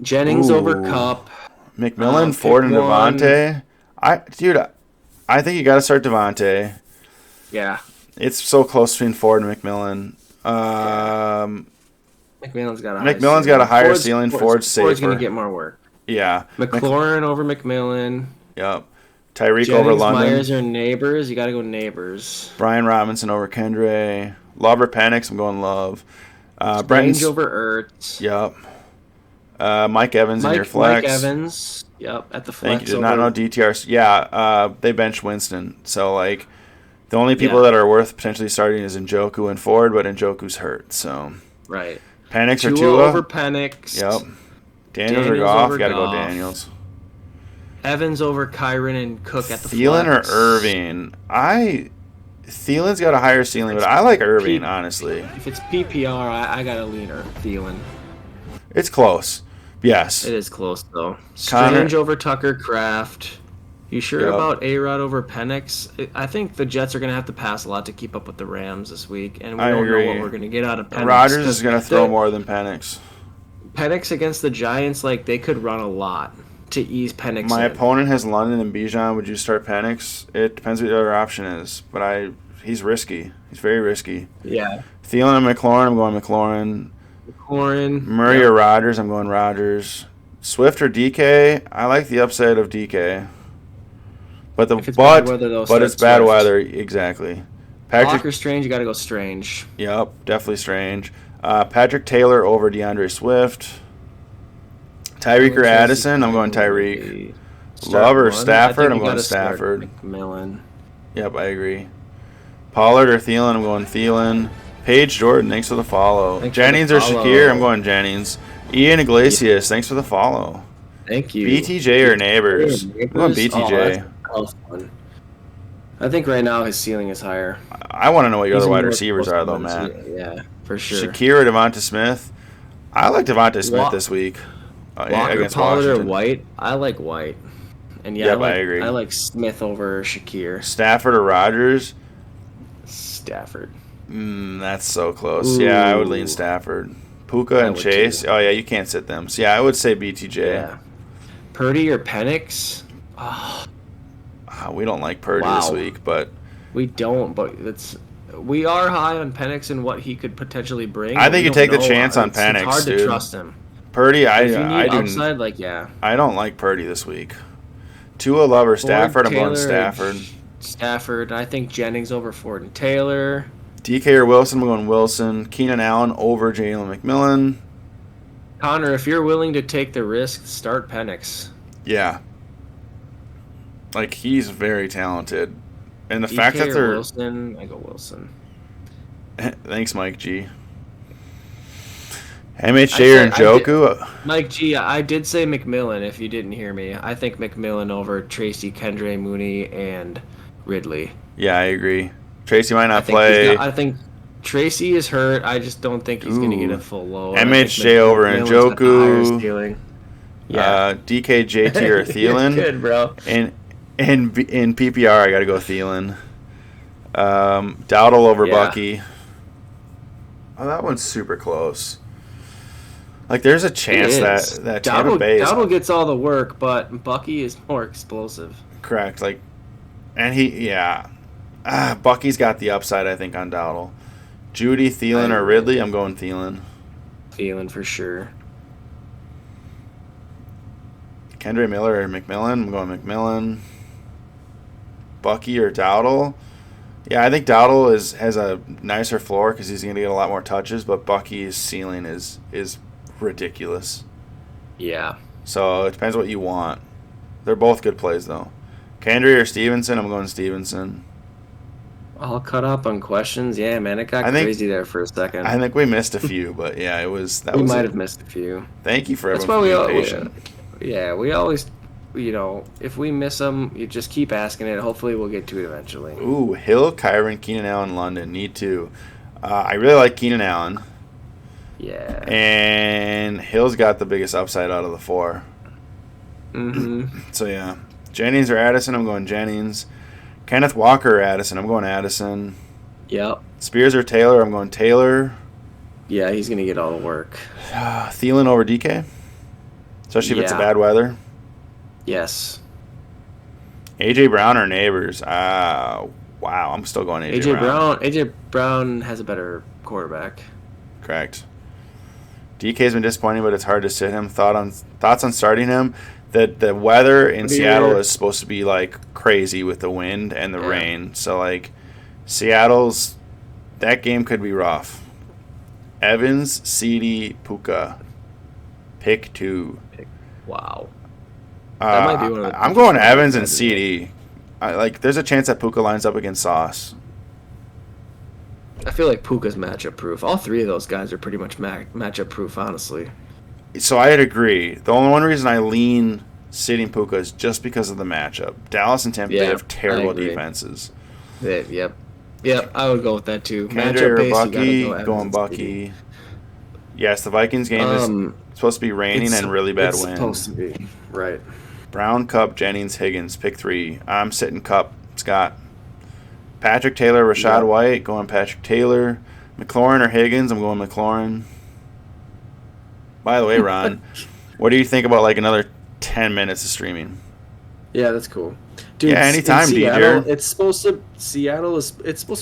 Jennings over Cup. McMillan, Ford, and Devontae. I think you got to start Devontae. Yeah. It's so close between Ford and McMillan. McMillan's got a higher ceiling. Ford's safer. Ford's going to get more work. Yeah. McLaurin over McMillan. Yep. Tyreek Jennings, over London. Myers or Neighbors. You got to go Neighbors. Brian Robinson over Kendre. Love or Penix. I'm going Love. Strange over Ertz. Yep. Mike Evans in your flex. Mike Evans. Yep. At the flex. Thank you. Did not know DTR. Yeah. They benched Winston. So, like, the only people that are worth potentially starting is Njoku and Ford, but Njoku's hurt. So. Right. Penix or Tua? over Penix. Yep. Daniels or Goff? Got to go Daniels. Evans over Kyron and Cook at the Thielen flex. or Irving? Thielen's got a higher ceiling, but I like Irving, honestly. If it's PPR, I got to lean Thielen. It's close. Yes. It is close, though. Strange over Tucker Kraft. You sure about A-Rod over Penix? I think the Jets are going to have to pass a lot to keep up with the Rams this week, and we don't know what we're going to get out of Penix. Rodgers is going to throw more than Penix. Penix against the Giants, like, they could run a lot to ease Penix. My opponent has London and Bijan. Would you start Penix? It depends what the other option is, but he's risky. He's very risky. Yeah. Thielen and McLaurin, I'm going McLaurin. Murray or Rodgers, I'm going Rodgers. Swift or DK, I like the upside of DK. But it's bad weather, exactly. Patrick or Strange, you got to go Strange. Yep, definitely Strange. Patrick Taylor over DeAndre Swift. Tyreek or Addison, I'm going Tyreek. Love or Stafford, I'm going Stafford. McMillan. Yep, I agree. Pollard or Thielen, I'm going Thielen. Paige Jordan, thanks for the follow. Jennings or Shakir, I'm going Jennings. Ian Iglesias, thanks for the follow. Thank you. BTJ or Neighbors? I'm going BTJ. Fun. I think right now his ceiling is higher. I want to know what your other wide receivers are, though, Matt. Yeah, for sure. Shakir or Devonta Smith? I like Devonta Smith this week. Walker, Pollard, or White? I like White. And I agree. I like Smith over Shakir. Stafford or Rodgers? Stafford. That's so close. Ooh. Yeah, I would lean Stafford. Puka and Chase? Too. Oh, yeah, you can't sit them. So, yeah, I would say BTJ. Yeah. Purdy or Penix? We don't like Purdy this week, but... We don't, but we are high on Penix and what he could potentially bring. I think you take the chance on Penix, It's hard dude. to trust him. Purdy, I don't like Purdy this week. Tua, Love, or Stafford? I'm going Stafford. Stafford. I think Jennings over Ford and Taylor. DK or Wilson? I'm going Wilson. Keenan Allen over Jalen McMillan. Connor, if you're willing to take the risk, start Penix. Yeah. Like, he's very talented. And the DK fact that they're... Wilson, I go Wilson. Thanks, Mike G. MHJ or Njoku? Mike G, I did say McMillan, if you didn't hear me. I think McMillan over Tracy, Kendre, Mooney, and Ridley. Yeah, I agree. Tracy might not play. I think Tracy is hurt. I just don't think he's going to get a full load. MHJ over Njoku. Yeah. DK, JT, or Thielen. Good, bro. And in PPR, I got to go Thielen. Dowdle over Bucky. Oh, that one's super close. Like, there's a chance that Tampa Bay Dowdle gets all the work, but Bucky is more explosive. Correct. Like, and Bucky's got the upside, I think, on Dowdle. Judy, Thielen, or Ridley? I'm going Thielen. Thielen for sure. Kendre Miller or McMillan? I'm going McMillan. Bucky or Dowdle? Yeah, I think Dowdle has a nicer floor because he's going to get a lot more touches, but Bucky's ceiling is ridiculous. Yeah. So it depends what you want. They're both good plays, though. Kendre or Stevenson? I'm going Stevenson. All cut up on questions. Yeah, man, it got crazy there for a second. I think we missed a few, but yeah, we might have missed a few. Thank you for everyone being patient. We always, if we miss them, you just keep asking it. Hopefully we'll get to it eventually. Ooh, Hill, Kyron, Keenan Allen, London. Need to. I really like Keenan Allen. Yeah. And Hill's got the biggest upside out of the four. Mm-hmm. So, yeah. Jennings or Addison, I'm going Jennings. Kenneth Walker or Addison, I'm going Addison. Yep. Spears or Taylor, I'm going Taylor. Yeah, he's gonna get all the work. Thielen over DK, especially if it's a bad weather. Yes. AJ Brown or Neighbors? Wow, I'm still going AJ Brown. AJ Brown has a better quarterback. Correct. DK's been disappointing, but it's hard to sit him. Thoughts on starting him? The weather in Seattle is supposed to be like crazy with the wind and the rain. So like Seattle's that game could be rough. Evans, CD, Puka. Pick 2. Wow. That might be one of the I'm going Evans and CD. There's a chance that Puka lines up against Sauce. I feel like Puka's matchup proof. All three of those guys are pretty much matchup proof, honestly. So I'd agree. The only one reason I lean sitting Puka is just because of the matchup. Dallas and Tampa Bay have terrible defenses. Yep, I would go with that too. Kendrick or Bucky, going Bucky. Yes, the Vikings game is supposed to be raining and really bad wind. It's supposed to be, right. Brown, Cup, Jennings, Higgins, pick 3. I'm sitting Cup, Scott. Patrick Taylor, Rashad White, going Patrick Taylor. McLaurin or Higgins, I'm going McLaurin. By the way, Ron, what do you think about like another 10 minutes of streaming? Yeah, that's cool. Dude, yeah, anytime, DJ. It's supposed to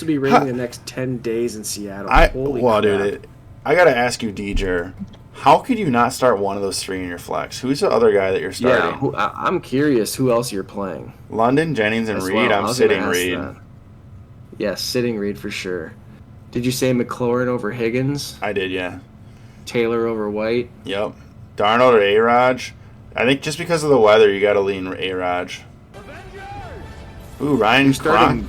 be raining the next 10 days in Seattle. Holy crap. Dude, I got to ask you, DJ, how could you not start one of those 3 in your flex? Who's the other guy that you're starting? Yeah, I'm curious who else you're playing. London, Jennings, and Reed. I'm sitting Reed. Yeah, sitting Reed for sure. Did you say McLaurin over Higgins? I did, yeah. Taylor over White? Yep. Darnold or A-Raj? I think just because of the weather, you got to lean A-Raj. Ooh, Ryan Cronk.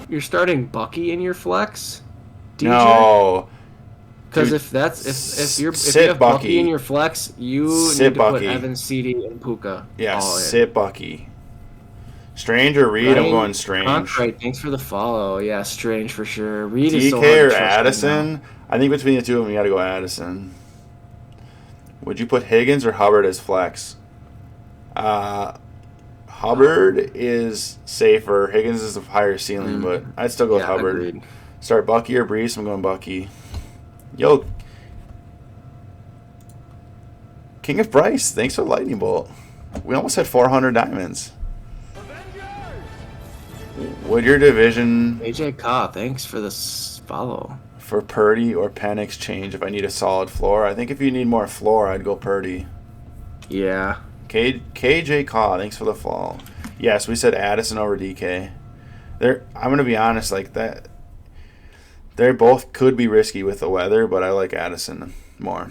You're starting Bucky in your flex? DJ? No. Because if you have Bucky in your flex, you need to put Evans, CD, and Puka. Yeah, sit Bucky. Strange or Reed? I'm going Strange. Right, thanks for the follow. Yeah, Strange for sure. Reed is DK so hard or to Addison? I think between the two of them, you got to go Addison. Would you put Higgins or Hubbard as flex? Hubbard is safer. Higgins is a higher ceiling, but I'd still go with Hubbard. Agreed. Start Bucky or Brees? I'm going Bucky. Yo, King of Bryce, thanks for the lightning bolt. We almost had 400 diamonds. Would your division... AJ Ka, thanks for this follow. For Purdy or Penix change if I need a solid floor? I think if you need more floor, I'd go Purdy. Yeah. KJ Ka, thanks for the follow. Yes, we said Addison over DK. I'm going to be honest, like that... They both could be risky with the weather, but I like Addison more.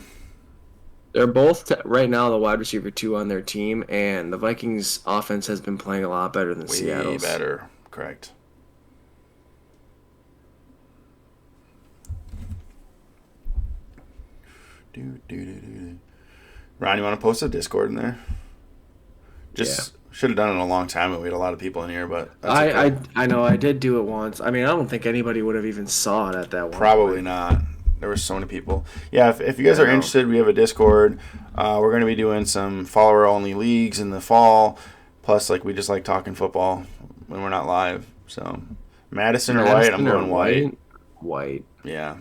They're both right now the wide receiver 2 on their team, and the Vikings offense has been playing a lot better than Seattle's. Way better, correct. Ron, you want to post a Discord in there? Should have done it a long time ago. We had a lot of people in here, but that's okay. I know I did do it once. I mean, I don't think anybody would have even saw it at that one. Probably not. There were so many people. Yeah, if you guys are interested, we have a Discord. We're going to be doing some follower-only leagues in the fall. Plus, we just like talking football when we're not live. So, Madison or White? I'm going White. White. Yeah.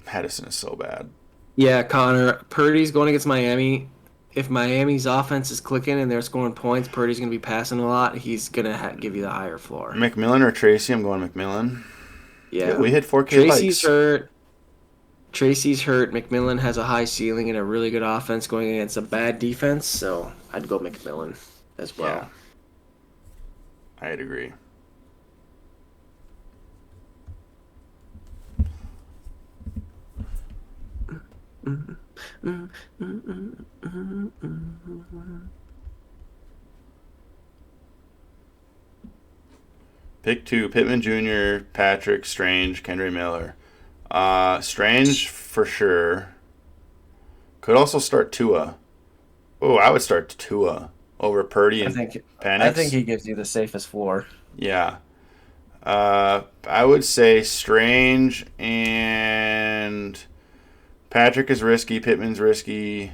Madison is so bad. Yeah, Connor. Purdy's going against Miami. If Miami's offense is clicking and they're scoring points, Purdy's going to be passing a lot. He's going to give you the higher floor. McMillan or Tracy? I'm going McMillan. Yeah. We hit 4K Tracy's hurt. Tracy's hurt. McMillan has a high ceiling and a really good offense going against a bad defense, so I'd go McMillan as well. Yeah. I'd agree. Pick 2, Pittman Jr., Patrick, Strange, Kendra Miller. Strange for sure. Could also start Tua. Oh, I would start Tua over Purdy and Penix. I think he gives you the safest floor. Yeah. I would say Strange and Patrick is risky. Pittman's risky.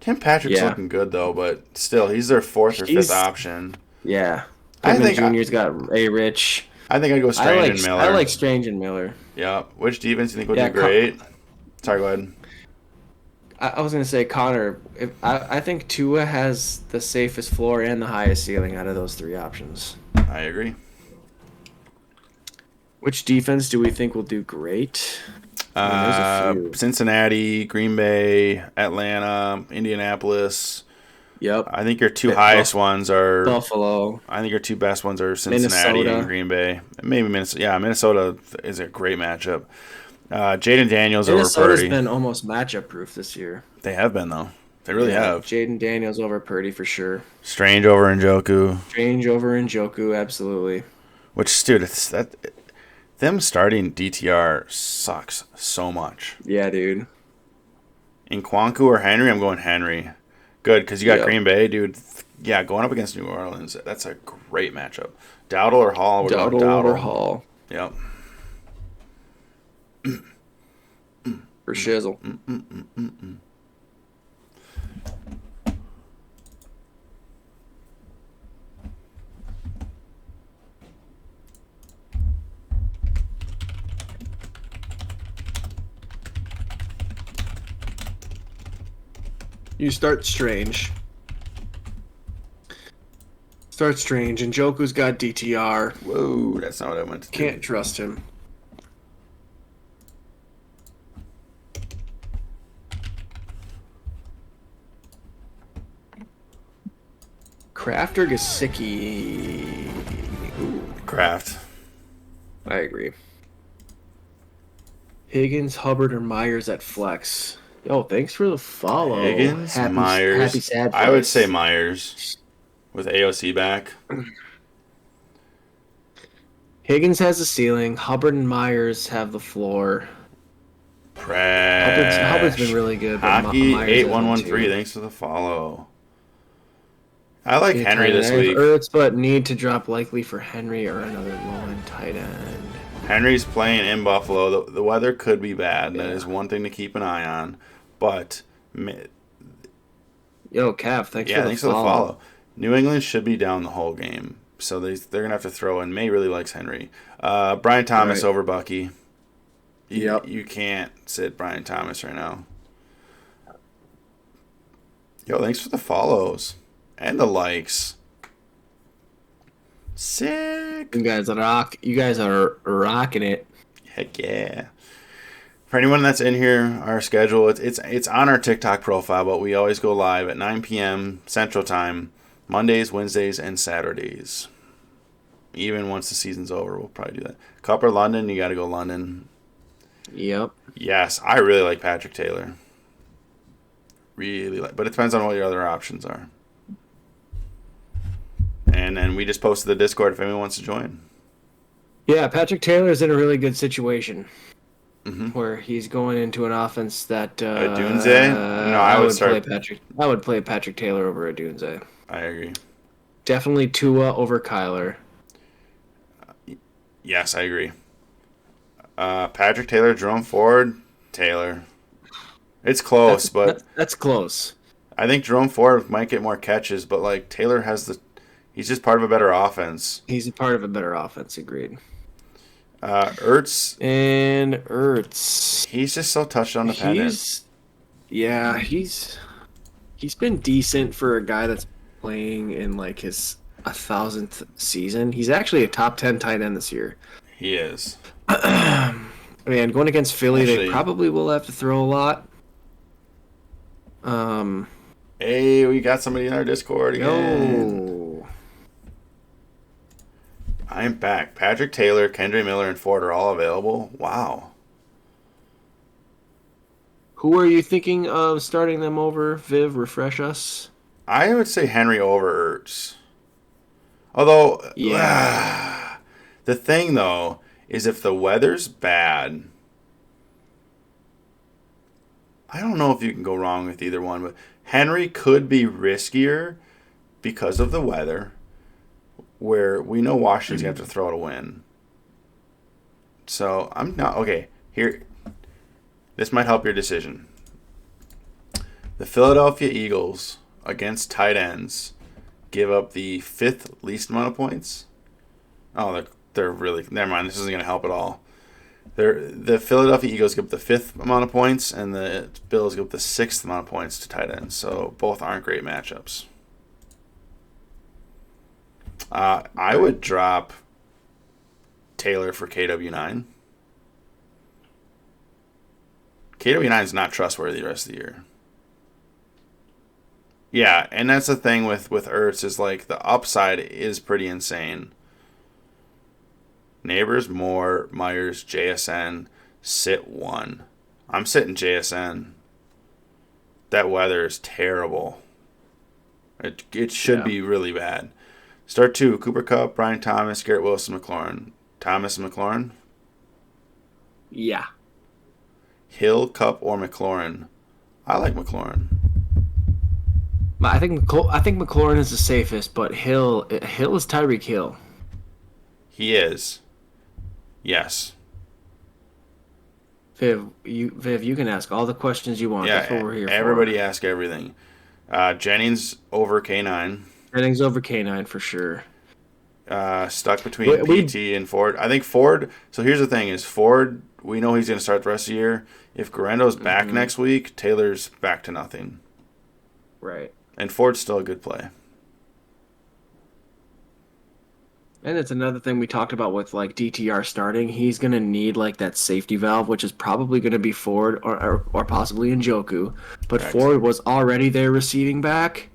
Tim Patrick's Yeah. looking good though, but still, he's their fourth or fifth He's option. yeah. I Pittman think Jr.'s got a Rich. I think I'd go Strange and Miller. I like Strange and Miller. Yeah. Which defense do you think would Yeah, do great? Sorry, go ahead. I was gonna say Connor. I think Tua has the safest floor and the highest ceiling out of those three options. I agree. Which defense do we think will do great? I mean, there's a few. Cincinnati, Green Bay, Atlanta, Indianapolis. Yep. I think your two highest ones are Buffalo. I think your two best ones are Cincinnati Minnesota. and Green Bay. Maybe Minnesota. Yeah, Minnesota is a great matchup. Jaden Daniels Minnesota's over Purdy. been almost matchup proof this year. They have been though. They really have. Jaden Daniels over Purdy for sure. Strange over Njoku. Strange over Njoku, absolutely. Which, dude, it's that them starting DTR sucks so much. Yeah, dude. In Kwanku or Henry, I'm going Henry. Good, because you got Yep. Green Bay, dude. Yeah, going up against New Orleans, that's a great matchup. Dowdle or Hall? We're going Dowdle over Hall Yep. for Shizzle. You start Strange. Start Strange, and Njoku's got DTR. Whoa, that's not what I meant to do. Can't trust him. Kraft or Gesicki? Ooh, Kraft. I agree. Higgins, Hubbard, or Myers at flex? Yo, thanks for the follow. Higgins, Myers. Happy sad I would face. say Myers with AOC back. Higgins has the ceiling. Hubbard and Myers have the floor. Prash. Hubbard's been really good. But Hockey Myers has one 8113. too. Thanks for the follow. I like Need a Henry tight this end. week. Ertz, but need to drop likely for Henry or another low-end tight end. Henry's playing in Buffalo. The weather could be bad. And that Yeah. is one thing to keep an eye on. But Yo, Cav, thanks for the follow. follow. New England should be down the whole game, so they're gonna have to throw in. May really likes Henry. Brian Thomas Right. over Bucky. Yep. You can't sit Brian Thomas right now. Yo, thanks for the follows and the likes. Sick. You guys are rocking it. Heck yeah. For anyone that's in here, our schedule, it's on our TikTok profile, but we always go live at 9 p.m. Central Time, Mondays, Wednesdays, and Saturdays. Even once the season's over, we'll probably do that. Cup or London, you got to go London. Yep. Yes, I really like Patrick Taylor. Really like, but it depends on what your other options are. And then we just posted the Discord if anyone wants to join. Yeah, Patrick Taylor's in a really good situation Mm-hmm. where he's going into an offense that Dunze? No, I would start- I would play Patrick Taylor over a Dunze. I agree. Definitely Tua over Kyler. Yes, I agree. Patrick Taylor, Jerome Ford, Taylor. It's close, but That's close. I think Jerome Ford might get more catches, but like Taylor he's just part of a better offense. He's a part of a better offense, agreed. Ertz, And Ertz. he's just so touchdown dependent. He's been decent for a guy that's playing in like his 1,000th season. He's actually a top 10 tight end this year. He is. Man, going against Philly, Actually- they probably will have to throw a lot. Hey, we got somebody in our Discord again. Yo. I'm back. Patrick Taylor, Kendra Miller, and Ford are all available. Wow. Who are you thinking of starting them over? Viv, refresh us. I would say Henry over Ertz. Although, Yeah. the thing though is if the weather's bad, I don't know if you can go wrong with either one, but Henry could be riskier because of the weather. where we know Washington's going to have to throw to win. So I'm not okay. Here, this might help your decision. The Philadelphia Eagles against tight ends give up the 5th least amount of points. Oh, they're really, never mind. This isn't going to help at all. The Philadelphia Eagles give up the 5th amount of points, and the Bills give up the 6th amount of points to tight ends. So both aren't great matchups. I would drop Taylor for KW9. KW9 is not trustworthy the rest of the year. Yeah, and that's the thing with Ertz is like the upside is pretty insane. Neighbors, Moore, Myers, JSN, sit 1. I'm sitting JSN. That weather is terrible. It should be really bad. Start 2, Cooper Kupp, Brian Thomas, Garrett Wilson, McLaurin. Thomas and McLaurin? Yeah. Hill, Kupp, or McLaurin? I like McLaurin. I think McLaurin is the safest, but Hill is Tyreek Hill. He is. Yes. Viv, you can ask all the questions you want. Yeah, that's what we're here everybody for. ask everything. Jennings over K9. Jennings over K9 for sure. Stuck between PT and Ford. I think Ford. So here's the thing: is Ford? We know he's going to start the rest of the year. If Guarendo's back next week, Taylor's back to nothing. Right. And Ford's still a good play. And it's another thing we talked about with like DTR starting. He's going to need like that safety valve, which is probably going to be Ford or possibly Njoku. But Correct. Ford was already their receiving back,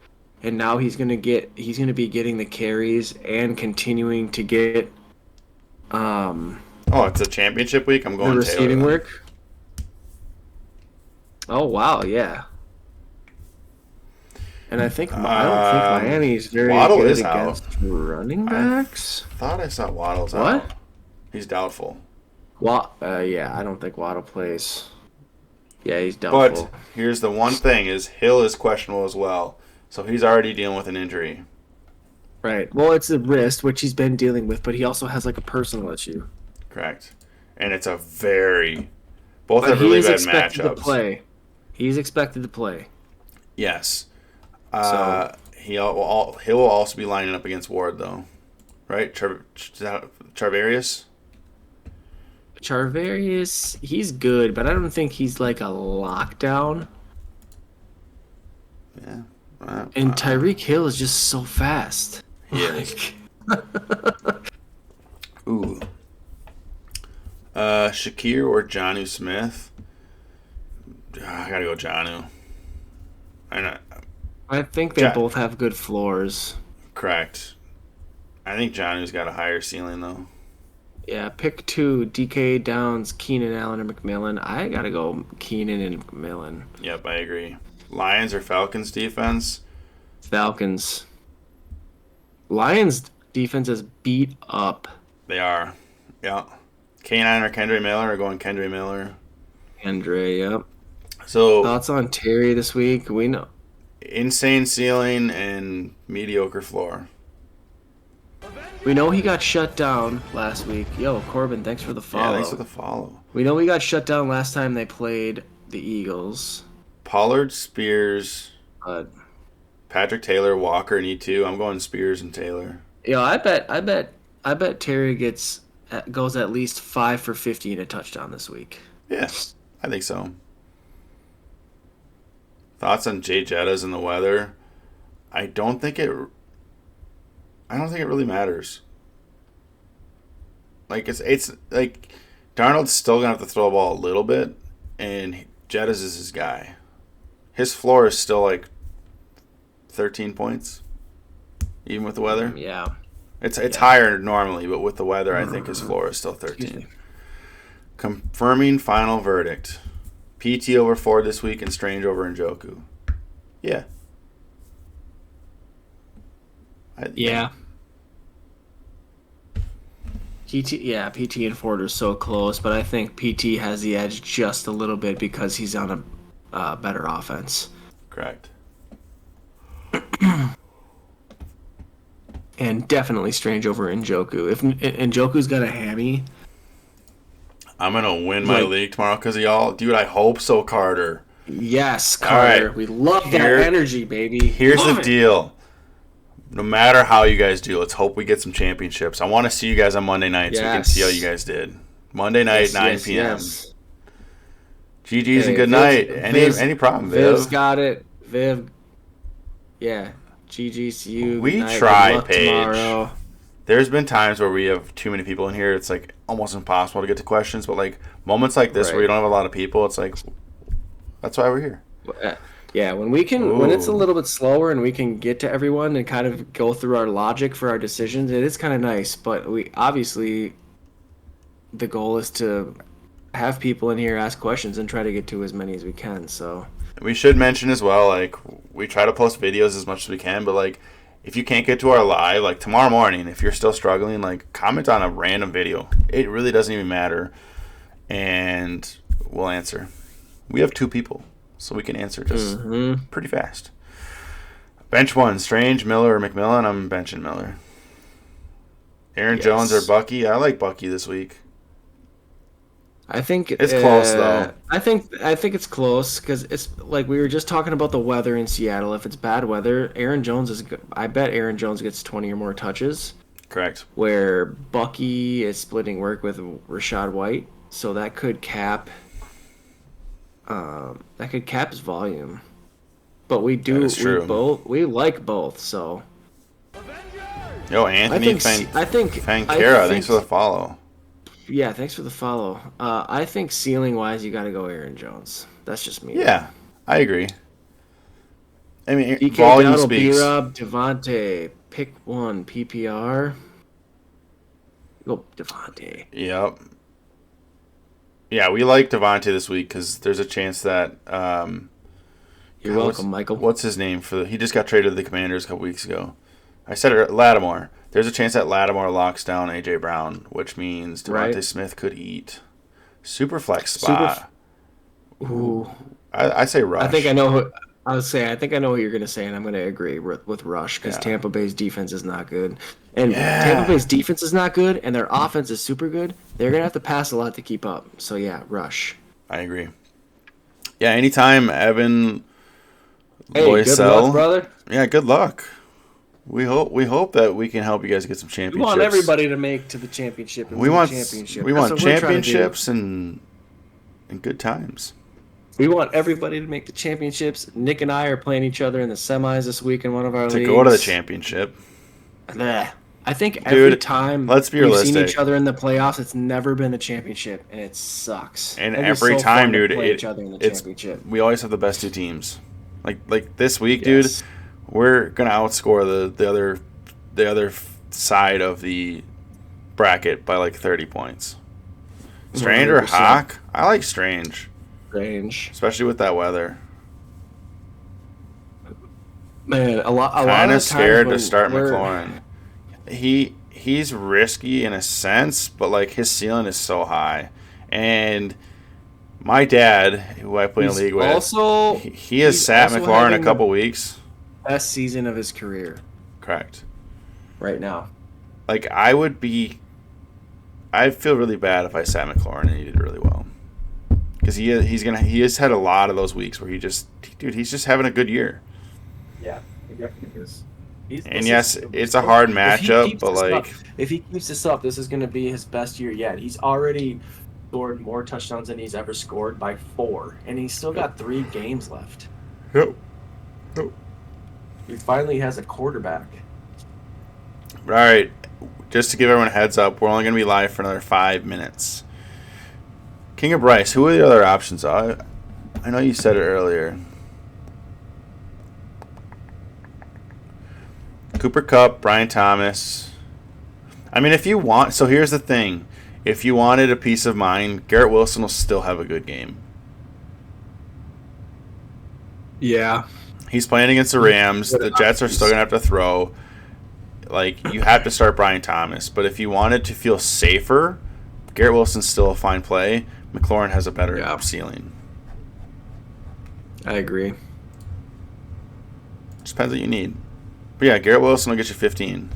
and now he's going to be getting the carries and continuing to get Oh, it's a championship week. I'm going the receiving Taylor, work. Oh wow, yeah. And I don't think Miami's very Waddle good is against running backs. Thought I saw Waddle's What? out. He's doubtful. Yeah, I don't think Waddle plays. Yeah, he's doubtful. But here's the one thing: is Hill is questionable as well, so he's already dealing with an injury. Right. Well, it's a wrist, which he's been dealing with, but he also has like a personal issue. Correct. And it's a very both But have he really is bad expected matchups. to play. He's expected to play. Yes. So He'll also be lining up against Ward though, right? Charvarius. Charvarius, he's good, but I don't think he's like a lockdown. Yeah. And Tyreek Hill is just so fast. He is. Ooh. Shakir or Jonnu Smith? I gotta go Jonnu. I think they both have good floors. Correct. I think Jonnu's got a higher ceiling though. Yeah, pick 2, DK Downs, Keenan Allen, or McMillan. I gotta go Keenan and McMillan. Yep, I agree. Lions or Falcons defense? Falcons. Lions defense is beat up. They are. Yeah. K9 or Kendre Miller or going Kendre Miller? Andre, yep. So Thoughts on Terry this week? We know. insane ceiling and mediocre floor. We know he got shut down last week. Yo, Corbin, thanks for the follow. Yeah, thanks for the follow. We know he got shut down last time they played the Eagles. Pollard, Spears, But Patrick Taylor, Walker, and E2. I'm going Spears and Taylor. I bet Terry goes at least 5 for 50 and a touchdown this week. Yeah, I think so. Thoughts on Jay Jettas and the weather? I don't think it really matters. Like it's like Darnold's still gonna have to throw the ball a little bit, and Jettas is his guy. His floor is still like 13 points, even with the weather. Yeah. It's higher normally, but with the weather, I think his floor is still 13. Confirming final verdict: PT over Ford this week and Strange over Njoku. Yeah. Yeah. PT and Ford are so close, but I think PT has the edge just a little bit because he's on a better offense. Correct. and definitely Strange over Njoku. If Njoku's got a hammy, I'm going to win my league tomorrow because of y'all. Dude, I hope so, Carter. Yes, Carter. Right. We love that energy, baby. Here's the deal. No matter how you guys do, let's hope we get some championships. I want to see you guys on Monday night so we can see how you guys did. Monday night, 9 p.m. Yes. GG's and good night. Any problem, Viv? Viv's got it. Viv. Yeah. GG's you. We try, Paige. Tomorrow. There's been times where we have too many people in here. It's like almost impossible to get to questions. But like moments like this where you don't have a lot of people, it's like that's why we're here. Yeah, when it's a little bit slower and we can get to everyone and kind of go through our logic for our decisions, it is kind of nice. But we obviously the goal is to have people in here ask questions and try to get to as many as we can. So we should mention as well, like we try to post videos as much as we can, but like if you can't get to our live, like tomorrow morning, if you're still struggling, like comment on a random video. It really doesn't even matter, and we'll answer. We have 2 people, so we can answer just pretty fast. Bench 1, Strange, Miller, or McMillan. I'm benching Miller. Aaron Jones or Bucky. I like Bucky this week. I think it's close though. I think it's close because it's like we were just talking about the weather in Seattle. If it's bad weather, Aaron Jones is. I bet Aaron Jones gets 20 or more touches. Correct. Where Bucky is splitting work with Rashad White, so that could cap. That could cap his volume, but we like both. So. Yo, Anthony Fankera, thanks for the follow. Yeah, thanks for the follow. I think ceiling-wise, you got to go Aaron Jones. That's just me. Yeah, I agree. I mean, DK volume Dowdle, speaks. B-Rob, Devontae, pick one, PPR. Go Devontae. Yep. Yeah, we like Devontae this week because there's a chance that... You're welcome, Michael. What's his name? He just got traded to the Commanders a couple weeks ago. I said it, Lattimore. There's a chance that Lattimore locks down A.J. Brown, which means Devontae Smith could eat. Super flex spot. Ooh. I say Rush. I think I know I think I know what you're going to say, and I'm going to agree with Rush because Tampa Bay's defense is not good. And Tampa Bay's defense is not good, and their offense is super good. They're going to have to pass a lot to keep up. So, yeah, Rush. I agree. Yeah, anytime Evan Loisel. Good luck, brother. Yeah, good luck. We hope that we can help you guys get some championships. We want everybody to make to the championship. We want championships and good times. We want everybody to make the championships. Nick and I are playing each other in the semis this week in one of our leagues. To go to the championship. I think every time we've seen each other in the playoffs, it's never been a championship, and it sucks. And every time, dude, we always have the best 2 teams. Like this week, dude. We're gonna outscore the other side of the bracket by like 30 points. Strange 100%. Or Hawk? I like Strange. Especially with that weather. Man, a lot of scared to start McLaurin. He's risky in a sense, but like his ceiling is so high. And my dad, who I play in a league with, he has sat McLaurin a couple weeks. Best season of his career. Correct. Right now. Like I'd feel really bad if I sat McLaurin and he did really well. Because he has had a lot of those weeks where he's just having a good year. Yeah, he definitely is. It's a hard matchup, but like if he keeps this up, this is going to be his best year yet. He's already scored more touchdowns than he's ever scored by 4, and he's still got 3 games left. Yep. He finally has a quarterback. All right, just to give everyone a heads up, we're only going to be live for another 5 minutes. King of Bryce, who are the other options? I know you said it earlier. Cooper Kupp, Brian Thomas. I mean, if you want... So here's the thing. If you wanted a peace of mind, Garrett Wilson will still have a good game. Yeah. He's playing against the Rams. The Jets are still going to have to throw. Like, you have to start Brian Thomas. But if you wanted to feel safer, Garrett Wilson's still a fine play. McLaurin has a better ceiling. I agree. Just depends what you need. But yeah, Garrett Wilson will get you 15.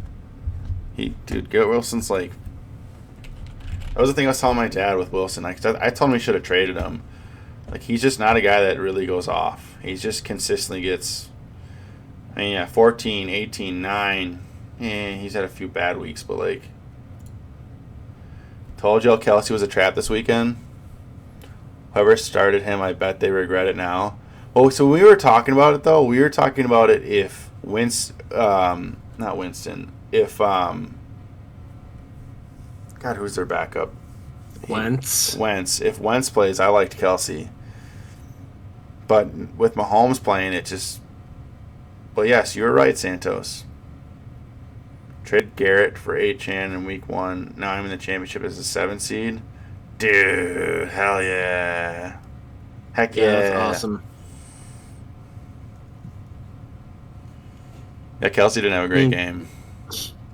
Garrett Wilson's like. That was the thing I was telling my dad with Wilson. I told him we should have traded him. Like, he's just not a guy that really goes off. He just consistently gets, 14, 18, 9. He's had a few bad weeks, but, like, told y'all Kelsey was a trap this weekend. Whoever started him, I bet they regret it now. Oh, so when we were talking about it, though, we were talking about it if not Winston, if, God, who's their backup? Wentz. If Wentz plays, I liked Kelsey. But with Mahomes playing, it just... But yes, you were right, Santos. Trade Garrett for Achane in week 1. Now I'm in the championship as a 7 seed. Dude, hell yeah. Heck yeah. That's awesome. Yeah, Kelsey didn't have a great game.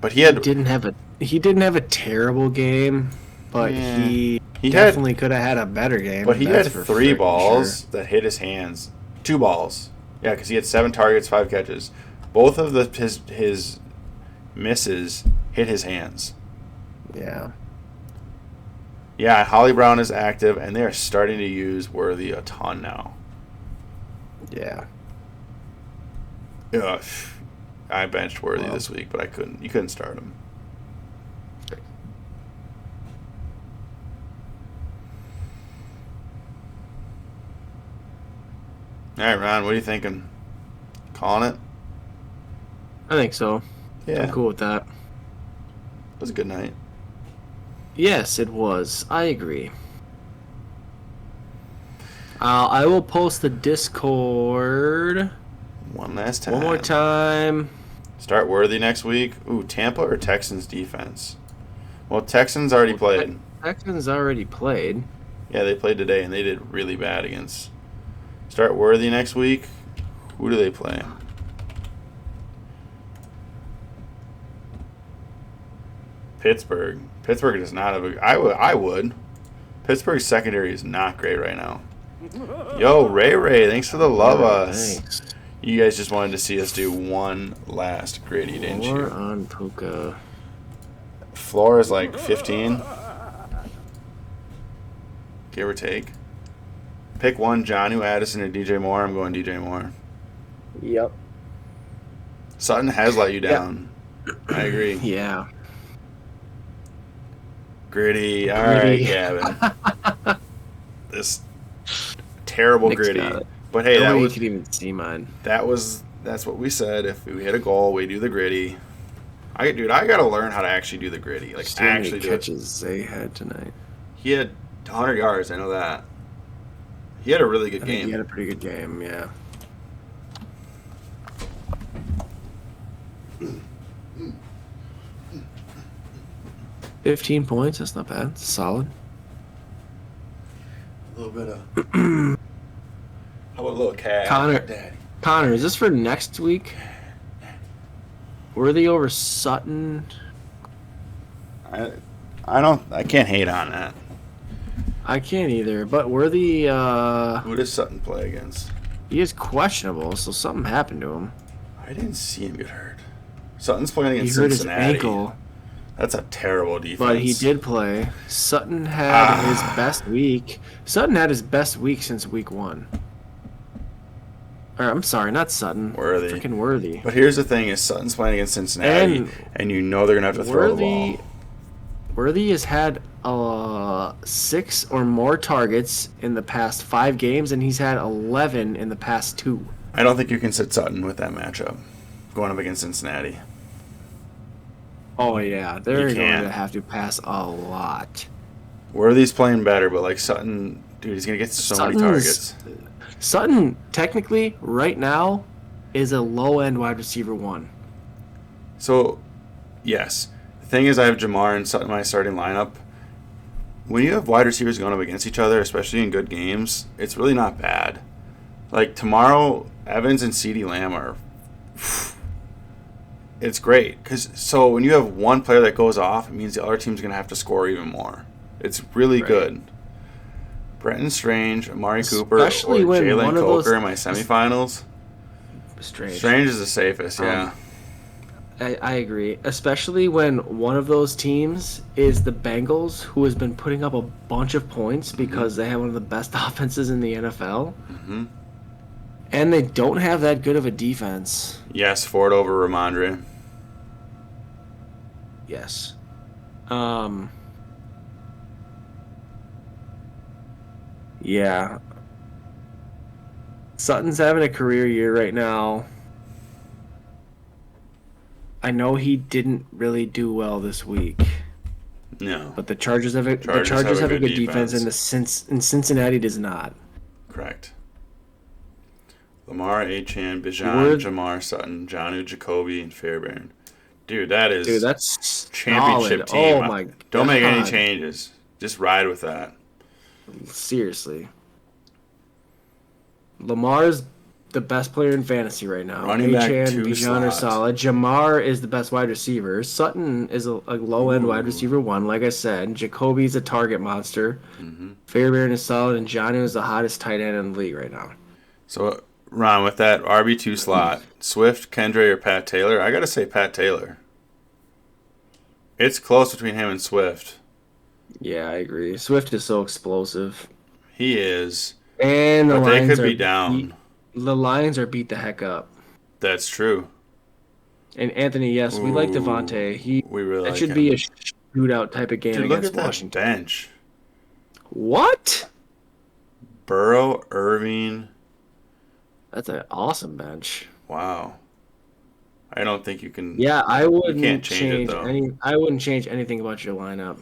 But he didn't have a terrible game, but he definitely could have had a better game. But he had 3 balls that hit his hands. 2 balls. Yeah, because he had 7 targets, 5 catches. Both of his misses hit his hands. Yeah. Yeah, Holly Brown is active, and they are starting to use Worthy a ton now. Yeah. Ugh. I benched Worthy this week, but you couldn't start him. All right, Ron, what are you thinking? Calling it? I think so. Yeah. I'm cool with that. It was a good night. Yes, it was. I agree. I will post the Discord one last time. One more time. Start Worthy next week. Ooh, Tampa or Texans defense? Well, Texans already played. Texans already played. Yeah, they played today, and they did really bad against... Start Worthy next week. Who do they play? Pittsburgh. Pittsburgh does not have a... I would. Pittsburgh's secondary is not great right now. Yo, Ray, thanks for the love us. Thanks. You guys just wanted to see us do one last gritty, didn't you? On Puka. Floor is like 15. Give or take. Pick one, Jonnu Addison or DJ Moore. I'm going DJ Moore. Yep. Sutton has let you down. Yep. I agree. Yeah. Gritty. All right, Gavin. This terrible Nick's gritty. But hey, nobody could even see mine. That's what we said. If we hit a goal, we do the gritty. I gotta learn how to actually do the gritty. Like, actually do catches Zay had tonight. He had 100 yards. I know that. He had a really good game. He had a pretty good game. Yeah. $15 points. That's not bad. It's solid. A little bit of. How about a little cash? Connor, is this for next week? Worthy over Sutton? I can't hate on that. I can't either, but Worthy, who does Sutton play against? He is questionable, so something happened to him. I didn't see him get hurt. Sutton's playing against He hurt Cincinnati. his ankle. That's a terrible defense. But he did play. Sutton had his best week. Sutton had his best week since week 1. Or, I'm sorry, not Sutton. Worthy. Freaking Worthy. But here's the thing: is Sutton's playing against Cincinnati, and you know they're gonna have to throw the ball. Worthy has had 6 or more targets in the past 5 games, and he's had 11 in the past 2. I don't think you can sit Sutton with that matchup going up against Cincinnati. Oh yeah, they're going to have to pass a lot. Worthy's playing better, but like Sutton, dude, he's gonna get so many targets. Sutton, technically, right now, is a low-end wide receiver 1. So, yes. The thing is, I have Jamar and Sutton in my starting lineup. When you have wide receivers going up against each other, especially in good games, it's really not bad. Like, tomorrow, Evans and CeeDee Lamb are... It's great. So, when you have one player that goes off, it means the other team's going to have to score even more. It's really good. Brenton Strange, Amari Cooper, or Jalen Coker in my semifinals. Strange is the safest, yeah. I agree, especially when one of those teams is the Bengals, who has been putting up a bunch of points Mm-hmm. because they have one of the best offenses in the NFL, Mm-hmm. and they don't have that good of a defense. Yes, Ford over Ramondre. Yes. Um. Yeah. Sutton's having a career year right now. I know he didn't really do well this week, No. but the Chargers have Chargers a have a good good defense, defense. and Cincinnati does not. Correct. Lamar, Achan, Bijan, We're Jamar, Sutton, Jonnu, Jacoby, and Fairbairn. Dude, that Dude, is that's championship solid. team. Oh my Don't make any god. changes. Just ride with that. Seriously. Lamar's the best player in fantasy right now. Running back Achan, two Bijan are slot. solid. Jamar is the best wide receiver. Sutton is a low end wide Ooh. receiver one, like I said. Jacoby's a target monster. Mm-hmm. Fairbairn is solid, and Jonnu is the hottest tight end in the league right now. So, Ron, with that RB2 slot, Swift, Kendra, or Pat Taylor, I got to say Pat Taylor. It's close between him and Swift. Yeah, I agree. Swift is so explosive, He is. and But they could be down. the Lions are beat the heck up. That's true. And Anthony, yes, we like Ooh, Devontae. we really That like should be a him. shootout type of game Dude, look at against that Washington. bench. What? Burrow, Irving. That's an awesome bench. Wow. I don't think you can. Yeah, You can't change it though. I wouldn't change anything about your lineup.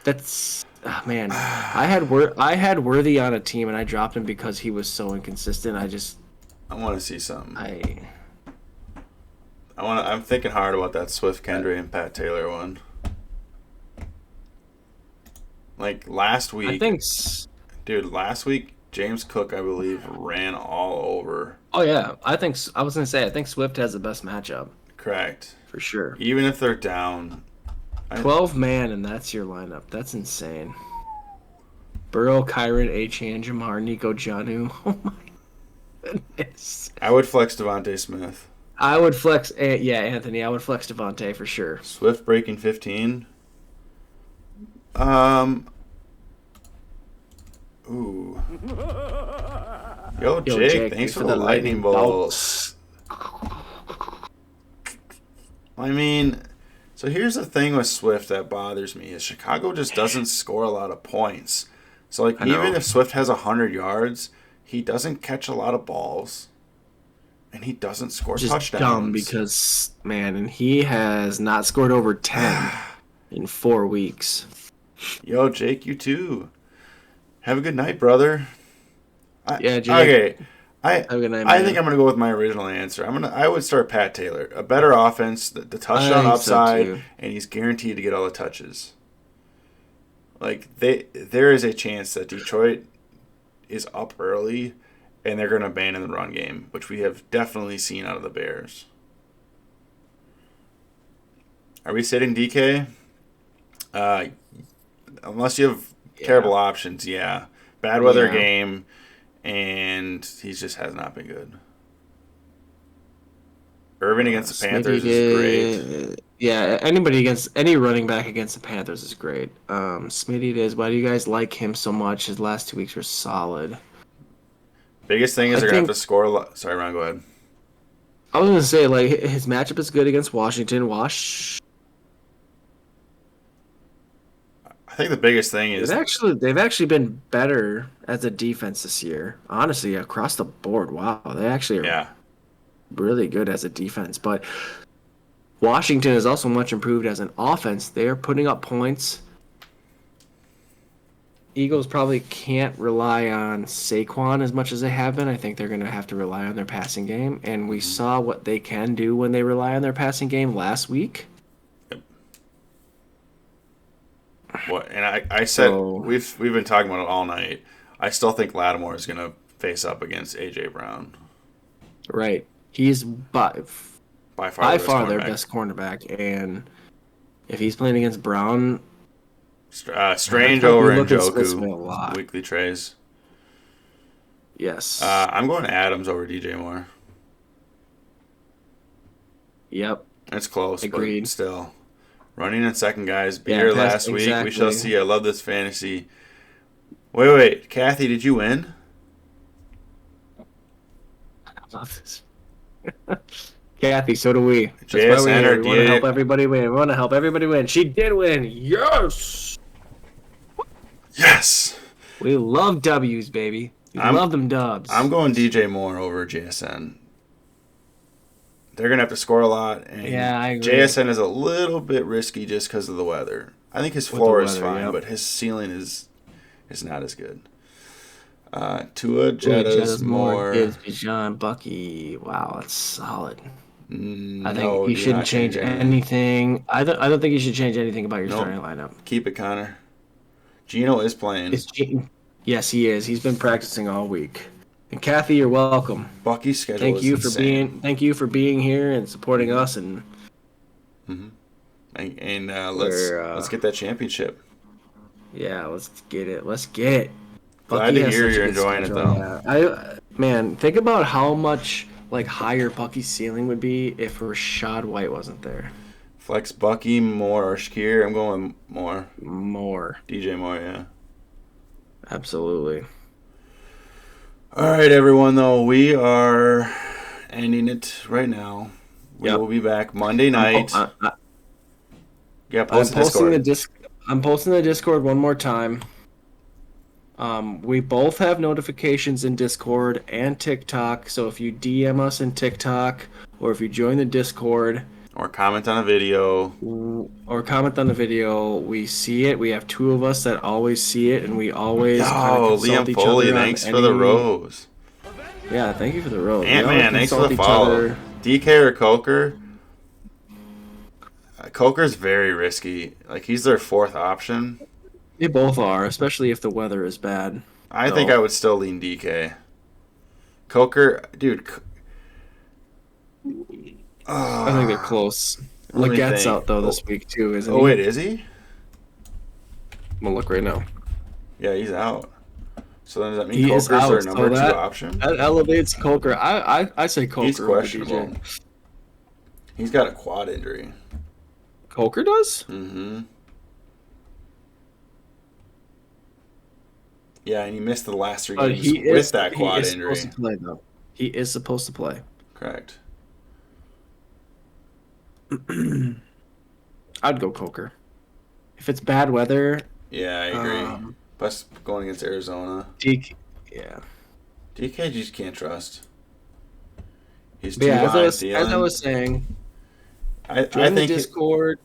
That's man. I had Worthy on a team and I dropped him because he was so inconsistent. I want to see something. I I'm thinking hard about that Swift, Kendra, and Pat Taylor one. Like last I week, think dude. Last week, James Cook, I believe, ran all over. Oh yeah, I was gonna say I think Swift has the best matchup Correct. for sure. Even if they're down, 12 man and that's your lineup. That's insane. Burrow, Kyron, Achan, Jamar, Nico, Janu. Oh my goodness. I would flex Devontae Smith. I would flex. Yeah, Anthony. I would flex Devontae for sure. Swift breaking 15. Um. Ooh. Yo, Jake, thanks for the lightning bolts. I mean, so here's the thing with Swift that bothers me is Chicago just doesn't score a lot of points. So like I know. even if Swift has 100 yards, he doesn't catch a lot of balls, and he doesn't score Which is touchdowns. dumb because man, and he has not scored over 10 in 4 weeks. Yo, Jake, you too. Have a good night, brother. Yeah, Jake. Okay. Have a good night, I man. think I'm gonna go with my original answer. I would start Pat Taylor. A better offense, the touchdown think so, upside, too. and he's guaranteed to get all the touches. Like there is a chance that Detroit is up early and they're gonna abandon the run game, which we have definitely seen out of the Bears. Are we sitting DK? Unless you have terrible options, yeah. Bad weather Yeah. game, and he just has not been good. Irvin against the Panthers is great. Yeah, anybody against any running back against the Panthers is great. Smitty it is. Why do you guys like him so much? His last 2 weeks were solid. Biggest thing is I they're going to have think- to score a lot. Sorry, Ron, go ahead. I was gonna say like his matchup is good against Washington. I think the biggest thing is They've actually been better as a defense this year. Honestly, across the board. Wow, they actually are yeah. really good as a defense. But Washington is also much improved as an offense. They are putting up points. Eagles probably can't rely on Saquon as much as they have been. I think they're going to have to rely on their passing game. And we saw what they can do when they rely on their passing game last week. What? And I said So- we've been talking about it all night. I still think Lattimore is going to face up against AJ Brown. Right. He's by By far, their cornerback. best cornerback. And if he's playing against Brown, Strange I'll over probably look at Smith a Njoku. lot. Weekly trays. yes. I'm going Adams over DJ Moore. Yep. It's close, Agreed. but still. Running in second, guys. Beat Yeah, her last week. We shall exactly. see. I love this fantasy. Wait. Kathy, did you win? I love this. Kathy, so do we. That's why JSN we're or here. We want to DA? help everybody win. We want to help everybody win. She did win. Yes. Yes! We love W's, baby. We love them dubs. I'm going DJ Moore over JSN. They're going to have to score a lot. And Yeah, I agree. JSN is a little bit risky just because of the weather. I think his With floor the is weather, fine, yep. but his ceiling is not as good. Tua, Jettas, Moore. Gibbs, Bijan, Bucky. Wow, that's solid. I No, think you do shouldn't not change anything. I don't think you should change anything about your starting lineup. Keep it, Connor. Gino is playing. Yes, he is. He's been practicing all week. And Kathy, you're welcome. Bucky's schedule Thank is you insane. thank you for being here and supporting us. And let's get that championship. yeah, let's get it. Let's get it. Glad Bucky to has hear such a you're good enjoying it, schedule. though. Man, think about how much higher Bucky's ceiling would be if Rashad White wasn't there. Flex Bucky, Moore, or Shakir. I'm going Moore. More. DJ Moore, yeah. Absolutely. All right, everyone, though. We are ending it right now. We will be back Monday night. Post I'm posting the Discord one more time. We both have notifications in Discord and TikTok, so if you DM us in TikTok or if you join the Discord or comment on a video, we see it. We have two of us that always see it, and we always consult Liam each Foley, other thanks for the rose. Yeah, thank you for the rose. Ant-Man, thanks for the follow. DK or Coker? Coker's very risky. He's their fourth option. They both are, especially if the weather is bad. I think I would still lean DK. Coker, dude. I think they're close. Legette's out, though, this week, too, isn't he? Oh, wait, is he? I'm going to look right now. Yeah, he's out. So then does that mean Coker's their number two option? That elevates Coker. I say Coker. He's questionable. He's got a quad injury. Coker does? Mm-hmm. Yeah, and he missed the last 3 games with that quad injury. He is supposed to play, though. He is supposed to play. Correct. I'd go Coker. If it's bad weather... Yeah, I agree. Plus going against Arizona. Yeah. DK just can't trust. He's too high ceiling. As I was saying, I think Discord...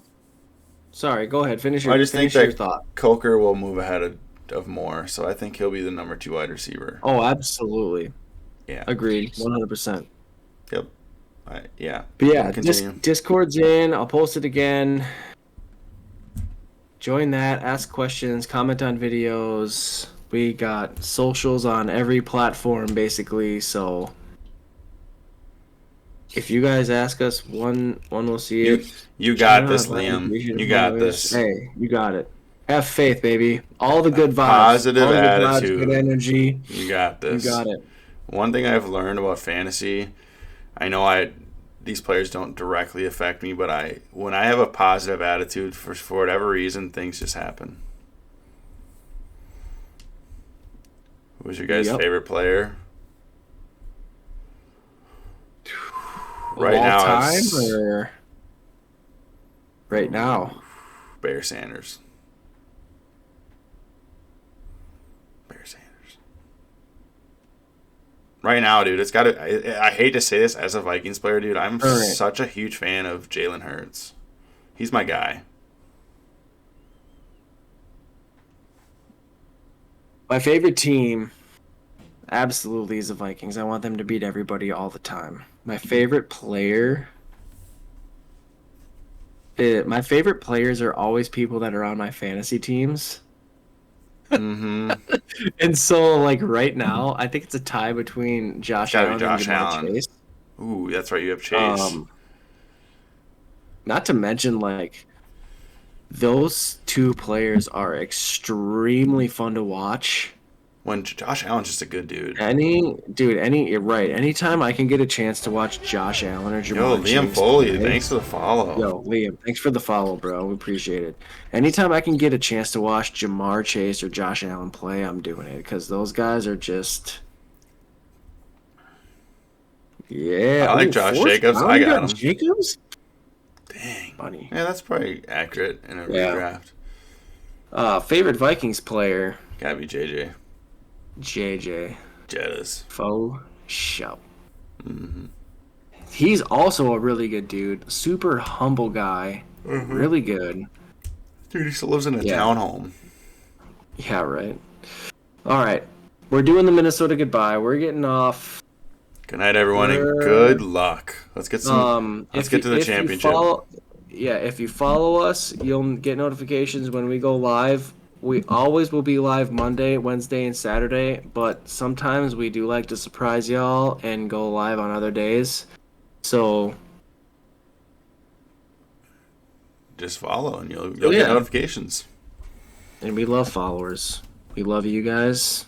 Sorry, go ahead. Finish your thought. Coker will move ahead of Moore, so I think he'll be the number 2 wide receiver. Oh, absolutely. Yeah. Agreed. 100%. Yep. Yeah. But yeah, Discord's in. I'll post it again. Join that. Ask questions. Comment on videos. We got socials on every platform, basically, so... If you guys ask us, one will see it. You got this, Liam. You got this. Hey, you got it. Have faith, baby. All the good vibes. Positive all the attitude. Good energy. You got this. You got it. One thing I've learned about fantasy, I know these players don't directly affect me, but when I have a positive attitude, for whatever reason, things just happen. Who was your guys' favorite player? Right now? Bear Sanders. Right now, dude, it's got to. I hate to say this as a Vikings player, dude. I'm such a huge fan of Jalen Hurts. He's my guy. My favorite team, absolutely, is the Vikings. I want them to beat everybody all the time. My favorite player. My favorite players are always people that are on my fantasy teams. Mm-hmm. And so, right now, I think it's a tie between Josh Allen and Ja'Marr Chase. Ooh, that's right. You have Chase. Not to mention, those two players are extremely fun to watch. when Josh Allen's just a good dude. You're right. Anytime I can get a chance to watch Josh Allen or Yo, Jamar Liam Chase Foley, play, thanks for the follow. yo, Liam, thanks for the follow, bro. We appreciate it. Anytime I can get a chance to watch Jamar Chase or Josh Allen play, I'm doing it because those guys are just. Yeah, I like Josh fourth Jacobs. round, I you got him. Jacobs. Dang. Funny. Yeah, that's probably accurate in a Yeah. redraft. Favorite Vikings player, Gotta be JJ. JJ. Jettas. Faux show. Mm-hmm. He's also a really good dude. Super humble guy. Mm-hmm. Really good. Dude, he still lives in a Yeah. townhome. Yeah, right. All right. We're doing the Minnesota goodbye. We're getting off. Good night, everyone, and good luck. Let's get some. Let's get to the championship. If you follow us, you'll get notifications when we go live. We always will be live Monday, Wednesday, and Saturday, but sometimes we do like to surprise y'all and go live on other days. So Just follow, and you'll get notifications. And we love followers. We love you guys.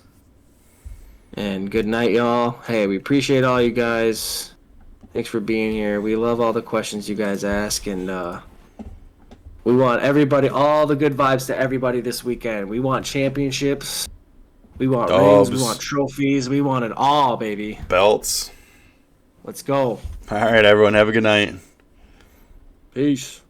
And good night, y'all. Hey, we appreciate all you guys. Thanks for being here. We love all the questions you guys ask, and we want everybody, all the good vibes to everybody this weekend. We want championships. We want rings. We want trophies. We want it all, baby. Belts. Let's go. All right, everyone. Have a good night. Peace.